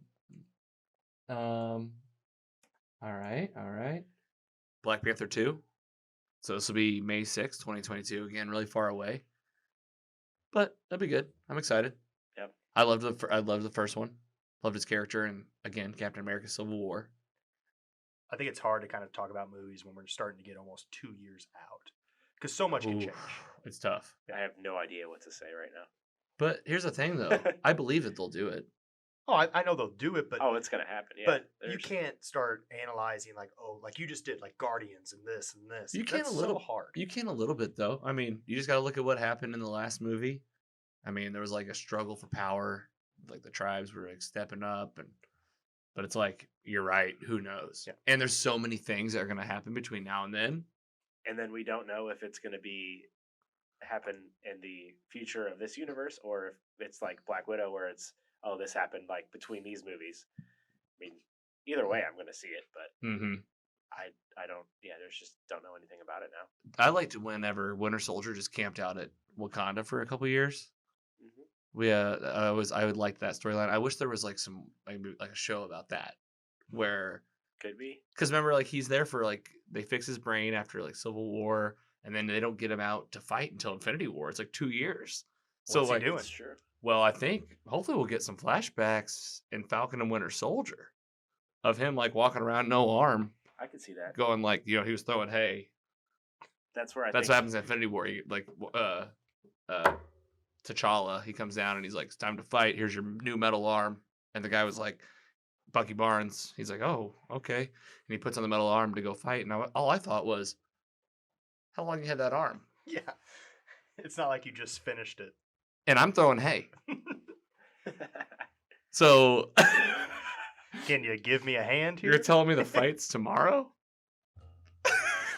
All right. Black Panther 2. So this will be May 6th, 2022. Again, really far away. But that'll be good. I'm excited. Yep. I loved the first one. Loved his character, and again, Captain America: Civil War. I think it's hard to kind of talk about movies when we're starting to get almost 2 years out because so much can Ooh, change. It's tough. I have no idea what to say right now. But here's the thing, though. I believe that they'll do it. Oh, I know they'll do it, but Oh, it's gonna happen. Yeah, but you there's- can't start analyzing like you just did, like Guardians and this and this. You can That's a little so hard. You can a little bit though. I mean, you just got to look at what happened in the last movie. I mean, there was like a struggle for power. Like the tribes were like stepping up, but it's like you're right. Who knows? Yeah. And there's so many things that are gonna happen between now and then. And then we don't know if it's gonna happen in the future of this universe or if it's like Black Widow where it's this happened like between these movies. I mean, either way, I'm gonna see it, but Mm-hmm. I don't. Yeah, don't know anything about it now. I liked whenever Winter Soldier just camped out at Wakanda for a couple years. Mm-hmm. I would like that storyline. I wish there was like some maybe like a show about that where Could be. because remember like he's there for like they fix his brain after like Civil War and then they don't get him out to fight until Infinity War. It's like 2 years. So What's he like doing? That's true. well, I think hopefully we'll get some flashbacks in Falcon and Winter Soldier of him like walking around no arm, I could see that. going like he was throwing hay. That's where I That's think what happens in Infinity War. T'Challa, he comes down and he's like, "It's time to fight. Here's your new metal arm." And the guy was like, Bucky Barnes. He's like, "Oh, okay." And he puts on the metal arm to go fight. And all I thought was, how long you had that arm? Yeah, it's not like you just finished it. And I'm throwing hay. So Can you give me a hand here? you're telling me the fight's tomorrow?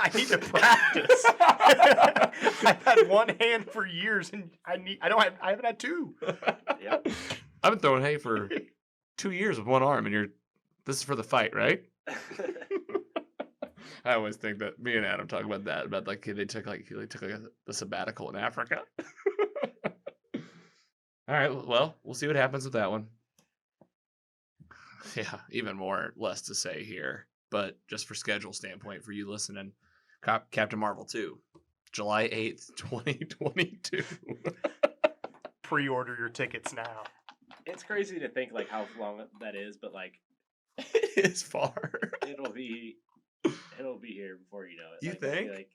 I need to practice. I've had one hand for years, and I haven't had two. Yep. I've been throwing hay for 2 years with one arm, and this is for the fight, right? I always think that me and Adam talk about that, about like they took a sabbatical in Africa. All right. Well, we'll see what happens with that one. Yeah, even more less to say here, but just for schedule standpoint for you listening, Captain Marvel 2, July 8th, 2022. Pre-order your tickets now. It's crazy to think like how long that is, but like It's far. it'll be here before you know it. You Like, I feel think? like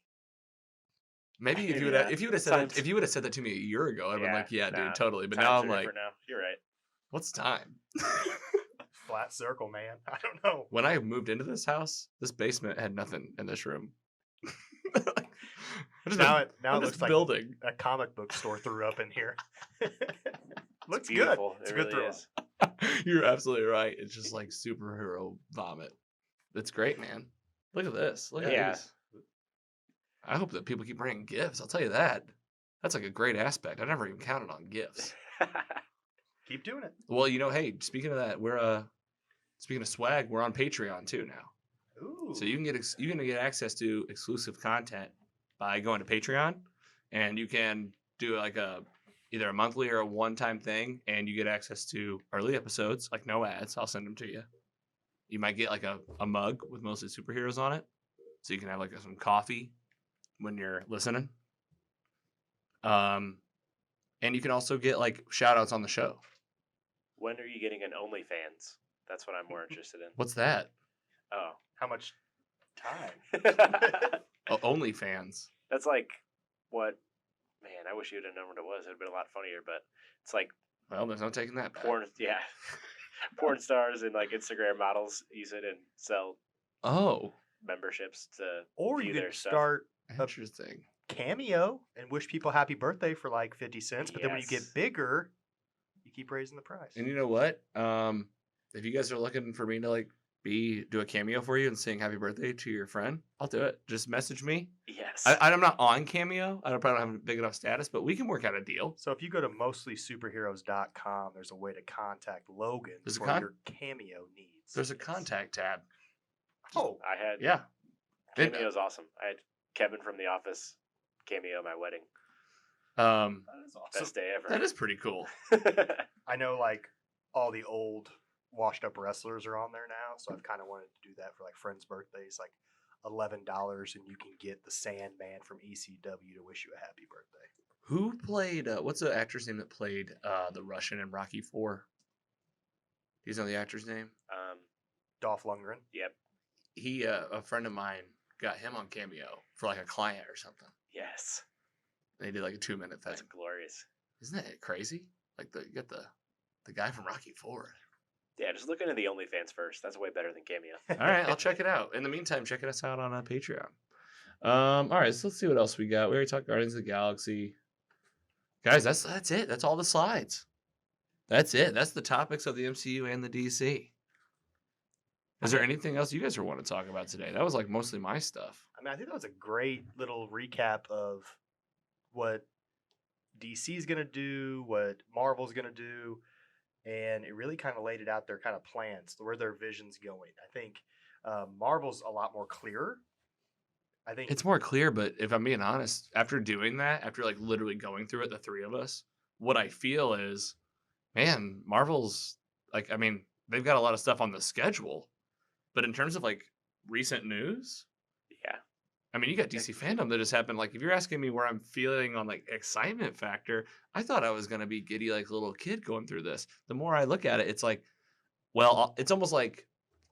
Maybe if you would Yeah, have said times- that, if you would have said that to me a year ago, I'd been like, yeah, nah, dude, totally. But times now are I'm like, different now. You're right. what's time? Flat circle, man. I don't know. When I moved into this house, this basement had nothing in this room. Now it looks like building. a comic book store threw up in here. Looks good. beautiful. It's It a good really throw is. up. You're absolutely right. It's just like superhero vomit. It's great, man. Look at this. Look at Yeah. these. I hope that people keep bringing gifts. I'll tell you that. That's like a great aspect. I never even counted on gifts. Keep doing it. Well, hey, speaking of that, speaking of swag, we're on Patreon too now. Ooh. So you can get access to exclusive content by going to Patreon, and you can do like either a monthly or a one-time thing, and you get access to early episodes, like no ads. I'll send them to you. You might get like a mug with mostly superheroes on it, so you can have like some coffee when you're listening. And you can also get like shout outs on the show. When are you getting an OnlyFans? That's what I'm more interested in. What's that? Oh. How much time? Oh, OnlyFans. That's like what? Man, I wish you'd have known what it was. It would have been a lot funnier, but it's like Well, there's no taking that back. porn. Yeah. Porn stars and like Instagram models use it and sell Oh, memberships to Or view you their could stuff. start interesting. Cameo and wish people happy birthday for like 50 cents. But then when you get Yes. bigger, you keep raising the price. And you know what? If you guys are looking for me to like do a cameo for you and sing happy birthday to your friend, I'll do it. Just message me. Yes. I'm not on Cameo. I probably don't have a big enough status, but we can work out a deal. So if you go to mostlysuperheroes.com, there's a way to contact Logan There's a for your Cameo needs. There's a contact tab. Oh, I had Yeah. Cameo's awesome. I had Kevin from The Office cameo at my wedding. Um, that is awesome. Best day ever. that is pretty cool. I know like all the old washed up wrestlers are on there now, so I've kind of wanted to do that for like friends' birthdays, like $11, and you can get the Sandman from ECW to wish you a happy birthday. Who played? What's the actor's name that played the Russian in Rocky IV? Do you know the actor's name? Dolph Lundgren. Yep. He, a friend of mine, got him on Cameo for like a client or something. Yes. They did like a 2-minute thing. That's glorious. Isn't that crazy? Like you got the guy from Rocky IV. Yeah, just look into the OnlyFans first. That's way better than Cameo. All right, I'll check it out. In the meantime, check us out on Patreon. All right, so let's see what else we got. We already talked Guardians of the Galaxy. Guys, that's it. That's all the slides. That's it. That's the topics of the MCU and the DC. Is there anything else you guys want to talk about today? That was like mostly my stuff. I mean, I think that was a great little recap of what DC's going to do, what Marvel's going to do, and it really kind of laid it out their kind of plans, where their vision's going. I think Marvel's a lot more clearer. I think It's more clear, but if I'm being honest, after doing that, after like literally going through it, the three of us, what I feel is, man, Marvel's like, I mean, they've got a lot of stuff on the schedule, but in terms of like recent news, Yeah. I mean, you got DC Fandome that just happened. Like, if you're asking me where I'm feeling on like excitement factor, I thought I was gonna be giddy like a little kid going through this. The more I look at it, it's like, well, it's almost like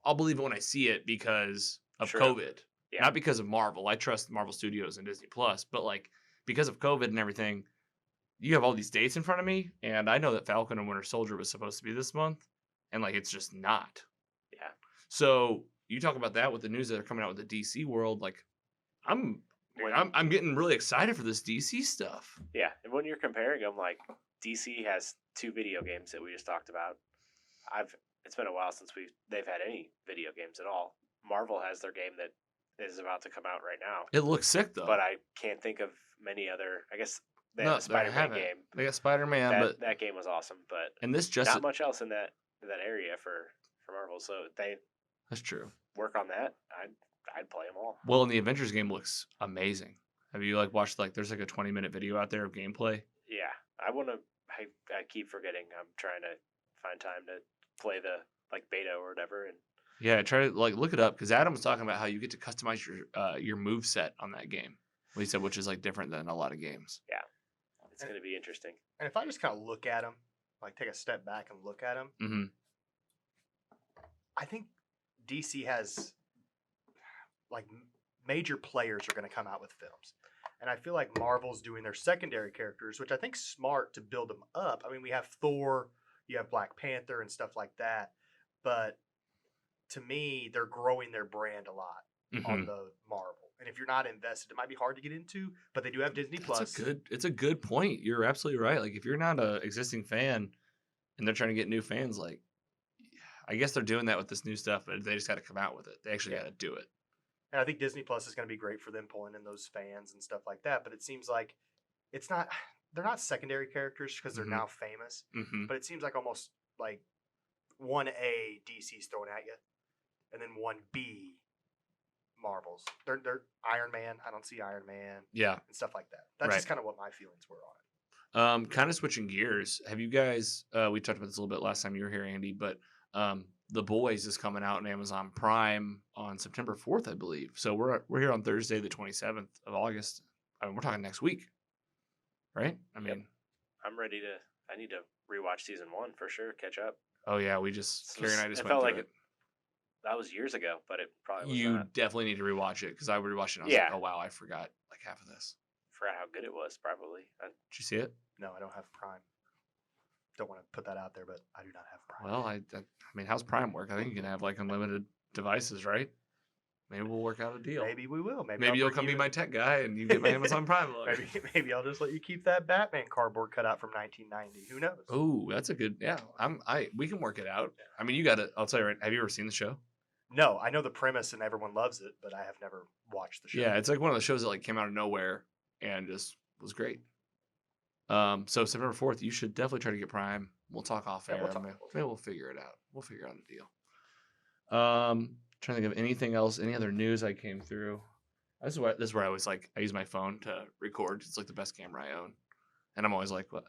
I'll believe it when I see it because of True. COVID, Yeah. not because of Marvel. I trust Marvel Studios and Disney Plus, but like because of COVID and everything, you have all these dates in front of me, and I know that Falcon and Winter Soldier was supposed to be this month, and like it's just not. Yeah. So you talk about that with the news that are coming out with the DC world, like I'm getting really excited for this DC stuff. Yeah, and when you're comparing them, like DC has 2 video games that we just talked about. It's been a while since they've had any video games at all. Marvel has their game that is about to come out right now, It looks sick though. but I can't think of many other. I guess they No, have a they Spider-Man haven't. game. They got Spider-Man, but That game was awesome, but and this just not much else in that area for Marvel. So they that's true. work on that. I'd play them all. Well, and the Avengers game looks amazing. Have you like watched like there's like a 20-minute video out there of gameplay? Yeah, I want to. I keep forgetting. I'm trying to find time to play the like beta or whatever. And Yeah, try to like look it up because Adam was talking about how you get to customize your move set on that game. What he said, which is like different than a lot of games. yeah, it's going to be interesting. And if I just kind of look at them, like take a step back and look at them, Mm-hmm. I think DC has like major players are going to come out with films. And I feel like Marvel's doing their secondary characters, which I think's smart to build them up. I mean, we have Thor, you have Black Panther and stuff like that. But to me, they're growing their brand a lot on the Marvel. And if you're not invested, it might be hard to get into, but they do have Disney Plus. It's a good point. You're absolutely right. Like if you're not an existing fan and they're trying to get new fans, like I guess they're doing that with this new stuff, but they just got to come out with it. They actually got to do it. And I think Disney Plus is going to be great for them pulling in those fans and stuff like that. But it seems like they're not secondary characters because they're now famous. Mm-hmm. But it seems like almost like 1A DC's thrown at you, and then 1B Marvels. They're Iron Man. I don't see Iron Man. Yeah. And stuff like that. That's just kind of what my feelings were on it. Kind of switching gears. Have you guys? We talked about this a little bit last time you were here, Andy. But The Boys is coming out on Amazon Prime on September 4th, I believe. So we're here on Thursday, the 27th of August. I mean, we're talking next week, right? I mean, I'm ready to. I need to rewatch season 1 for sure. Catch up. Oh yeah, Carrie and I just it went felt through like it. That was years ago, but it probably was You not. definitely need to rewatch it because I rewatched it. And I was like, oh wow, I forgot like half of this. Forgot how good it was. Probably. Did you see it? No, I don't have Prime. Don't want to put that out there, but I do not have Prime. Well, I mean, how's Prime work? I think you can have like unlimited devices, right? Maybe we'll work out a deal. Maybe we will. Maybe I'll you'll bring come be you- my tech guy and you get my Amazon Prime look. Maybe I'll just let you keep that Batman cardboard cutout from 1990. Who knows? Oh, that's a good. Yeah, we can work it out. I mean, you got to. I'll tell you right. Have you ever seen the show? No, I know the premise and everyone loves it, but I have never watched the show. Yeah, it's like one of the shows that like came out of nowhere and just was great. So September 4th, you should definitely try to get Prime. We'll talk off air. Maybe we'll figure it out. We'll figure out a deal. Trying to think of anything else, any other news I came through. This is where I was like, I use my phone to record. It's like the best camera I own, and I'm always like, but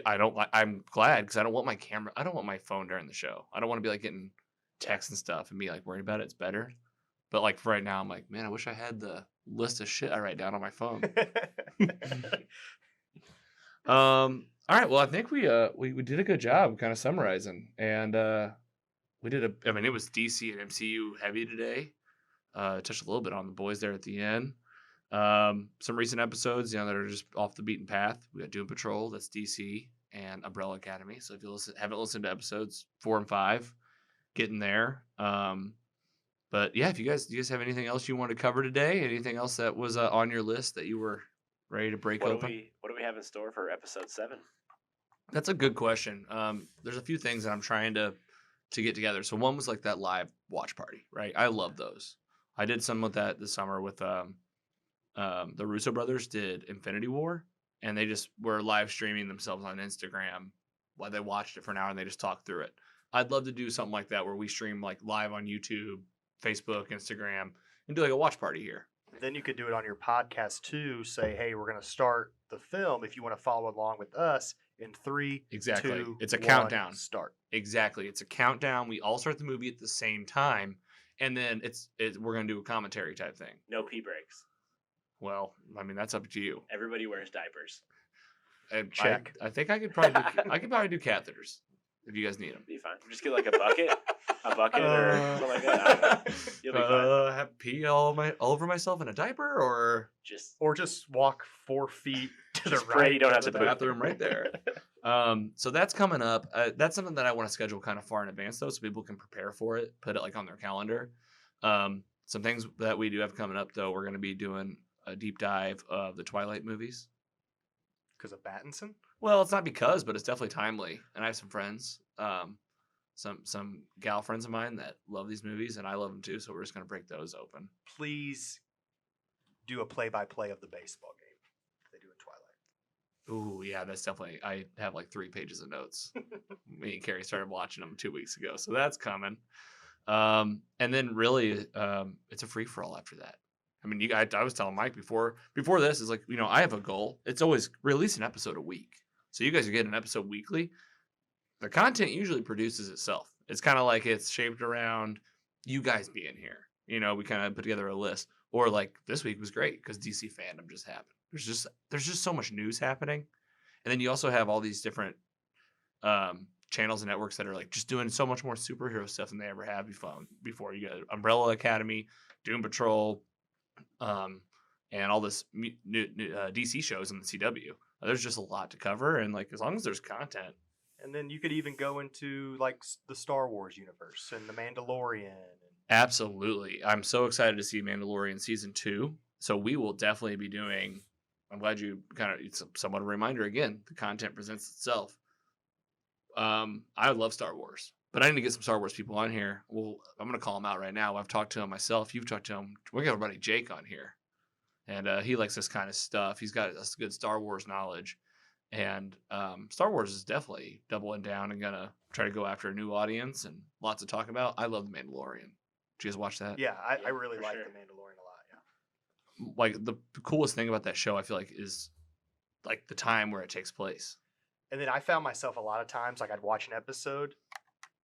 I don't like. I'm glad because I don't want my camera. I don't want my phone during the show. I don't want to be like getting texts and stuff and be like worried about it. It's better. But like for right now, I'm like, man, I wish I had the list of shit I write down on my phone. All right. Well, I think we did a good job kind of summarizing, and we did I mean, it was DC and MCU heavy today. Touched a little bit on The Boys there at the end. Some recent episodes, that are just off the beaten path. We got Doom Patrol, that's DC, and Umbrella Academy. So if you haven't listened to episodes 4 and 5, getting there. But yeah, do you guys have anything else you want to cover today? Anything else that was on your list that you were ready to break open? What do we have in store for episode 7? That's a good question. There's a few things that I'm trying to get together. So one was like that live watch party, right? I love those. I did some with that this summer with the Russo brothers did Infinity War, and they just were live streaming themselves on Instagram while they watched it for an hour and they just talked through it. I'd love to do something like that where we stream like live on YouTube, Facebook, Instagram, and do like a watch party here. Then you could do it on your podcast too. Say, hey, we're going to start the film. If you want to follow along with us in 3, Exactly. 2, It's a 1, countdown. Start. Exactly. It's a countdown. We all start the movie at the same time, and then we're going to do a commentary type thing. No pee breaks. Well, I mean, that's up to you. Everybody wears diapers. And Check. I think I could probably do catheters if you guys need them. Be fine. Just get like a bucket, or something like that. I don't know. You'll be fine. Have pee all over myself in a diaper, or just walk 4 feet to the Just right. pray you don't have to to the poop. bathroom right there. So that's coming up. That's something that I want to schedule kind of far in advance though, so people can prepare for it, put it like on their calendar. Some things that we do have coming up though, we're going to be doing a deep dive of the Twilight movies. Because of Battinson? Well, it's not because, but it's definitely timely. And I have some friends, some gal friends of mine that love these movies, and I love them too. So we're just going to break those open. Please do a play-by-play of the baseball game they do in Twilight. Ooh, yeah, that's definitely. I have like 3 pages of notes. Me and Carrie started watching them 2 weeks ago, so that's coming. And then really, it's a free for all after that. I mean, I was telling Mike before this is like, I have a goal. It's always release an episode a week. So you guys are getting an episode weekly. The content usually produces itself. It's kind of like it's shaped around you guys being here. We kind of put together a list. Or like this week was great because DC Fandom just happened. There's just so much news happening, and then you also have all these different channels and networks that are like just doing so much more superhero stuff than they ever have before. You got Umbrella Academy, Doom Patrol, and all this new DC shows in the CW. There's just a lot to cover, and like as long as there's content. And then you could even go into like the Star Wars universe and the Mandalorian. Absolutely. I'm so excited to see Mandalorian season 2. So we will definitely be doing, I'm glad you it's somewhat a reminder again, the content presents itself. I love Star Wars, but I need to get some Star Wars people on here. Well, I'm going to call them out right now. I've talked to him myself. You've talked to him. We're going to have our buddy Jake on here. And he likes this kind of stuff. He's got a good Star Wars knowledge. And Star Wars is definitely doubling down and going to try to go after a new audience and lots to talk about. I love The Mandalorian. Did you guys watch that? Yeah, I really like The Mandalorian a lot, yeah. Like the coolest thing about that show, I feel like, is like the time where it takes place. And then I found myself a lot of times, like I'd watch an episode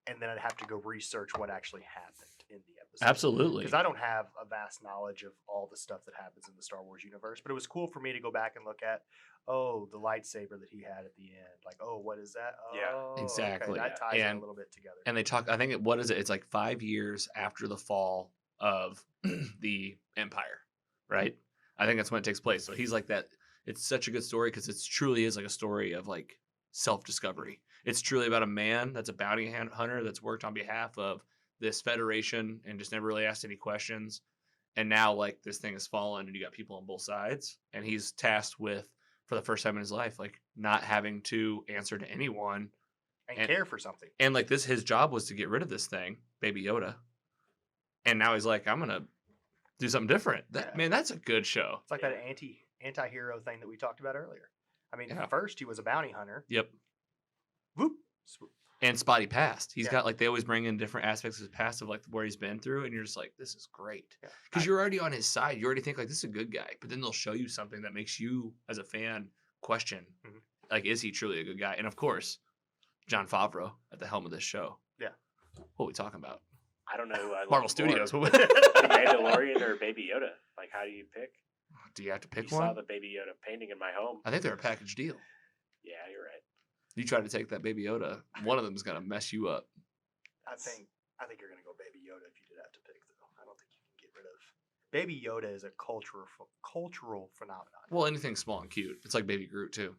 and then I'd have to go research what actually happened in the episode. Absolutely. Because I don't have a vast knowledge of all the stuff that happens in the Star Wars universe. But it was cool for me to go back and look at, the lightsaber that he had at the end. Like, what is that? Oh, exactly. Okay, that ties in a little bit together. And they talk, I think, what is it? It's like 5 years after the fall of the Empire, right? I think that's when it takes place. So he's like that. It's such a good story because it truly is like a story of like self-discovery. It's truly about a man that's a bounty hunter that's worked on behalf of this federation and just never really asked any questions. And now like this thing has fallen and you got people on both sides. And he's tasked with, for the first time in his life, like not having to answer to anyone. And care for something. And like his job was to get rid of this thing, Baby Yoda. And now he's like, I'm going to do something different. Man, that's a good show. It's like that anti-hero thing that we talked about earlier. I mean, at first he was a bounty hunter. Yep. Whoop. And Spotty past. He's got like, they always bring in different aspects of his past of like where he's been through. And you're just like, this is great. Because you're already on his side. You already think like, this is a good guy. But then they'll show you something that makes you as a fan question, like, is he truly a good guy? And of course, Jon Favreau at the helm of this show. Yeah. What are we talking about? I don't know who I love Marvel Studios. The Mandalorian or Baby Yoda? Like, how do you pick? Do you have to pick you one? saw the Baby Yoda painting in my home. I think they're a package deal. Yeah, you're right. You try to take that Baby Yoda, one of them is gonna mess you up. I think you're gonna go Baby Yoda if you did have to pick, though. I don't think you can get rid of Baby Yoda is a cultural phenomenon. Well, anything small and cute. It's like Baby Groot too.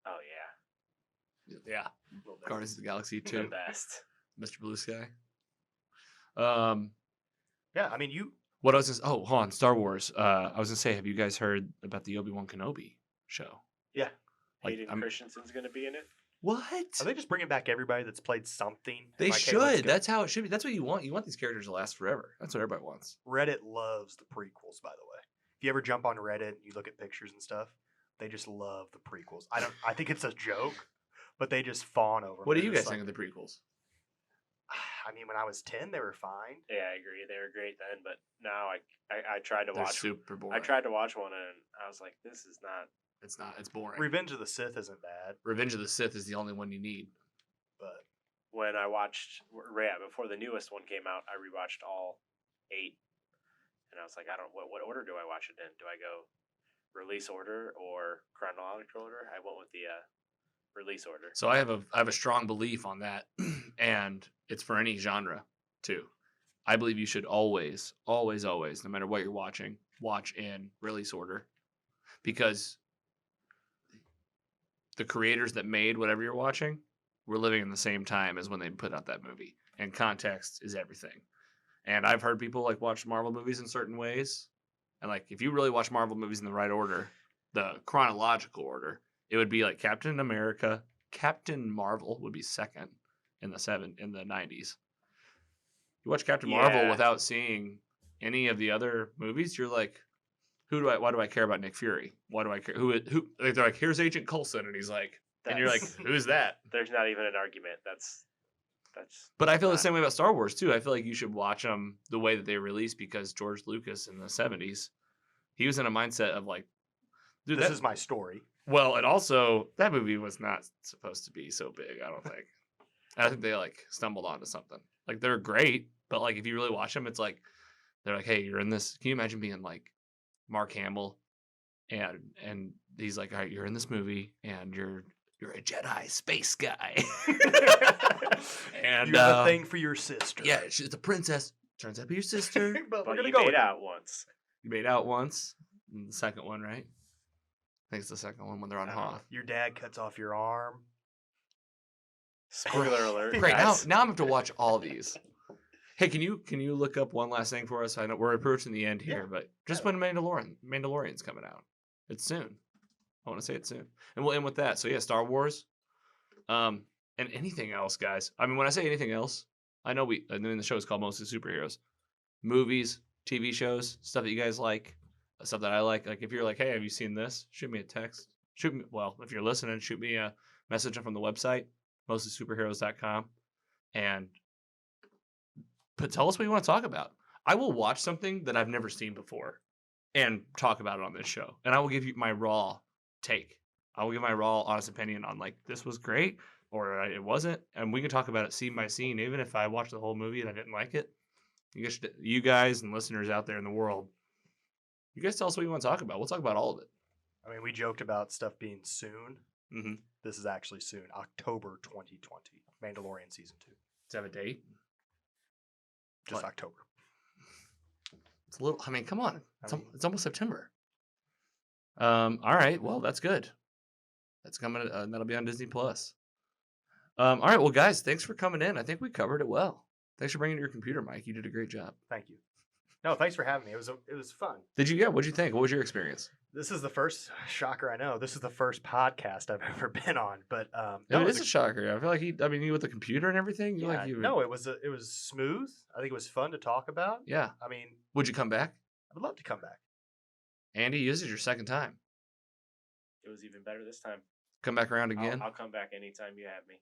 Oh yeah. Yeah. Guardians of the Galaxy The too. best. Mr. Blue Sky. Yeah, I mean you. What else is? Oh, hold on. Star Wars. I was gonna say, have you guys heard about the Obi-Wan Kenobi show? Yeah. Like, Hayden Christensen's gonna be in it. What? Are they just bringing back everybody that's played something? They like, should. Hey, That's how it should be. That's what you want. You want these characters to last forever. That's what everybody wants. Reddit loves the prequels, by the way. If you ever jump on Reddit and you look at pictures and stuff, they just love the prequels. I think it's a joke, but they just fawn over them. What do you guys think of the prequels? I mean, when I was 10, they were fine. Yeah, I agree. They were great then, but now I tried to They're watch. super boring. I tried to watch one and I was like, this is not. It's not. It's boring. Revenge of the Sith isn't bad, Revenge of the Sith is the only one you need. but When I watched, before the newest one came out, I rewatched all 8, and I was like, I don't. What order do I watch it in? Do I go release order or chronological order? I went with the release order. So I have a strong belief on that, and it's for any genre too. I believe you should always, no matter what you're watching, watch in release order, because the creators that made whatever you're watching were living in the same time as when they put out that movie, and context is everything. And I've heard people like watch Marvel movies in certain ways, and like if you really watch Marvel movies in the right order, the chronological order, it would be like Captain America, Captain Marvel would be second in the 90s. You watch Captain Marvel without seeing any of the other movies, you're like, why do I care about Nick Fury? Why do I care? Who like, they're like, here's Agent Coulson, and he's like, and you're like, who's that? There's not even an argument. That's. But I feel the same way about Star Wars too. I feel like you should watch them the way that they released, because George Lucas in the 70s, he was in a mindset of like, dude, this is my story. Well, and also that movie was not supposed to be so big. I don't think. I think they like stumbled onto something. Like they're great, but like if you really watch them, it's like they're like, hey, you're in this. Can you imagine being like Mark Hamill, and he's like, all right, you're in this movie, and you're a Jedi space guy, and You have a thing for your sister. yeah, she's the princess. Turns out to be your sister. but we're But gonna you go made with out once. You made out once. And the second one, right? I think it's the second one when they're on Hoth. Your dad cuts off your arm. Spoiler alert. Great. Now guys. I'm gonna have to watch all these. Hey, can you look up one last thing for us? I know we're approaching the end here, but just when Mandalorian's coming out. It's soon. I want to say it's soon. And we'll end with that. So yeah, Star Wars. And anything else, guys. I mean, when I say anything else, I know the show is called Mostly Superheroes. Movies, TV shows, stuff that you guys like, stuff that I like. Like if you're like, hey, have you seen this? Shoot me a text. If you're listening, shoot me a message from the website, mostlysuperheroes.com, and tell us what you want to talk about. I will watch something that I've never seen before and talk about it on this show. And I will give you my raw take. I will give my raw, honest opinion on like, this was great or it wasn't. And we can talk about it scene by scene. Even if I watched the whole movie and I didn't like it, you guys and listeners out there in the world, you guys tell us what you want to talk about. We'll talk about all of it. I mean, we joked about stuff being soon. Mm-hmm. This is actually soon. October 2020. Mandalorian Season 2. Does it have a date? Just What? October. It's a little, I mean, come on. I mean- It's almost September. All right. Well, that's good. That's coming. That'll be on Disney Plus. All right. Well, guys, thanks for coming in. I think we covered it well. Thanks for bringing your computer, Mike. You did a great job. Thank you. No, thanks for having me. It was fun. What'd you think? What was your experience? This is the first shocker. I know this is the first podcast I've ever been on, but It is a shocker. I feel like you with the computer and everything. no, it was smooth. I think it was fun to talk about. Yeah. I mean, Would you come back, I would love to come back. Andy? This is your second time. It was even better this time. Come back around again. I'll come back anytime you have me.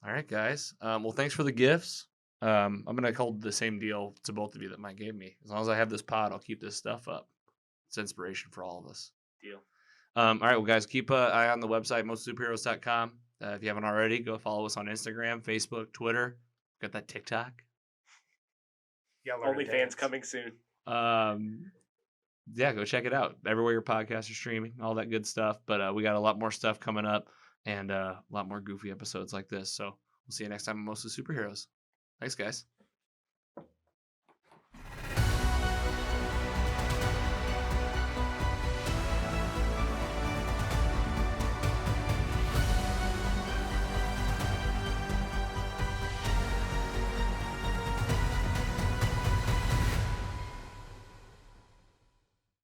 All right, guys. Well, thanks for the gifts. I'm gonna hold the same deal to both of you that Mike gave me. As long as I have this pod, I'll keep this stuff up. It's inspiration for all of us. Deal. All right, well, guys, keep an eye on the website, mostlysuperheroes.com. If you haven't already, go follow us on Instagram, Facebook, Twitter. Got that TikTok. Yeah, OnlyFans coming soon. Yeah, go check it out. Everywhere your podcasts are streaming, all that good stuff. But we got a lot more stuff coming up and a lot more goofy episodes like this. So we'll see you next time on Mostly Superheroes. Thanks, guys.